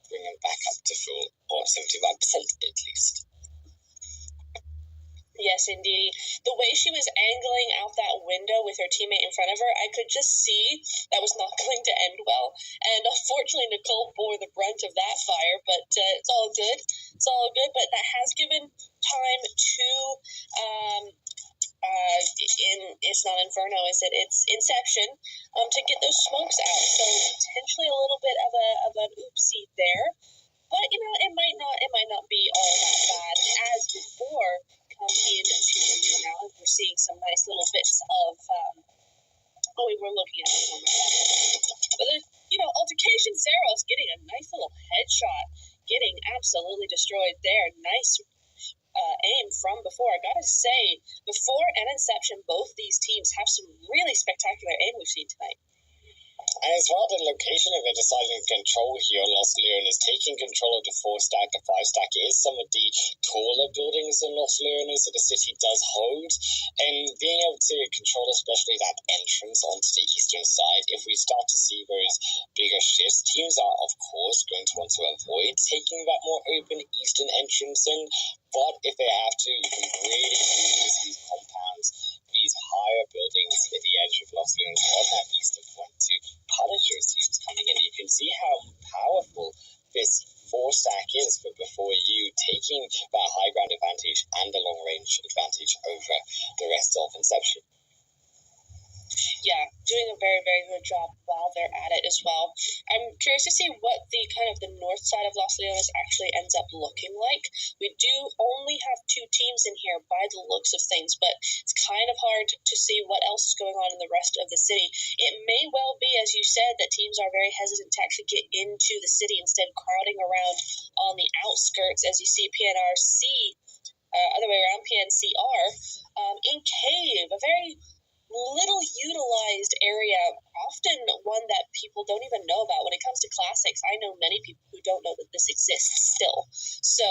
bring them back up to full, or 75% at least. Yes, indeed. The way she was angling out that window with her teammate in front of her, I could just see that was not going to end well. And unfortunately, Nicole bore the brunt of that fire, but it's all good. It's all good, but that has given time to, it's not Inferno, is it? It's Inception, to get those smokes out. So potentially a little bit of an oopsie there. But, it might not be all that bad as before. Come into now, we're seeing some nice little bits of we were looking at it. But Altercation Zeros getting a nice little headshot, getting absolutely destroyed there. Nice aim from before. I gotta say, before and Inception, both these teams have some really spectacular aim we've seen tonight. And as well, the location of it deciding to control here, Los Leones, taking control of the 4-stack, the 5-stack is some of the taller buildings in Los Leones that the city does hold, and being able to control especially that entrance onto the eastern side, if we start to see those bigger shifts, teams are, of course, going to want to avoid taking that more open eastern entrance in, but if they have to, you can really use these compounds, these higher buildings at the edge of Los Leones on that eastern point to punish those teams coming in. You can see how powerful this 4-stack is, but before you taking that high ground advantage and the long range advantage over the rest of Inception. Yeah, doing a very, very good job while they're at it as well. I'm curious to see what the kind of the north side of Los Leones actually ends up looking like. We do only have 2 teams in here by the looks of things, but it's kind of hard to see what else is going on in the rest of the city. It may well be, as you said, that teams are very hesitant to actually get into the city, instead crowding around on the outskirts, as you see PNRC, other way around, PNCR, in Cave, a very little utilized area, often one that people don't even know about. When it comes to classics, I know many people who don't know that this exists still. So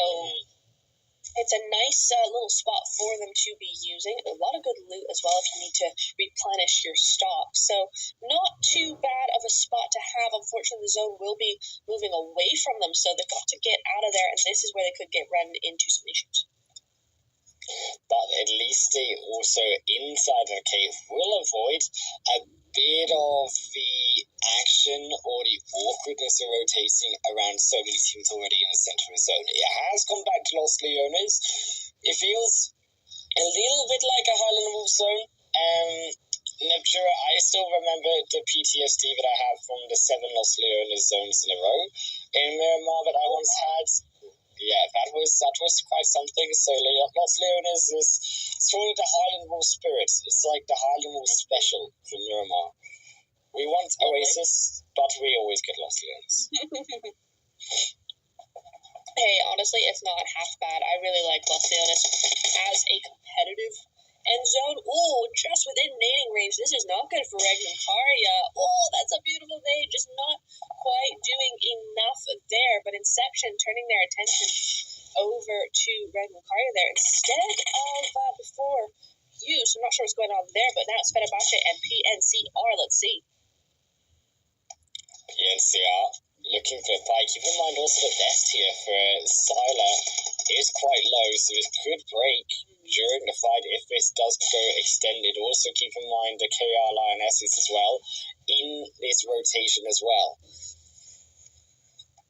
it's a nice little spot for them to be using. A lot of good loot as well if you need to replenish your stock. So not too bad of a spot to have. Unfortunately, the zone will be moving away from them, so they've got to get out of there, and this is where they could get run into some issues. But at least they also, inside the cave, will avoid a bit of the action or the awkwardness of rotating around so many teams already in the center of the zone. It has gone back to Los Leones. It feels a little bit like a Highland Wolf zone. Neptura, I still remember the PTSD that I have from the 7 Los Leones zones in a row in Miramar that I once had. Yeah, that was quite something. So Los Leones is sort of the Highland Wolf spirit. It's like the Highland Wolf special from Miramar. We want Oasis, but we always get Los Leones. Hey, honestly, it's not half bad. I really like Los Leones as a competitive end zone. Oh, just within nading range. This is not good for Regnacaria. Oh, that's a beautiful nade. Just not quite doing enough there. But Inception turning their attention over to Regnacaria there instead of before you. So I'm not sure what's going on there, but now it's Fenerbahce and PNCR. Let's see. PNCR looking for a fight. Keep in mind also the best here for Sylar is quite low, so it could break during the fight if this does go extended. Also keep in mind the KR Lionesses as well in this rotation as well.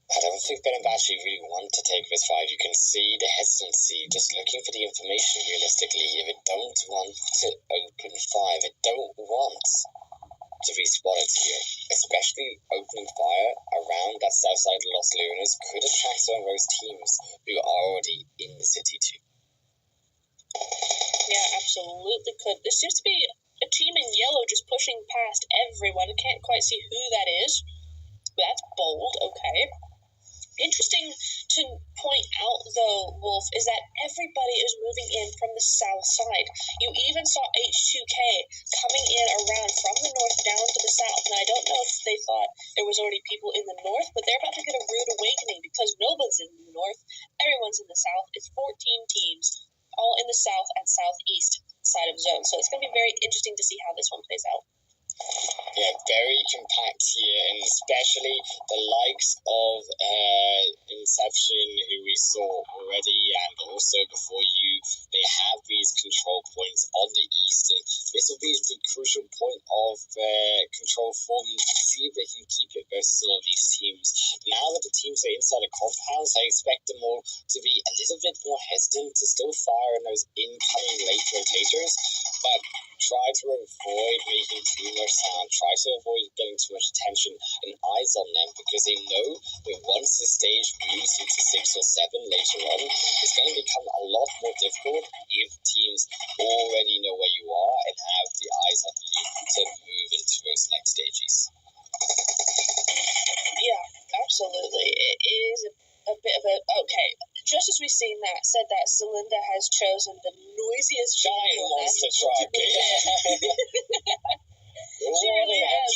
I don't think Fenerbahce really want to take this fight. You can see the hesitancy, just looking for the information realistically here. They don't want to open fire. They don't want to be spotted here, especially opening fire around that south side of Los Leones could attract some of those teams who are already in the city too. Yeah, absolutely could. There seems to be a team in yellow just pushing past everyone. I can't quite see who that is. That's bold, okay. Interesting to point out, though, Wolf, is that everybody is moving in from the south side. You even saw H2K coming in around from the north down to the south. And I don't know if they thought there was already people in the north, but they're about to get a rude awakening because nobody's in the north. Everyone's in the south. It's 14 teams, all in the south and southeast side of zone. So it's going to be very interesting to see how this one plays out. Yeah, very compact here, and especially the likes of Inception, who we saw already, and also before you, they have these control points on the east, and this will be the crucial point of control for them to see if they can keep it versus all of these teams. Now that the teams are inside the compounds, I expect them all to be a little bit more hesitant to still fire on those incoming late rotators, but try to avoid making too much sound, try to avoid getting too much attention and eyes on them, because they know that once the stage moves into 6 or 7 later on, it's going to become a lot more difficult if teams already know where you are and have the eyes on you to move into those next stages. Yeah, absolutely. It is a bit of a... Okay, just as we've seen that, said that Celinda has chosen the noisiest giant monster truck. She really has.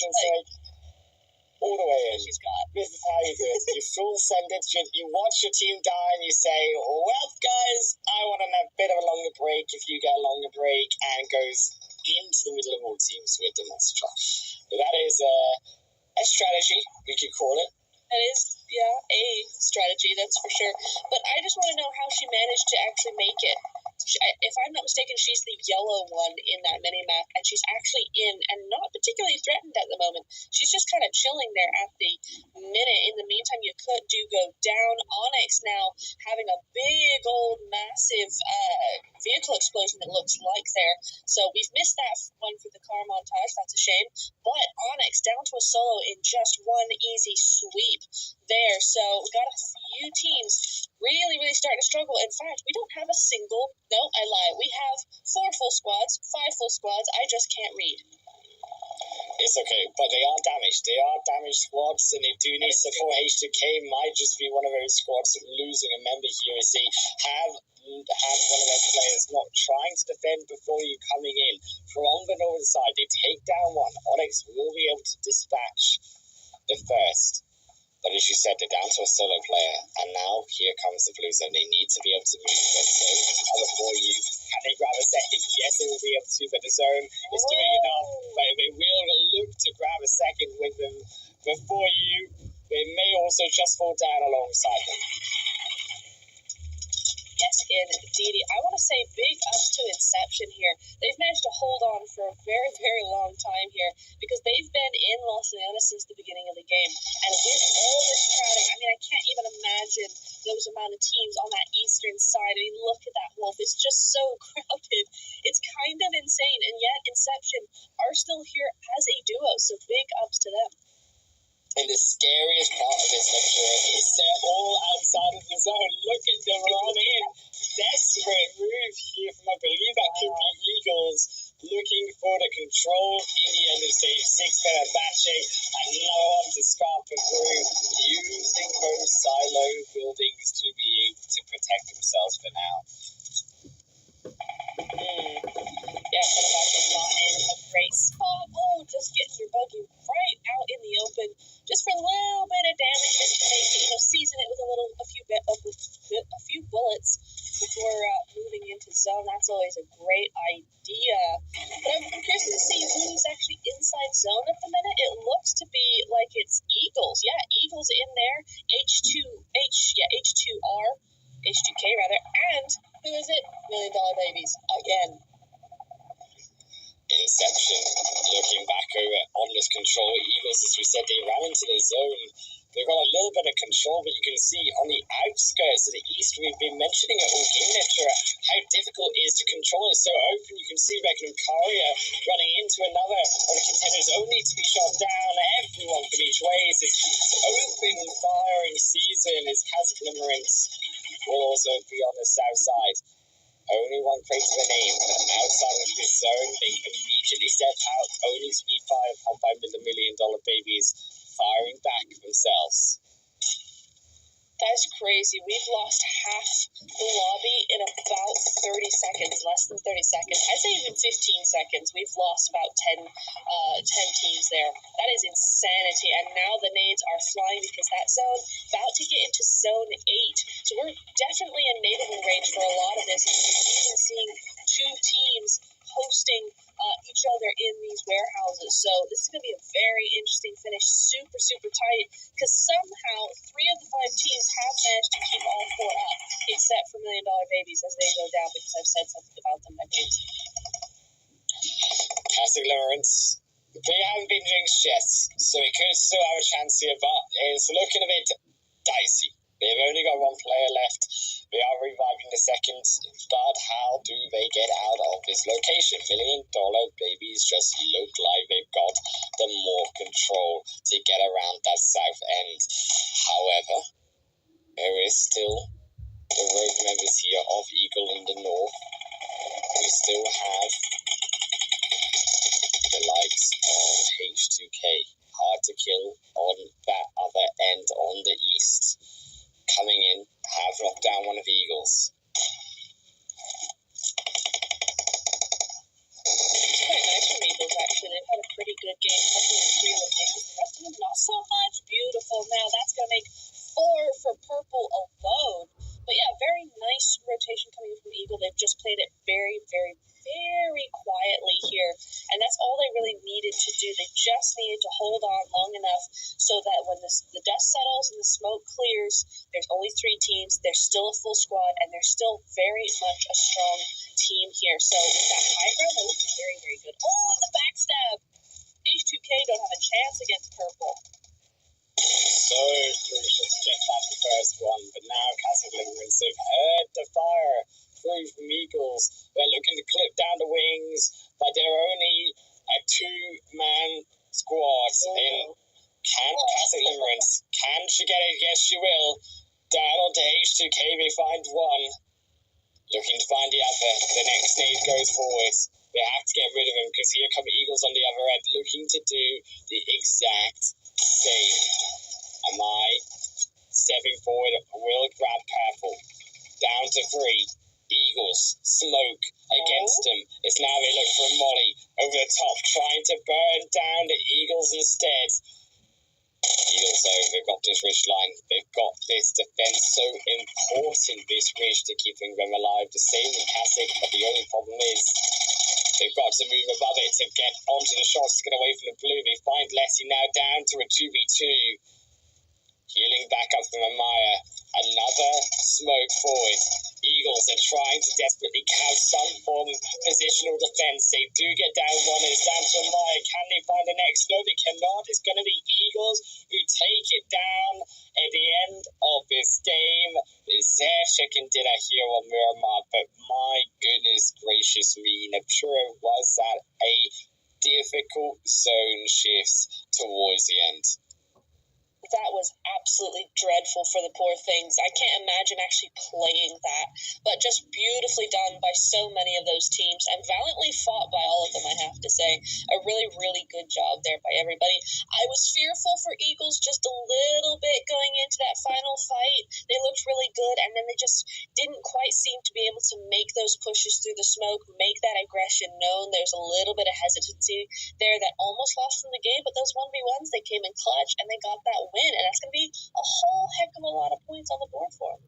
what she's got. This is how you do it. You full send it. You watch your team die and you say, well, guys, I want a bit of a longer break if you get a longer break, and goes into the middle of all teams with the monster truck. So that is a strategy, we could call it. That is, yeah, a strategy, that's for sure. But I just want to know how she managed to actually make it. If I'm not mistaken, she's the yellow one in that mini-map, and she's actually in and not particularly threatened at the moment. She's just kind of chilling there at the minute. In the meantime, you could go down. Onyx now having a big old massive vehicle explosion, it looks like there. So we've missed that one for the car montage. That's a shame. But Onyx down to a solo in just one easy sweep there. So we got a few teams really starting to struggle. In fact, we don't have a single, no, I lie. We have 4 full squads, 5 full squads. I just can't read. It's okay, but they are damaged. They are damaged squads, and they do need support. H2K might just be one of those squads losing a member here. You see, have one of their players not trying to defend before you coming in from the northern side. They take down one. Onyx will be able to dispatch the first. But as you said, they're down to a solo player, and now here comes the blue zone. They need to be able to move it. So, before you, can they grab a second? Yes, they will be able to, but the zone is doing enough. But they will look to grab a second with them before you. They may also just fall down alongside them. Yes, indeed. I want to say big ups to Inception here. They've managed to hold on for a very long time here, because they've been in Los Leones since the beginning of the game. And with all this crowding, I mean, I can't even imagine those amount of teams on that eastern side. I mean, look at that wolf. It's just so crowded. It's kind of insane. And yet Inception are still here as a duo. So big ups to them. And the scariest part of this lecture is they're all outside of the zone. Look at them run in. Desperate move here from, I believe, that could be Eagles, looking for the control in the end of stage 6. Better batching and no one to scarper through, using those silo buildings to be able to protect themselves for now. Yeah, Fenerbahce not in a great spot. Oh, just getting your buggy right out in the open, just for a little bit of damage, just to make season it with a few bullets before moving into zone. That's always a great idea. But I'm curious to see who's actually inside zone at the minute. It looks to be like it's Eagles. Yeah, Eagles in there. H2R, H2K rather, and who is it? $1 Million Babies again. Inception, looking back over on this control. Eagles, as we said, they ran into the zone. They've got a little bit of control, but you can see on the outskirts of the east, we've been mentioning it all game lecture, how difficult it is to control. It's so open. You can see Beckett and Karia running into another of the contenders, only to be shot down. Everyone from each way. It's open firing season as Cascalimerance will also be on the south side. Only one crate of a name, but outside of this zone, they immediately step out, only to be fired upon by $1 Million Babies, firing back themselves. That's crazy. We've lost half the lobby in about 30 seconds, less than 30 seconds. I'd say even 15 seconds. We've lost about 10 teams there. That is insanity. And now the nades are flying because that zone about to get into zone 8. So we're definitely in neighborhood range for a lot of this. And we're even seeing 2 teams hosting each other in these warehouses. So this is going to be a very interesting finish. Super tight, because somehow 3 of the 5 teams have managed to keep all 4 up, except for $1 Million Babies as they go down, because I've said something about them, I think. Classic Lawrence. They haven't been jinxed yet, so it could still have a chance here, but it's looking a bit dicey. They've only got 1 player left. They are reviving the second, but how do they get out of this location? $1 Million Babies just look like they've got the more control to get around that south end. However, there is still the rogue members here of Eagle in the north. We still have the likes of H2K, hard to kill on that other end on the east. Coming in, have knocked down one of the Eagles. It's quite nice from Eagles, actually. They've had a pretty good game, couple of 3 eliminations. The rest of them, not so much. hold on long enough so that when the dust settles and the smoke clears, there's only 3 teams, there's still a full squad, and there's still very much a strong team here. So that high ground, that looks very, very good. Oh, and the backstab! H2K don't have a chance against purple. So crucial to get that first one, but now Classic Limerence have heard the fire through from Eagles. They're looking to clip down the wings, but they're only a 2-man squad. Can Classic Limerence, can she get it? Yes, she will. Down onto H2K, they find one. Looking to find the other. The next nade goes forward. They have to get rid of him because here come Eagles on the other end, looking to do the exact same. Am I stepping forward? Will grab purple. Down to 3. Eagles. Smoke against them. It's now they look for a molly over the top, trying to burn down the Eagles instead. Eagles, though, they've got this ridge line. They've got this defense so important, this ridge, to keeping them alive. The same with Classic, but the only problem is they've got to move above it to get onto the shots to get away from the blue. They find Letty now down to a 2v2. Healing back up from Amaya. Another smoke forward. Eagles are trying to desperately have some form of positional defense. They do get down one. It's down to Amaya. Can they find the next? No, they cannot. It's going to be Eagles who take it down at the end of this game. It's their chicken dinner here on Miramar, but my goodness gracious me, Neptura was that a difficult zone shift towards the end. That was absolutely dreadful for the poor things. I can't imagine actually playing that, but just beautifully done by so many of those teams and valiantly fought by all of them, I have to say. A really, really good job there by everybody. I was fearful for Eagles just a little bit going into that final fight. They looked really good, and then they just didn't quite seem to be able to make those pushes through the smoke, make that aggression known. There's a little bit of hesitancy there that almost lost them the game, but those 1v1s, they came in clutch, and they got that win. And that's going to be a whole heck of a lot of points on the board for him.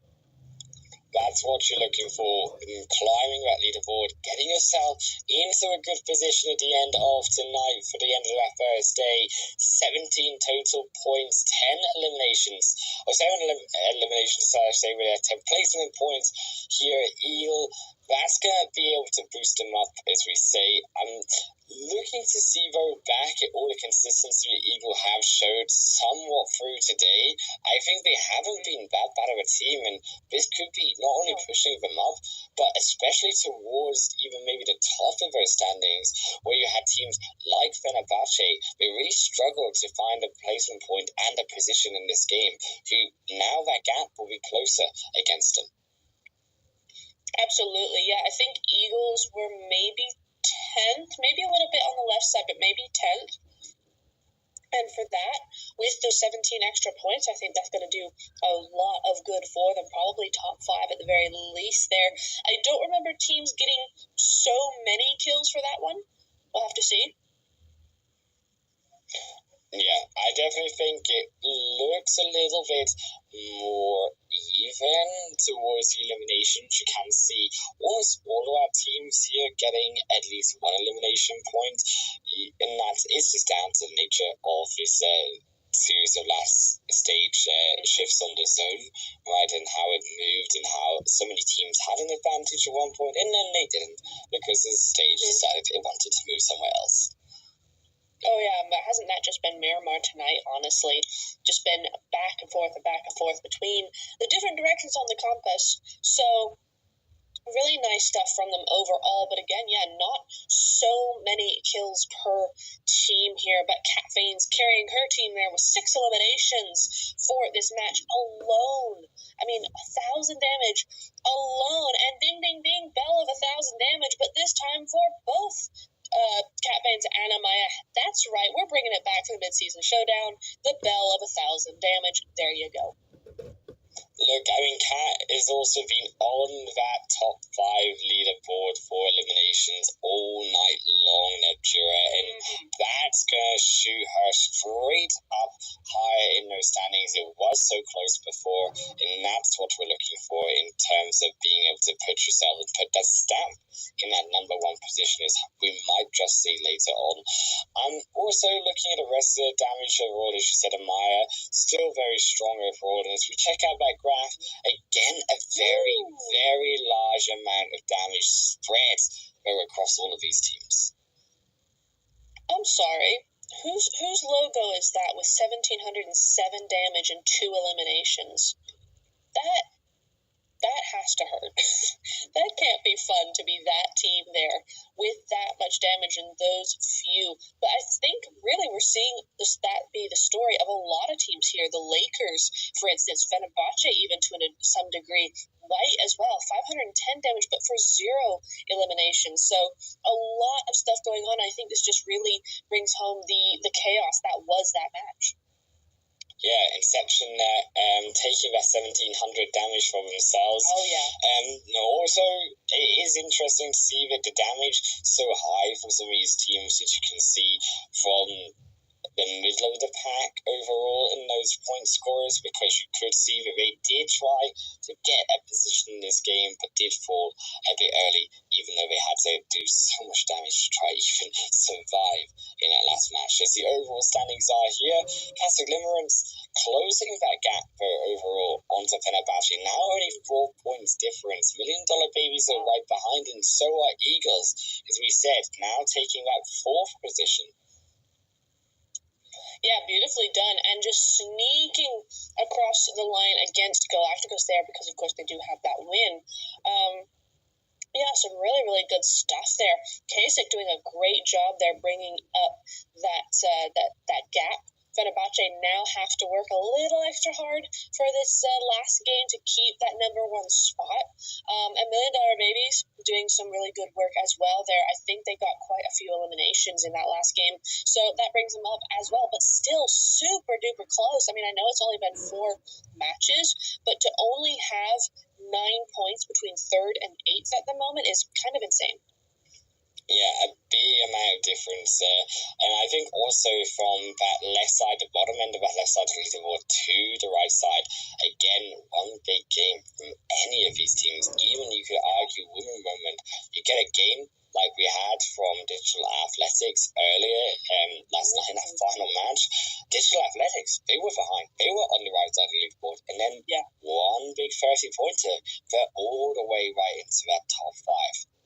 That's what you're looking for in climbing that leaderboard, getting yourself into a good position at the end of tonight for the end of that first day. 17 total points, 10 eliminations, or 7 eliminations, I say, with 10 placement points here at Eel. That's going to be able to boost them up, as we say. I'm looking to see, though, back at all the consistency that Eagle have showed somewhat through today. I think they haven't been that bad of a team, and this could be not only pushing them up, but especially towards even maybe the top of their standings, where you had teams like Fenerbahce. They really struggled to find a placement point and a position in this game, who now that gap will be closer against them. Absolutely, yeah. I think Eagles were maybe 10th, maybe a little bit on the left side, but maybe 10th. And for that, with those 17 extra points, I think that's going to do a lot of good for them. Probably top 5 at the very least there. I don't remember teams getting so many kills for that one. We'll have to see. Yeah, I definitely think it looks a little bit more even towards the eliminations. You can see almost all of our teams here getting at least one elimination point, and that is just down to the nature of this series of last stage shifts on the zone, right, and how it moved and how so many teams had an advantage at one point, and then they didn't because the stage decided it wanted to move somewhere else. Oh, yeah, but hasn't that just been Miramar tonight, honestly? Just been back and forth between the different directions on the compass. So, really nice stuff from them overall. But again, yeah, not so many kills per team here. But Cat Fane's carrying her team there with 6 eliminations for this match alone. I mean, 1,000 damage alone. And ding, ding, ding, bell of 1,000 damage. But this time for both Cat Bane's and Amaya. That's right, we're bringing it back for the mid-season showdown. The bell of 1,000 damage. There you go. Look, I mean, Cat has also been on that top 5 leaderboard for eliminations all night long, Neptura, and that's going to shoot her straight up higher in those standings. It was so close before, and that's what we're looking for in terms of being able to put yourself and put that stamp in that number one position is we might just see later on. I'm also looking at the rest of the damage overall, as you said, Amaya, still very strong overall. And as we check out that graph, again, a very, very large amount of damage spread across all of these teams. I'm sorry. Whose logo is that with 1,707 damage and 2 eliminations? That has to hurt. That can't be fun to be that team there with that much damage and those few. But I think really we're seeing that be the story of a lot of teams here. The Lakers, for instance, Fenerbahce even to some degree, White as well, 510 damage, but for 0 eliminations. So a lot of stuff going on. I think this just really brings home the chaos that was that match. Yeah, Inception taking that 1,700 damage from themselves. Oh, yeah. Also, it is interesting to see that the damage so high from some of these teams that you can see from the middle of the pack overall in those point scorers, because you could see that they did try to get a position in this game but did fall a bit early, even though they had to do so much damage to try even survive in that last match. As the overall standings are here, Castle Limerence closing that gap overall onto Fenerbahce, now only 4 points difference. $1 Million Babies are right behind, and so are Eagles, as we said, now taking that 4th position. Yeah, beautifully done. And just sneaking across the line against Galacticos there, because of course they do have that win. Yeah, some really, really good stuff there. Kasich doing a great job there bringing up that gap. Fenerbahce now have to work a little extra hard for this last game to keep that number one spot. And $1 Million Babies doing some really good work as well there. I think they got quite a few eliminations in that last game, so that brings them up as well, but still super duper close. I mean, I know it's only been 4 matches, but to only have 9 points between 3rd and 8th at the moment is kind of insane. Yeah, a big amount of difference there. And I think also from that left side, the bottom end of that left side of the leaderboard to the right side, again, one big game from any of these teams. Even you could argue women moment. You get a game like we had from Digital Athletics earlier last night in that final match. Digital Athletics, they were behind. They were on the right side of the leaderboard. And then one big 30-pointer, they're all the way right into that top 5.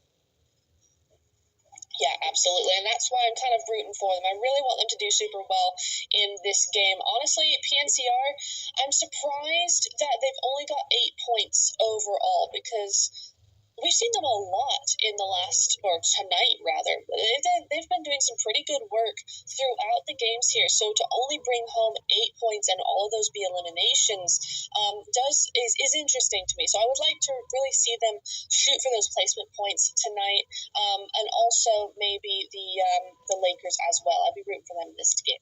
Yeah, absolutely. And that's why I'm kind of rooting for them. I really want them to do super well in this game. Honestly, PNCR, I'm surprised that they've only got 8 points overall, because we've seen them a lot in the last, or tonight rather. They've been doing some pretty good work throughout the games here. So to only bring home 8 points and all of those be eliminations is interesting to me. So I would like to really see them shoot for those placement points tonight, and also maybe the Lakers as well. I'd be rooting for them in this game.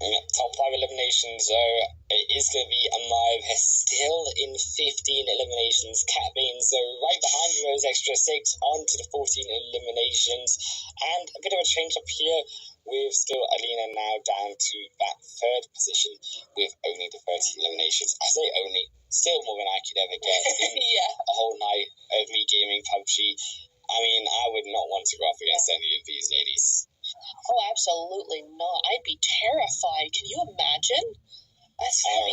Top 5 eliminations, though, it is going to be Amaya. They're still in 15 eliminations. Cat Beans, though, right behind those extra 6 onto the 14 eliminations. And a bit of a change up here with still Alina now down to that 3rd position with only the 13 eliminations. I say only, still more than I could ever get in a whole night of me gaming PUBG. I mean, I would not want to go up against any of these ladies. Oh, absolutely not. I'd be terrified. Can you imagine? That's right.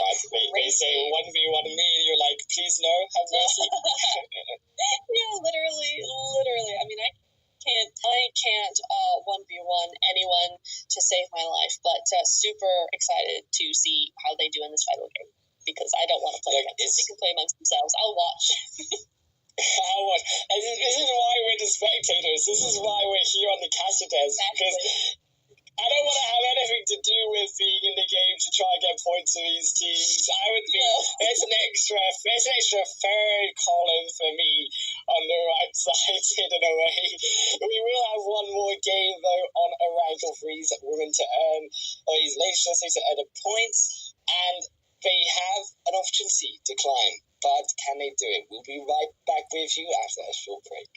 They say 1v1 me, and you're like, please no, have mercy. Yeah, literally. I mean, I can't 1v1 anyone to save my life, but super excited to see how they do in this final game, because I don't want to play against them. They can play amongst themselves. I'll watch. This is why we're the spectators. This is why we're here on the caster desk, because I don't want to have anything to do with being in the game to try and get points for these teams. I would be there's an extra 3rd column for me on the right side hidden away. We will have one more game though on a rank of threes women to earn, or these ladies to earn the points, and they have an opportunity to climb. But can they do it? We'll be right back with you after a short break.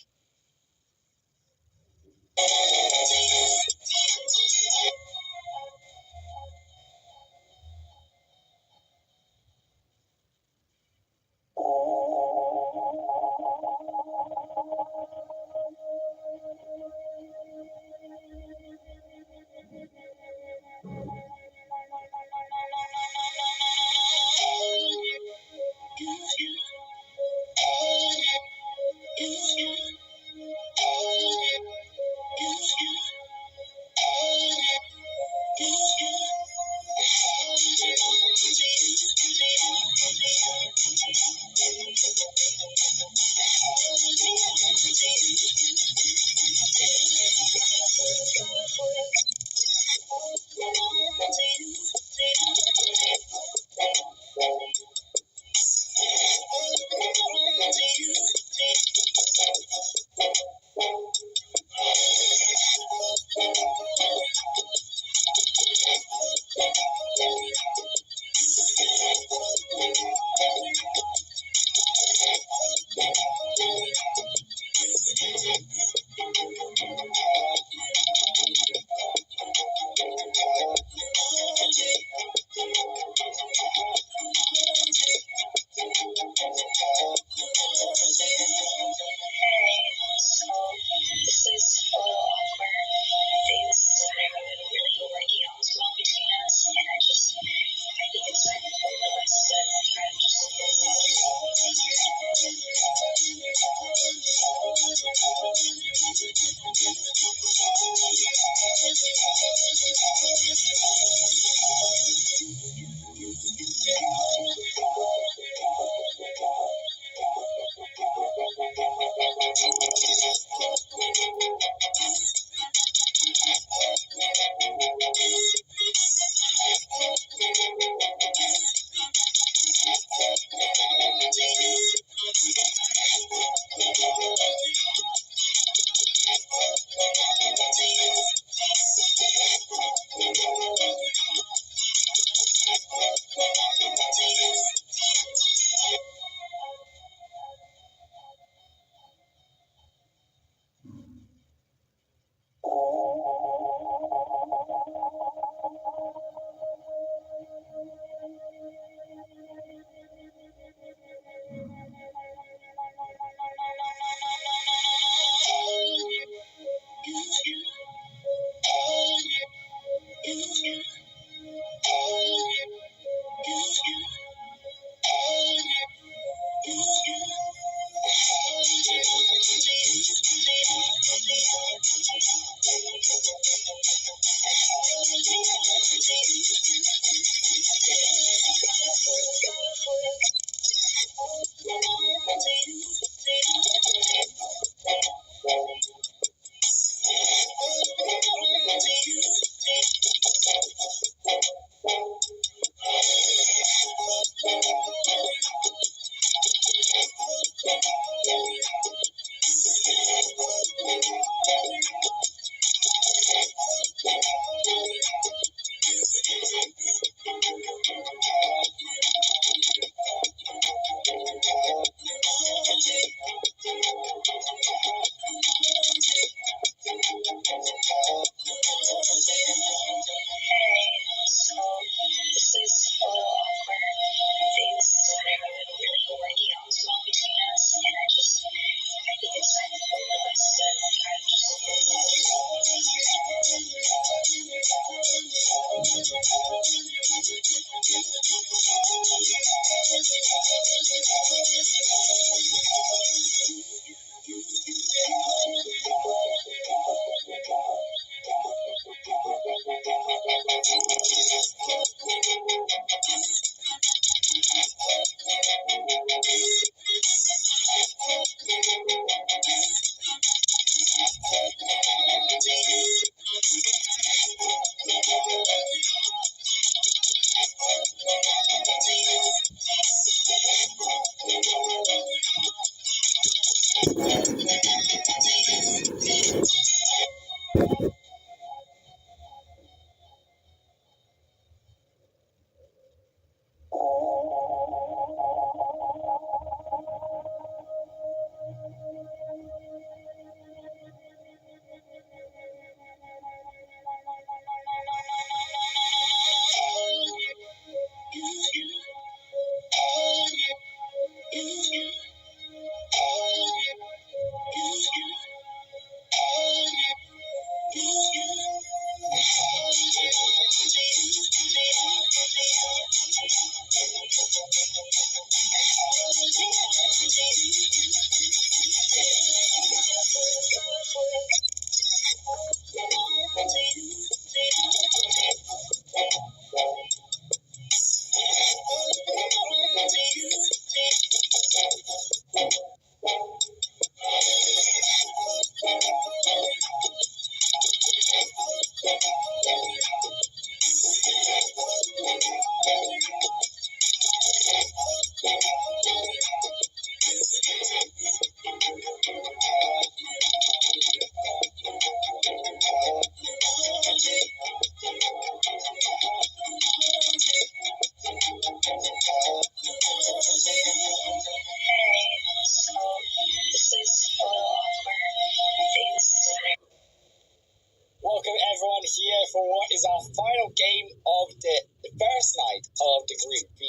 game of the first night of the Group B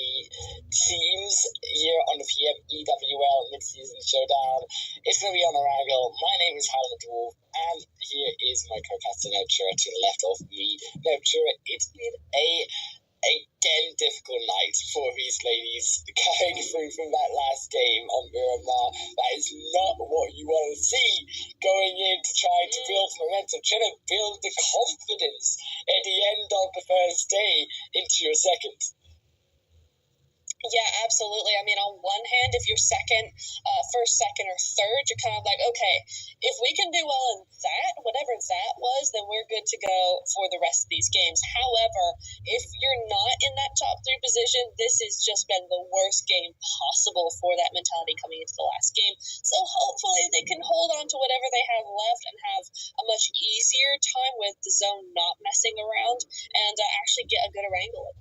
teams here on the PMEWL Mid-Season Showdown. It's going to be on Orangle. My name is Howard the Dwarf, and here is my co-captain Nebtura to the left of me. Nebtura, it's been again difficult night for these ladies going through from that last game on Miramar. That is not what you want to see going in to try to build momentum, trying to build the confidence at the end of the first day into your second. Yeah, absolutely. I mean, on one hand, if you're first, second, or third, you're kind of like, okay, if we can do well in that, whatever that was, then we're good to go for the rest of these games. However, if you're not in that top 3 position, this has just been the worst game possible for that mentality coming into the last game. So hopefully they can hold on to whatever they have left and have a much easier time with the zone not messing around and actually get a good wrangle.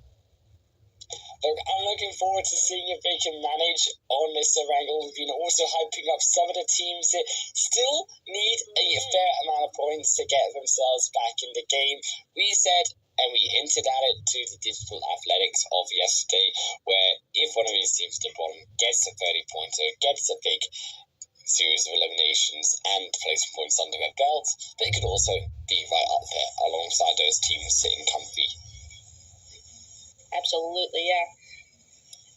Look, I'm looking forward to seeing if they can manage on this wrangle. We've been also hyping up some of the teams that still need a fair amount of points to get themselves back in the game. We said, and we hinted at it to the Digital Athletics of yesterday, where if one of these teams at the bottom gets a 30-pointer, gets a big series of eliminations and placement points under their belt, they could also be right up there alongside those teams sitting comfy. Absolutely, yeah.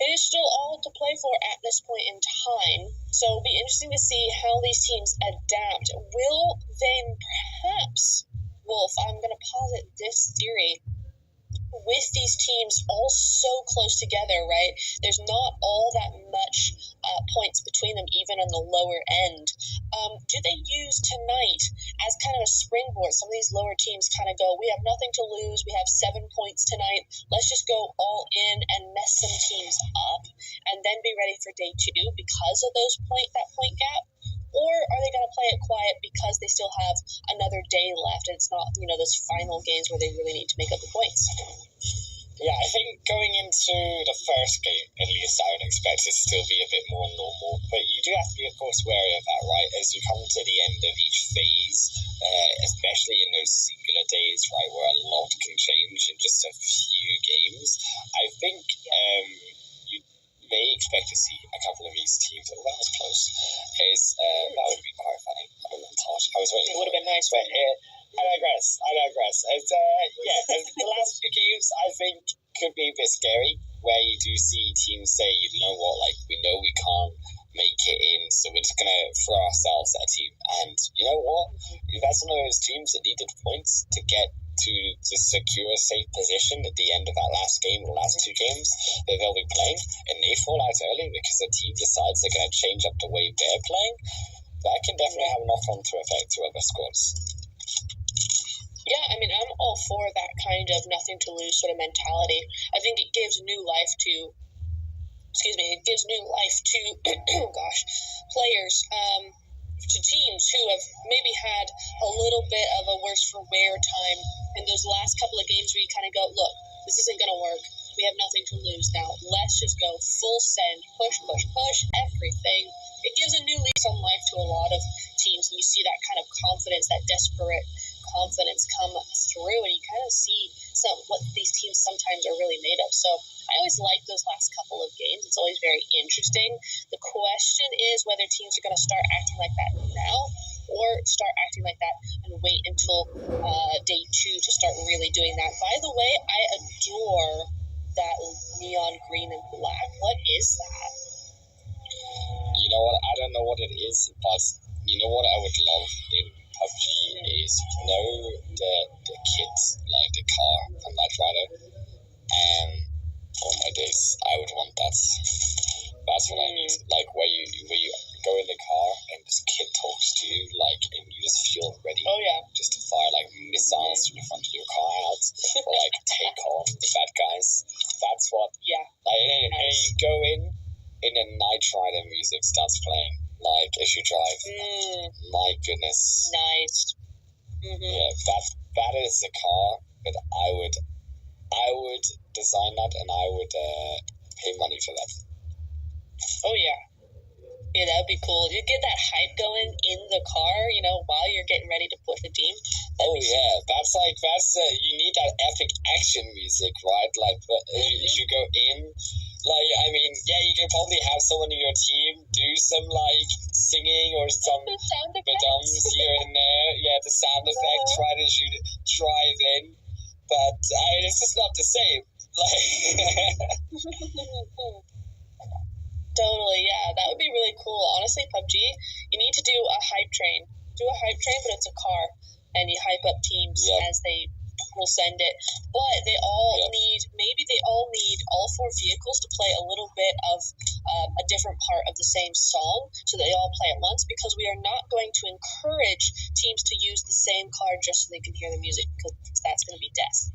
It is still all to play for at this point in time, so it'll be interesting to see how these teams adapt. Will they perhaps, Wolf, I'm going to posit this theory, with these teams all so close together, right? There's not all that much points between them, even on the lower end. Do they use tonight as kind of a springboard? Some of these lower teams kind of go, we have nothing to lose. We have 7 points tonight. Let's just go all in and mess some teams up and then be ready for day 2 because of that point gap. Or are they going to play it quiet because they still have another day left and it's not, those final games where they really need to make up the points? Yeah, I think going into the first game, at least I would expect it to still be a bit more normal. But you do have to be, of course, wary of that, right? As you come to the end of each phase, especially in those singular days, right, where a lot can change in just a few games. I think you may expect to see a couple of these teams, that was close, that would be quite funny. I was waiting. It would have been nice, but I digress. It's, the last few games, I think, could be a bit scary, where you do see teams say, you know what, like, we know we can't make it in, so we're just going to throw ourselves at a team. And you know what? That's one of those teams that needed points to get to secure a safe position at the end of that last game, or last 2 games that they'll be playing, and they fall out early because the team decides they're going to change up the way they're playing. That can definitely have a knock-on to effect to other squads. Yeah, I mean, I'm all for that kind of nothing to lose sort of mentality. I think it gives new life to players, to teams who have maybe had a little bit of a worse for wear time in those last couple of games where you kind of go, look, this isn't going to work. We have nothing to lose now. Let's just go full send, push, everything. It gives a new lease on life to a lot of teams, and you see that kind of confidence, that desperate confidence come through, and you kind of see what these teams sometimes are really made of. So I always like those last couple of games. It's always very interesting. The question is whether teams are going to start acting like that now or start acting like that and wait until day 2 to start really doing that. By the way, I adore that neon green and black. What is that? You know what? I don't know what it is, but you know what I would love in PUBG is, the kit, like the car from Knight Rider. Oh my days, I would want that. That's what I need. Like where you go in the car and this kid talks to you, like, and you just feel ready. Oh yeah. Just to fire like missiles from the front of your car out, or like take on the bad guys. That's what. Yeah. Like, and you go in the Knight Rider music starts playing, like as you drive. My goodness. Nice. Yeah, that is the car that I would design that, and I would pay money for that. Oh yeah. Yeah, that would be cool. You get that hype going in the car, while you're getting ready to push the team. Oh yeah, that's you need that epic action music, right? Like if you go in, like I mean, yeah, you can probably have someone in your team do some like singing or some sound badums here and there. Yeah, the sound effects right as you drive in, but I mean, it's just not the same. Like. Totally, yeah, that would be really cool. Honestly, PUBG, you need to do a hype train. Do a hype train, but it's a car, and you hype up teams as they will send it. But they all need all four vehicles to play a little bit of a different part of the same song, so that they all play at once. Because we are not going to encourage teams to use the same car just so they can hear the music, because that's going to be death.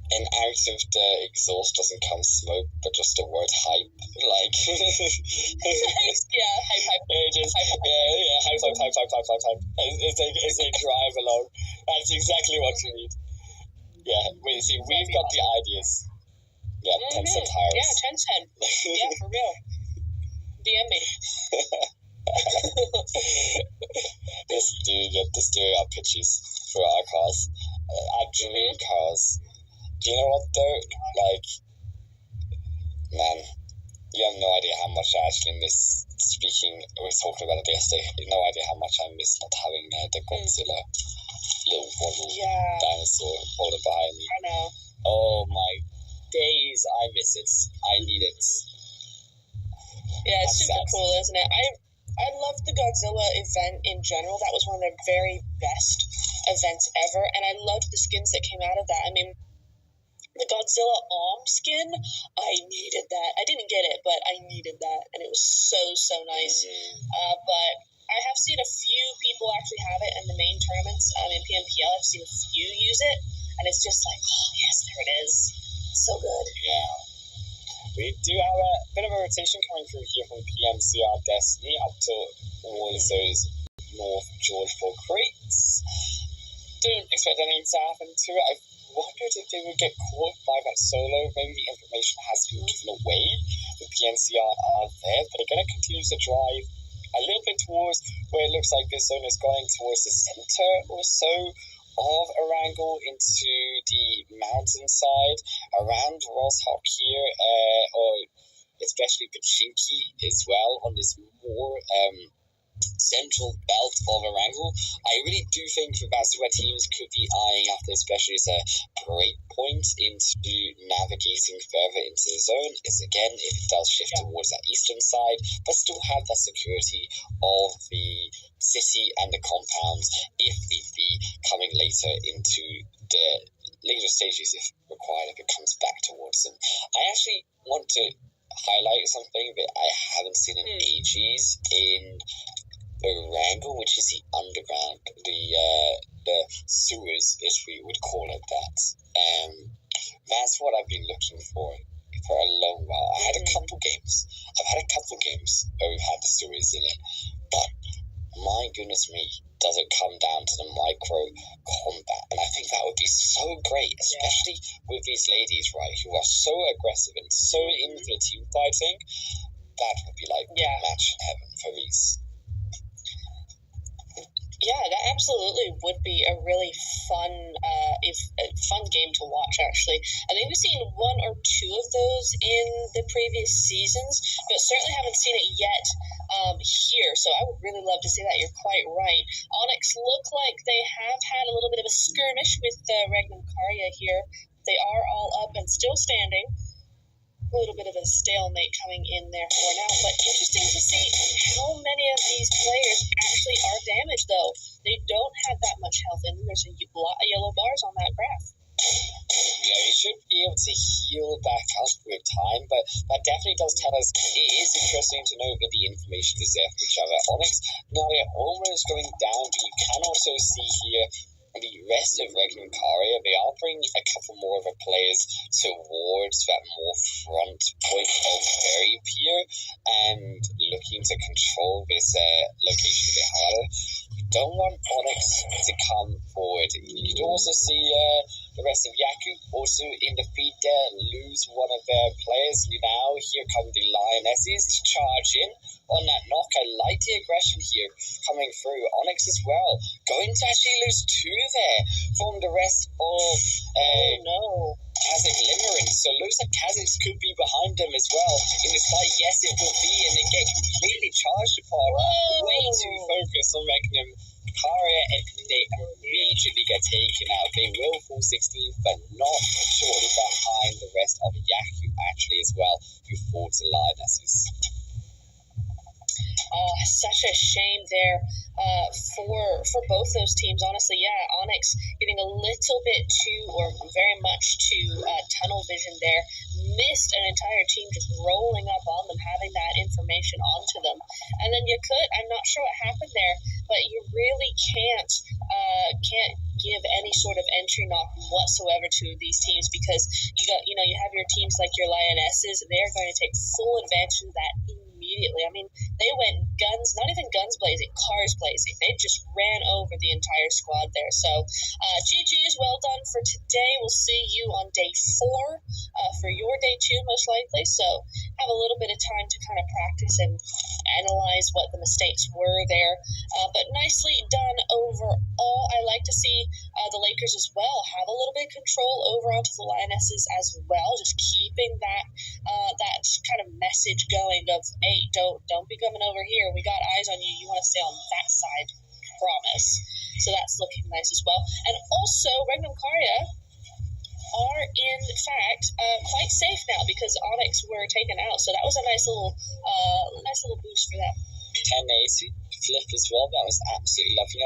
And out of the exhaust doesn't come smoke, but just the word hype. Like, yeah, hype. Hype. As they drive along. That's exactly what you need. Yeah, we've got the ideas. Yeah, Tencent hires. Yeah, Tencent. Yeah, for real. DM me. Just doing our pitches for our cars. Our dream cars. Do you know what though? Like, man, you have no idea how much I actually miss speaking. We were talking about it yesterday. You have no idea how much I miss not having the Godzilla little model dinosaur holding behind me. I know. Oh my days, I miss it. I need it. Yeah, it's super cool, isn't it? I love the Godzilla event in general. That was one of their very best events ever, and I loved the skins that came out of that. I mean, the Godzilla arm skin, I needed that. I didn't get it, but I needed that, and it was so nice. But I have seen a few people actually have it in the main tournaments. In PMPL, I've seen a few use it, and it's just like, oh yes, there it is. So good. Yeah. We do have a bit of a rotation coming through here from PMCR Destiny up to all those North Georgeport crates. Don't expect anything to happen to it. I wondered if they would get caught by that solo. Maybe the information has been given away. The PNCR are there, but they're going to continue to drive a little bit towards where it looks like this zone is going towards the center or so of Erangel into the mountainside around Rosshawk here, or especially Pachinki as well on this more central belt of Erangel. I really do think that that's where teams could be eyeing after, especially as a great point into navigating further into the zone, is again if it does shift towards that eastern side, but still have that security of the city and the compounds if need be coming later into the later stages if required, if it comes back towards them. I actually want to highlight something that I haven't seen in ages in Erangel, which is the underground, the sewers, if we would call it that. That's what I've been looking for a long while. I've had a couple games where we've had the sewers in it, but my goodness me, does it come down to the micro combat? And I think that would be so great, especially with these ladies, right, who are so aggressive and so into the team fighting. That would be like match in heaven for these. Yeah, that absolutely would be a really fun game to watch, actually. I think we've seen one or two of those in the previous seasons, but certainly haven't seen it yet here. So I would really love to see that. You're quite right. Onyx look like they have had a little bit of a skirmish with Regnum Karya here. They are all up and still standing. A little bit of a stalemate coming in there for now, but interesting to see how many of these players actually are damaged, though. They don't have that much health in them. There's a lot of yellow bars on that graph. Yeah, we should be able to heal back up with time, but that definitely does tell us it is interesting to know that the information is there for each other. Onyx, now they're almost going down, but you can also see here the rest of Regnum Karya, they are bringing a couple more of the players towards that more front point of Berry Pier and looking to control this location a bit harder. You don't want Onyx to come forward. You can also see the rest of Yaku also in the feed there, lose one of their players. Now here come the Lionesses to charge in. on that knock. I like the aggression here coming through. Onyx as well, going to actually lose 2 there from the rest of Kazakh Limerence. So it looks like Kazakhs could be behind them as well in this fight. Yes, it will be, and they get completely charged apart. Way too focused on Magnum Karia, and they immediately get taken out. They will fall 16th, but not surely behind the rest of Yaku actually as well, who fall to Lionesses. Oh, such a shame there for both those teams. Honestly, yeah, Onyx getting a little bit too, or very much too tunnel vision there. Missed an entire team just rolling up on them, having that information onto them. And then I'm not sure what happened there, but you really can't give any sort of entry knock whatsoever to these teams, because you have your teams like your Lionesses. They're going to take full advantage of that immediately. I mean, they went not even guns blazing, cars blazing. They just ran over the entire squad there. So GG is well done for today. We'll see you on day 4 for your day 2 most likely. So have a little bit of time to kind of practice and analyze what the mistakes were there. But nicely done overall. I like to see the Lakers as well have a little bit of control over onto the Lionesses as well, just keeping that kind of message going of, hey, don't be coming over here. We got eyes on you. You want to stay on that side. Promise. So that's looking nice as well. And also, Regnum Karya are in fact quite safe now because Onyx were taken out. So that was a nice little boost for them. 1080 flip as well. That was absolutely lovely.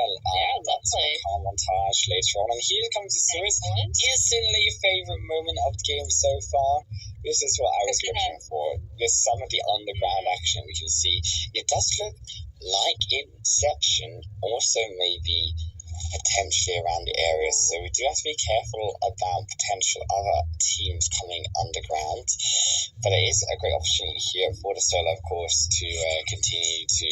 That's a calm montage later on. And here comes the series. Instantly favourite moment of the game so far. This is what I was looking for. With some of the underground action we can see. It does look like Inception, also maybe potentially around the area, so we do have to be careful about potential other teams coming underground, but it is a great opportunity here for the solo, of course, to continue to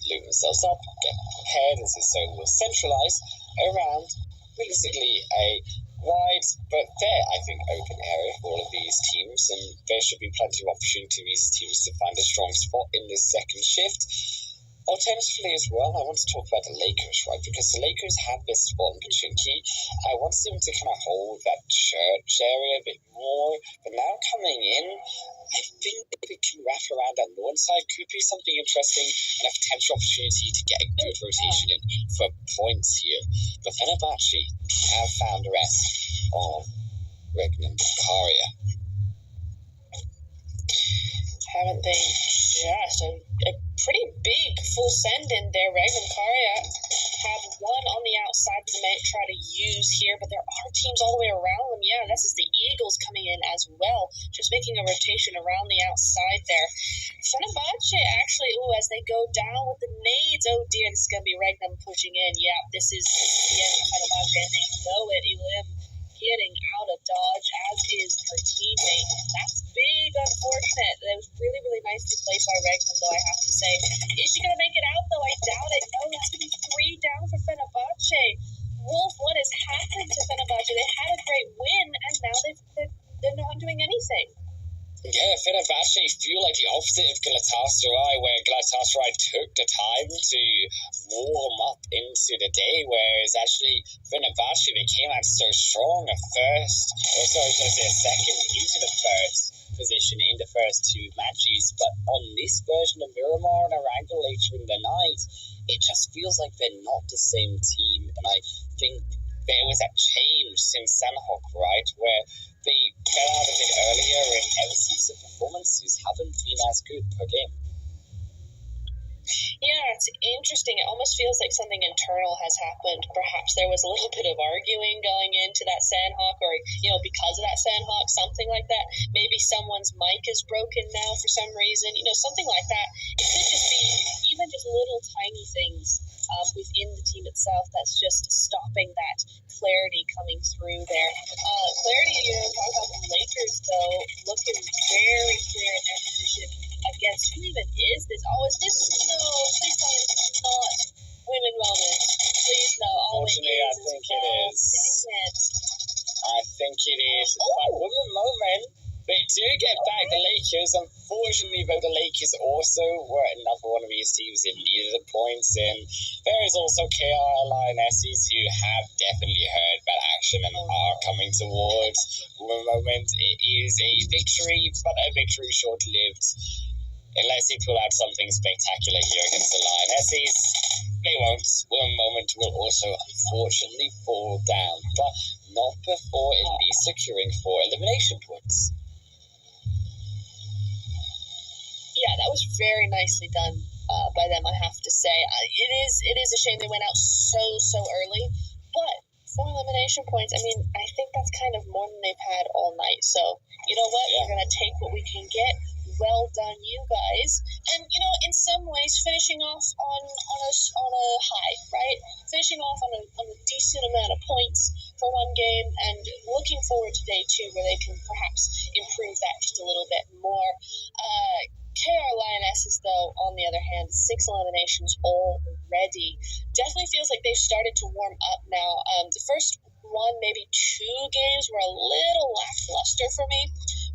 loot themselves up, get prepared, as the solo will centralize around realistically a wide but fair, I think, open area for all of these teams, and there should be plenty of opportunity for these teams to find a strong spot in this second shift. Alternatively as well, I want to talk about the Lakers, right? Because the Lakers have this spot in Pachinki. I want them to kind of hold that church area a bit more. But now coming in, I think if we can wrap around that north side could be something interesting and a potential opportunity to get a good rotation in for points here. But Fenerbahce have found the rest of Regnum Karia. Haven't they just a pretty big full send in there? Regnum Karya have one on the outside that they might try to use here, but there are teams all the way around them. Yeah, this is the Eagles coming in as well, just making a rotation around the outside there. Fenerbahce actually, as they go down with the nades, oh dear, this is going to be Regnum pushing in. Yeah, this is the end of Fenerbahce, and they know it. Elim getting out of dodge, as is her teammate. That's big, unfortunate. That was really, really nicely played by Regnum, though, I have to say. Is she going to make it out, though? I doubt it. No, that's going to be 3 down for Fenerbahce. Wolf, what has happened to Fenerbahce? They had a great win, and now they're not doing anything. Yeah, Fenerbahce feel like the opposite of Galatasaray, where Galatasaray took the time to warm up into the day, whereas actually Fenerbahce, they came out so strong a second into the first position in the first 2 matches, but on this version of Miramar and Arango later in the night, it just feels like they're not the same team, and I think there was that change since Sanhok, right, where they fell out a bit earlier and ever since the performances haven't been as good per game. Yeah, it's interesting. It almost feels like something internal has happened. Perhaps there was a little bit of arguing going into that Sandhawk, or, because of that Sandhawk, something like that. Maybe someone's mic is broken now for some reason, something like that. It could just be even just little tiny things within the team itself that's just stopping that clarity coming through there. Clarity, talking about the Lakers, though, looking very clear in their position against who even is this? Oh, is this? No, please tell me it's not Women Wellness. Please no. Unfortunately, I think it is. Dang it. I think it is. But Women Moment, they do get back the Lakers. Unfortunately, though, the Lakers also were another one of these teams that needed a point. And there is also KR Lionesses who have definitely heard that action and are coming towards the moment. It is a victory, but a victory short-lived. Unless they pull out something spectacular here against the Lionesses, they won't. One moment will also unfortunately fall down, but not before at least securing 4 elimination points. Yeah, that was very nicely done by them, I have to say. It is a shame they went out so early, but 4 elimination points, I mean, I think that's kind of more than they've had all night. So, you know what? Yeah. We're going to take what we can get. Well done, you guys. And, you know, in some ways, finishing off on a high, right? Finishing off on a decent amount of points for one game, and looking forward to day 2 where they can perhaps improve that just a little bit more. KR Lionesses, though, on the other hand, 6 eliminations already. Definitely feels like they've started to warm up now. The first 1, maybe 2 games were a little lackluster for me,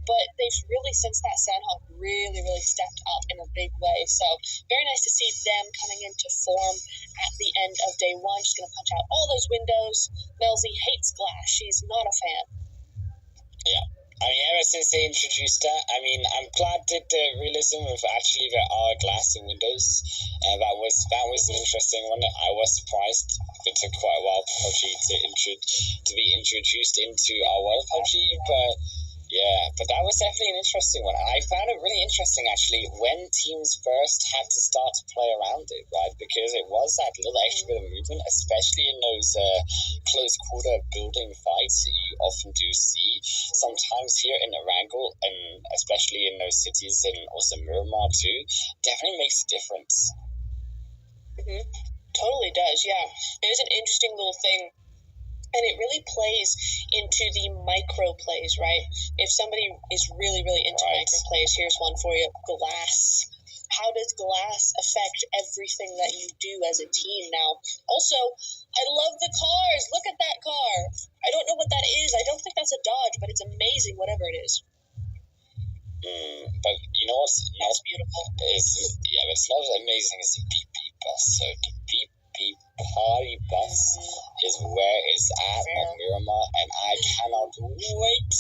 but they've really, since that Sandhawk, really stepped up in a big way. So very nice to see them coming into form at the end of day 1. Just going to punch out all those windows. Melzy hates glass. She's not a fan. Yeah. I mean, ever since they introduced that, I mean, I'm glad that the realism of actually there are glass and windows. That was an interesting one. I was surprised. It took quite a while for PUBG to be introduced into our world PUBG, but yeah, but that was definitely an interesting one. I found it really interesting, actually, when teams first had to start to play around it, right? Because it was that little extra bit of movement, especially in those close quarter building fights that you often do see. Sometimes here in Erangel, and especially in those cities, and also Miramar too, definitely makes a difference. Mm-hmm. Totally does, yeah. It is an interesting little thing. And it really plays into the micro plays, right? If somebody is really into micro plays, here's one for you. Glass. How does glass affect everything that you do as a team now? Also, I love the cars. Look at that car. I don't know what that is. I don't think that's a Dodge, but it's amazing, whatever it is. But you know what's that's beautiful. It's not as amazing as the beep beep bus. So the beep beep party bus is where it's at on Miramar, and I cannot wait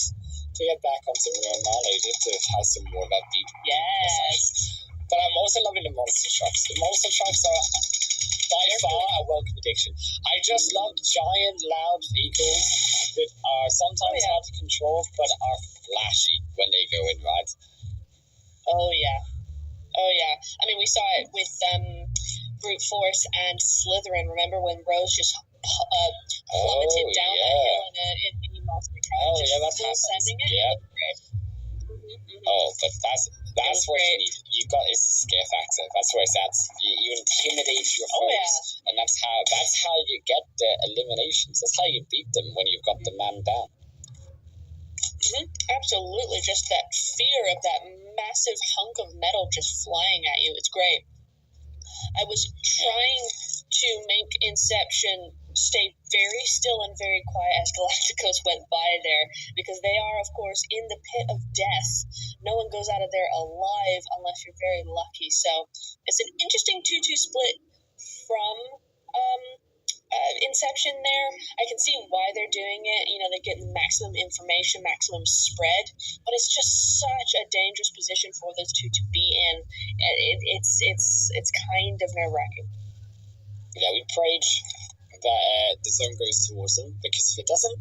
to get back onto Miramar later to have some more of that beep. Yes. But I'm also loving the monster trucks. The monster trucks are by far a welcome addiction. I just love giant, loud vehicles that are sometimes hard to control, but are flashy when they go in, right? Oh yeah. I mean, we saw it with Brute Force and Slytherin. Remember when Rose just plummeted down that hill in a monster truck? That's sending it. Yeah. Mm-hmm. Oh, but that's what you need. You got it's the scare factor. That's where it's at. You intimidate your foes, and that's how you get the eliminations. That's how you beat them when you've got the man down. Mm-hmm. Absolutely, just that fear of that massive hunk of metal just flying at you. It's great. I was trying to make Inception stay very still and very quiet as Galacticos went by there, because they are, of course, in the pit of death. No one goes out of there alive unless you're very lucky. So it's an interesting 2-2 split from Inception there. I can see why they're doing it. You know, they get maximum information, maximum spread, but it's just such a dangerous position for those two to be in. It's kind of nerve-wracking. Yeah, we prayed that the zone goes towards them, because if it doesn't,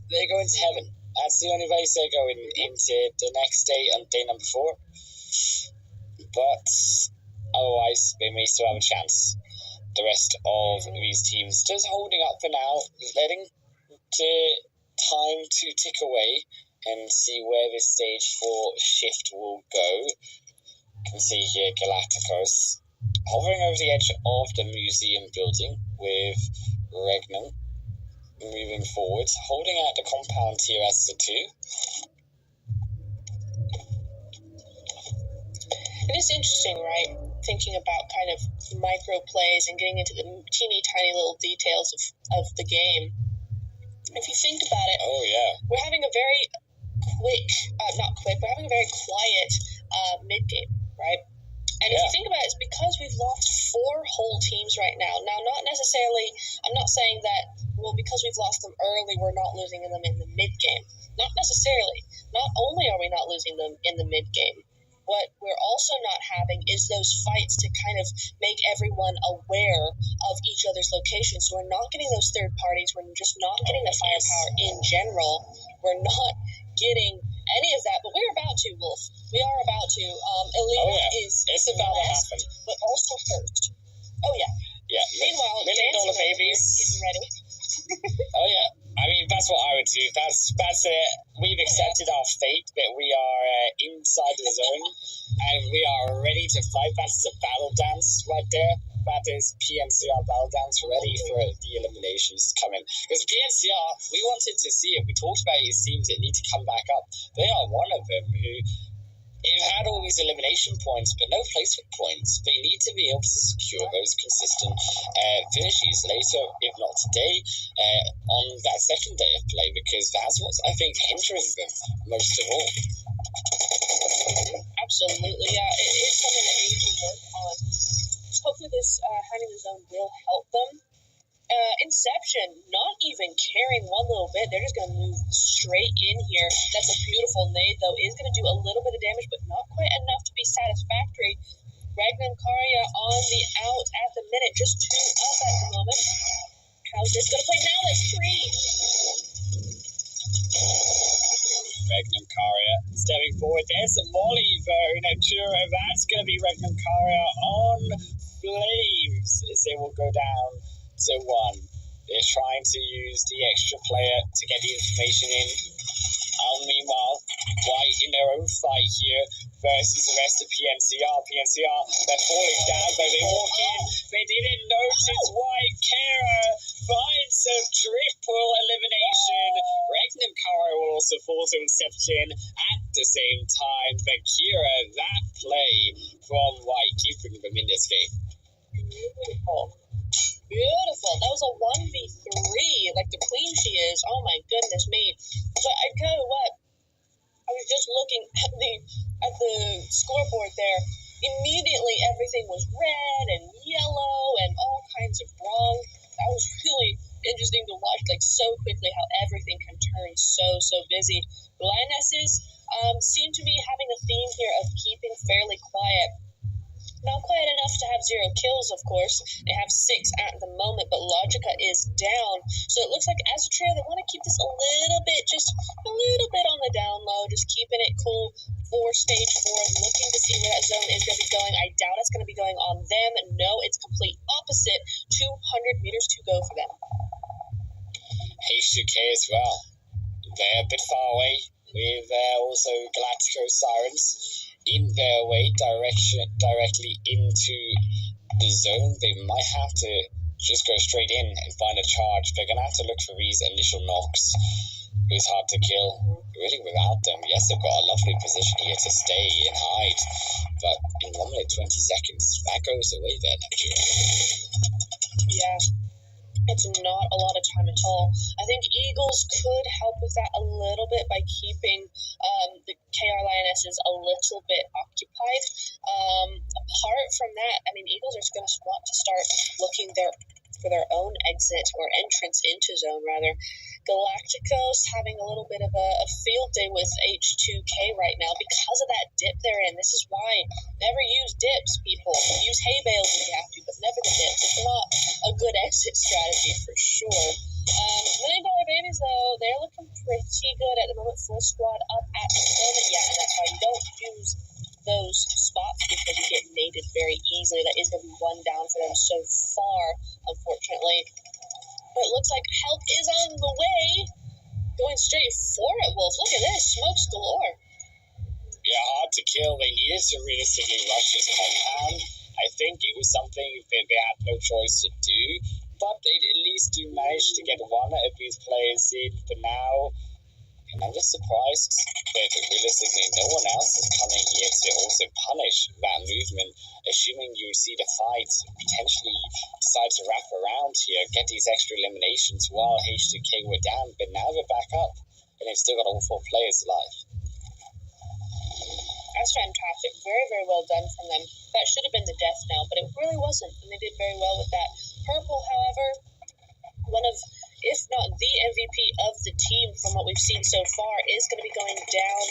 they go into heaven. That's the only way they're going into the next day, on day number 4. But otherwise, they may still have a chance. The rest of these teams just holding up for now, letting the time to tick away and see where this stage 4 shift will go. You can see here Galacticos hovering over the edge of the museum building with Regnum moving forward, holding out the compound here as the 2. It is interesting, right? Thinking about kind of micro plays and getting into the teeny tiny little details of the game. If you think about it, we're having a very we're having a very quiet mid game, right? And if you think about it, it's because we've lost 4 whole teams right now. Now, not necessarily, I'm not saying that, well, because we've lost them early, we're not losing them in the mid game. Not necessarily. Not only are we not losing them in the mid game, what we're also not having is those fights to kind of make everyone aware of each other's locations. So we're not getting those third parties. We're just not getting the firepower in general. We're not getting any of that, but we're about to, Wolf. We are about to. Elena is it's about to happen, but also first. Oh yeah. Yeah. Meanwhile, $1 million babies getting ready. Oh yeah. I mean, that's what I would do. That's it. We've accepted our fate that we are inside the zone, and we are ready to fight. That's the battle dance right there. That is PNCR battle dance, ready for the eliminations to come in. Because PNCR, we wanted to see it. We talked about these teams that need to come back up. They are one of them who had all these elimination points, but no placement points. They need to be able to secure those consistent finishes later, if not today, on that second day of play, because that's what's, I think, hindering them most of all. Absolutely, yeah. It's something that we need to work on. Hopefully this hiding the zone will help them. Inception, not even caring one little bit. They're just going to move straight in here. That's a beautiful nade, though. Is going to do a little bit of damage, but not quite enough to be satisfactory. Regnum Karya on the out at the minute. Just 2 up at the moment. How's this going to play now? That's 3. Regnum Karya stepping forward. There's a volley, though. Natura, that's going to be Regnum Karya on flames as they will go down to 1. They're trying to use the extra player to get the information in. Meanwhile, White in their own fight here versus the rest of PNCR. PNCR, they're falling down, but they walk in. They didn't notice White. Kara finds a triple elimination. Regnum Kara will also fall to Inception at the same time. But Kira, that play from White, keeping them in this game. Beautiful. That was a 1v3, like the queen she is. Oh my goodness me. But I tell you what, I was just looking at the scoreboard there. Immediately everything was red and yellow and all kinds of wrong. That was really interesting to watch, like so quickly how everything can turn so busy. The Lionesses seem to be having a theme here of keeping fairly quiet. Not quite enough to have 0 kills, of course. They have 6 at the moment, but Logica is down. So it looks like as a trio, they want to keep this a little bit on the down low, just keeping it cool for stage 4, looking to see where that zone is going to be going. I doubt it's going to be going on them. No, it's complete opposite. 200 meters to go for them. H2K as well. They're a bit far away with also Galactico Sirens in their way directly into the zone. They might have to just go straight in and find a charge. They're going to have to look for these initial knocks. It's hard to kill, really, without them. Yes, they've got a lovely position here to stay and hide, but in 1 minute 20 seconds, that goes away there, Neptune. Yeah. It's not a lot of time at all. I think Eagles could help with that a little bit by keeping the KR Lionesses a little bit occupied. Apart from that, I mean, Eagles are going to want to start looking for their own exit or entrance into zone, rather. Galacticos having a little bit of a field day with H2K right now because of that dip they're in. This is why never use dips, people. Use hay bales if you have to, but never the dips. It's not a good exit strategy for sure. $1 million babies, though, they're looking pretty good at the moment. Full squad up at the moment. Yeah, and that's why you don't use those spots because you get naded very easily. That is going to be 1 down for them so far, unfortunately. But it looks like help is on the way. Going straight for it, Wolf. Look at this. Smokes galore. Yeah, hard to kill. They needed to realistically rush this compound. I think it was something that they had no choice to do. But they at least do manage to get one of these players in for now. And I'm just surprised that realistically no one else is coming here to also punish that movement, assuming you see the fight potentially decide to wrap around here, get these extra eliminations while H2K were down, but now they're back up. and they've still got all 4 players alive. That's fantastic. Very, very well done from them. That should have been the death knell, but it really wasn't, and they did very well with that. Purple, however, one of, if not the MVP of the team from what we've seen so far, is going to be going down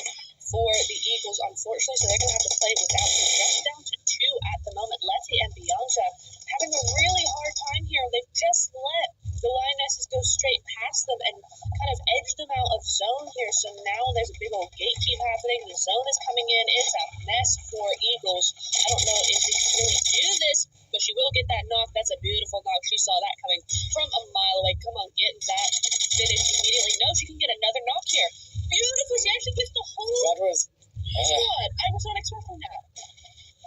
for the Eagles, unfortunately, so they're going to have to play without them. Just down to 2 at the moment. Letty and Bianca having a really hard time here. They've just let the Lionesses go straight past them and kind of edge them out of zone here. So now there's a big old gatekeep happening. The zone is coming in. It's a mess for Eagles. I don't know if they can really do this, but she will get that knock. That's a beautiful knock. She saw that coming from a mile away. Come on, get that finished immediately. No, she can get another knock here. Beautiful. She actually gets the whole squad. I was not expecting that.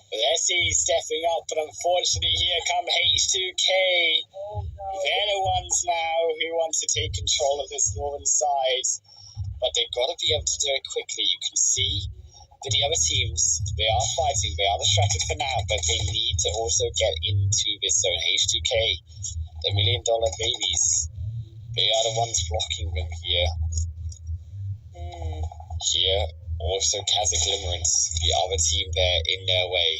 Lessie stepping up, but unfortunately here come H2K. Oh, no. They're the ones now who want to take control of this northern side, but they've got to be able to do it quickly. You can see that the other teams, they are fighting, they are distracted for now, but they need to also get into this zone. H2K, the $1 million babies, they are the ones blocking them here. Here, also Kazakh Limerence, the other team there in their way.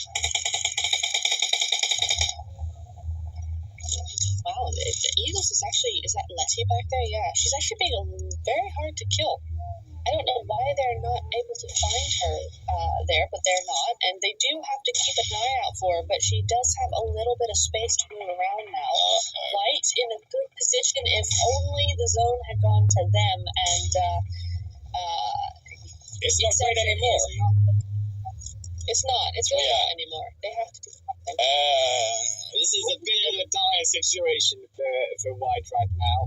Wow, the Eagles is that Letty back there? Yeah, she's actually being very hard to kill. I don't know why they're not able to find her there, but they're not, and they do have to keep an eye out for her, but she does have a little bit of space to move around now. White in a good position if only the zone had gone to them, and it's not great anymore. It's not. It's really not anymore. They have to do something. This is a bit of a dire situation for White right now.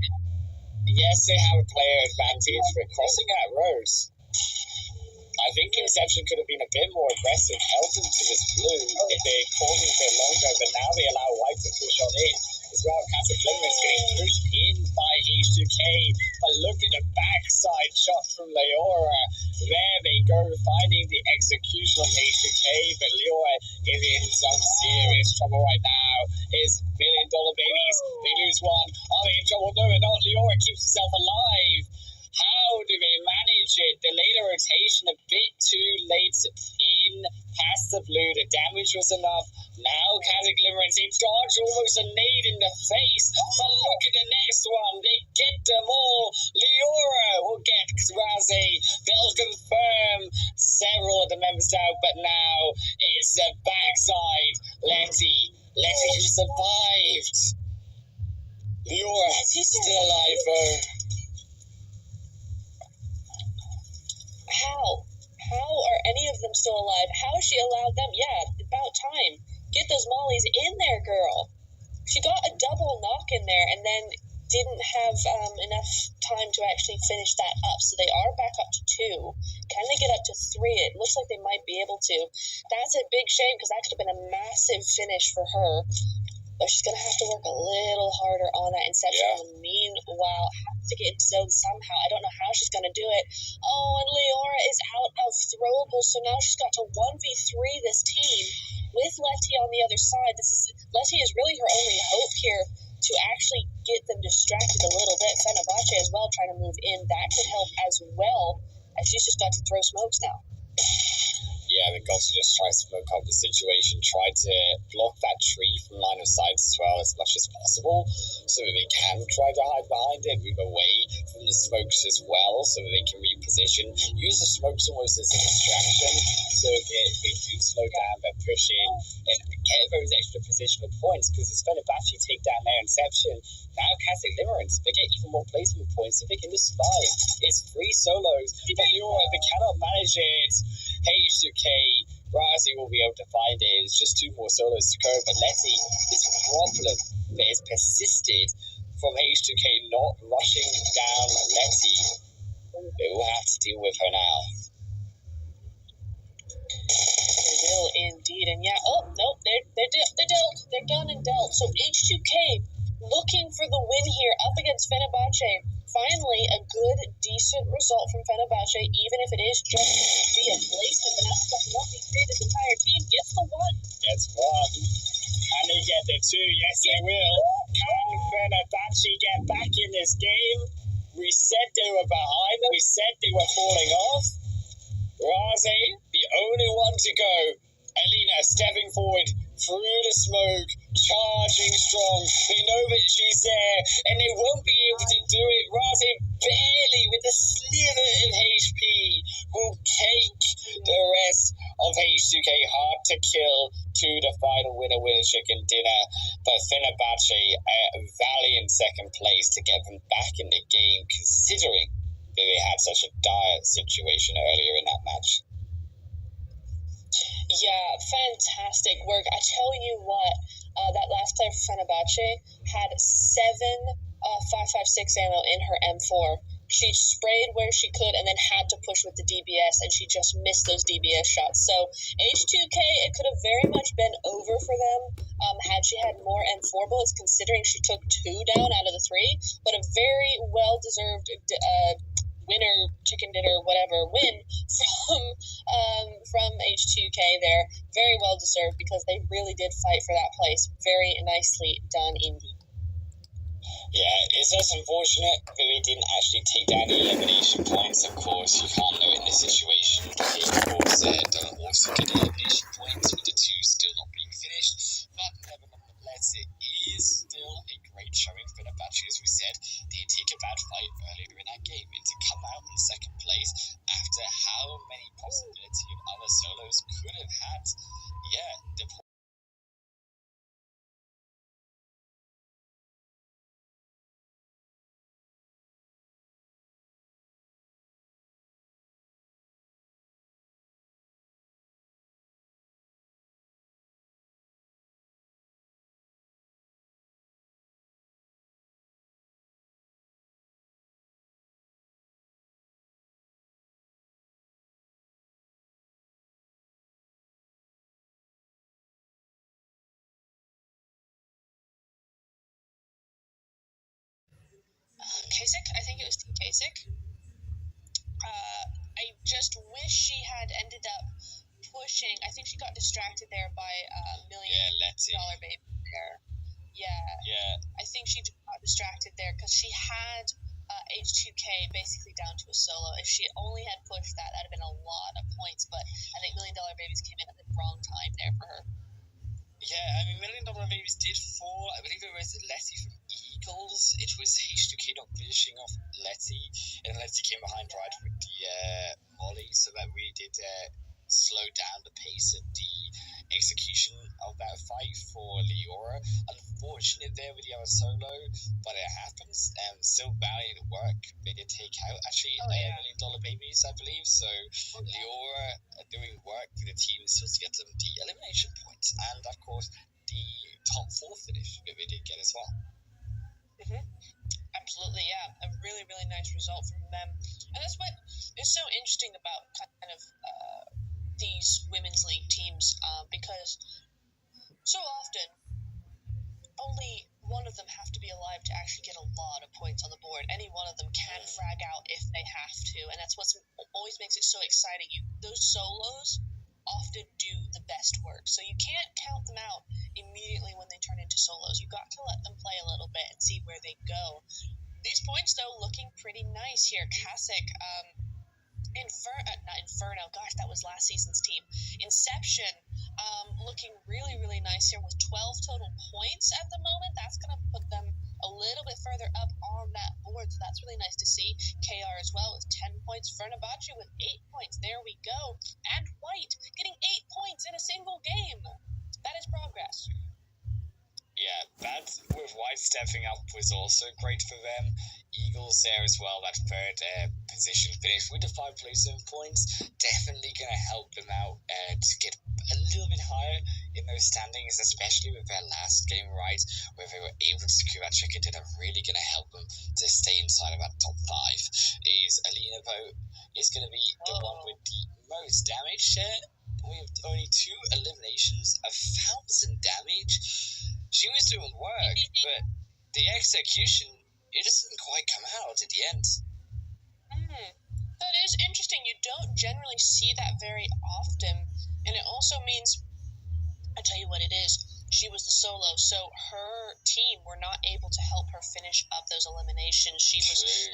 Yes, they have a player advantage, but crossing that Rose, I think Inception could have been a bit more aggressive, held them to this blue if they called him a bit longer, but now they allow White to push on in. As well, Cataclysm is getting pushed in by H2K, but look at the backside shot from Leora. There they go, finding the execution of H2K, but Leora is in some serious trouble right now. It's $1 million babies. They lose one. Are they in trouble? No, they're not. Leora keeps herself alive. How do they manage it? Delay the rotation a bit too late in past the blue. The damage was enough. Now Kazakh Limerence, they dodge almost a nade in the face. But look at the next one. They get them all. Leora will get Kraze. They'll confirm several of the members out, but now it's the backside. Letty who survived. Leora still alive though. How are any of them still alive? How has she allowed them? Yeah, about time. Get those mollies in there, girl. She got a double knock in there and then didn't have enough time to actually finish that up. So they are back up to 2. Can they get up to 3? It looks like they might be able to. That's a big shame because that could have been a massive finish for her. But she's going to have to work a little harder on that Inception. Yeah. Meanwhile, has to get into zone somehow. I don't know how she's going to do it. Oh, and Leora is out of throwables, so now she's got to 1v3 this team with Letty on the other side. Letty is really her only hope here to actually get them distracted a little bit. Fenerbahce as well trying to move in. That could help as well, as she's just got to throw smokes now. Yeah, they've got to just try to smoke up the situation, try to block that tree from line of sight as well as much as possible, so that they can try to hide behind it, move away from the smokes as well, so that they can reposition, use the smokes almost as a distraction, so that they do slow down, they push in, and get those extra positional points, because as Fenerbahce take down their Inception, now Kazakh Limerence, they get even more placement points, so they can just survive. It's 3 solos, but Leora, they cannot manage it. H2K, Razi will be able to find it. It's just 2 more solos to go. But Letty, this problem that has persisted from H2K not rushing down Letty, they will have to deal with her now. They will indeed. And yeah, oh, nope, they're dealt. They're done and dealt. So H2K looking for the win here up against Fenerbahce. Finally, a good, decent result from Fenerbahce, even if it is just via placement. But now it's got 1v3. This entire team gets the 1. Gets 1. Can they get the 2? Yes, they will. Can Fenerbahce get back in this game? We said they were behind them. We said they were falling off. Raze, the only one to go. Alina stepping forward through the smoke, charging strong. They know that she's there, and they won't be able to do it. Raze barely, with a sliver of HP, will take the rest of H2K. Hard to kill to the final winner with a chicken dinner. But Fenerbahce, a valiant second place to get them back in the game, considering that they had such a dire situation earlier in that match. Yeah, fantastic work. I tell you what, that last player for Fenerbahce had 7 5.56 ammo in her M4. She sprayed where she could and then had to push with the DBS, and she just missed those DBS shots. So H2K, it could have very much been over for them had she had more M4 bullets, considering she took 2 down out of the 3. But a very well-deserved winner, chicken dinner, whatever, win from H2K there. Very well deserved, because they really did fight for that place. Very nicely done indeed. Yeah, it's just unfortunate that they didn't actually take down the elimination points. Of course, you can't know in this situation. They, of course, don't also get elimination points with the 2 still not being finished. But nevertheless, it is still a great showing for Fenerbahce. As we said, they take a bad fight earlier in that game, and to come out in second place after how many possibility of other solos could have had. Yeah, the Kasich, I think it was Team Kasich. I just wish she had ended up pushing. I think she got distracted there by $1 million baby there. Yeah. I think she got distracted there because she had H2K basically down to a solo. If she only had pushed that, that'd have been a lot of points. But I think $1 Million Babies came in at the wrong time there for her. Yeah, I mean, $1 Million Babies did fall. I believe it was Letty from Eagles. It was H2K not finishing off Letty, and Letty came behind right with the Molly, so that really did slow down the pace of the execution of that fight for Leora. Unfortunate there with the other solo, but it happens, and still valiant work. They did take out actually $1 Million Babies, I believe, so Leora doing work for the team still to get them the elimination points, and of course the top 4 finish that they did get as well. Absolutely, yeah. A really, really nice result from them. And that's what is so interesting about kind of these women's league teams, because so often only one of them have to be alive to actually get a lot of points on the board. Any one of them can frag out if they have to, and that's what always makes it so exciting. Those solos often do the best work, so you can't count them out immediately when they turn into solos. You got to let them play a little bit and see where they go. These points, though, looking pretty nice here. Kasich, not Inferno, gosh, that was last season's team. Inception, looking really, really nice here with 12 total points at the moment. That's going to put them a little bit further up on that board, so that's really nice to see. KR as well with 10 points. Fenerbahce with 8 points. There we go. And White getting 8 points in a single game. That is progress. Yeah, that with White stepping up was also great for them. Eagles there as well, that third position finish with the 5.7 points. Definitely going to help them out to get a little bit higher in those standings, especially with their last game right, where they were able to secure that chicken dinner. Really going to help them to stay inside of that top 5. Is Alina Poe is going to be the one with the most damage share. We have only 2 eliminations, 1,000 damage. She was doing work, but the execution, it doesn't quite come out at the end. That is interesting. You don't generally see that very often, and it also means, I tell you what it is, she was the solo, so her team were not able to help her finish up those eliminations.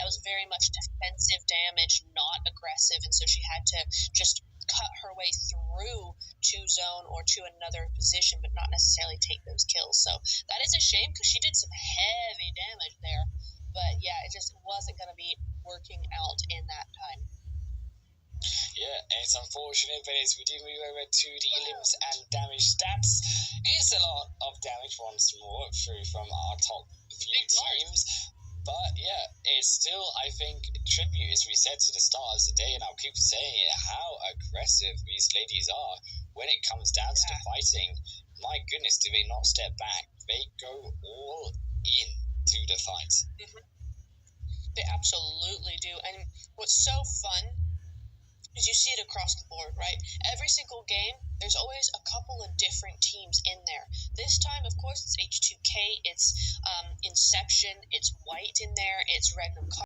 That was very much defensive damage, not aggressive, and so she had to just cut her way through to zone or to another position, but not necessarily take those kills. So that is a shame because she did some heavy damage there. But yeah, it just wasn't going to be working out in that time. Yeah, it's unfortunate, but as we do move over to the elims and damage stats, it's a lot of damage once more through from our top few teams. But yeah, it's still, I think, tribute, as we said to the start of the day, and I'll keep saying it, how aggressive these ladies are when it comes down to the fighting. My goodness, do they not step back? They go all in to the fight. Mm-hmm. They absolutely do. And what's so fun is you see it across the board, right? Every single game, there's always a couple of different teams in there. This time, of course, it's H2K, it's Inception, it's White in there, it's Regnum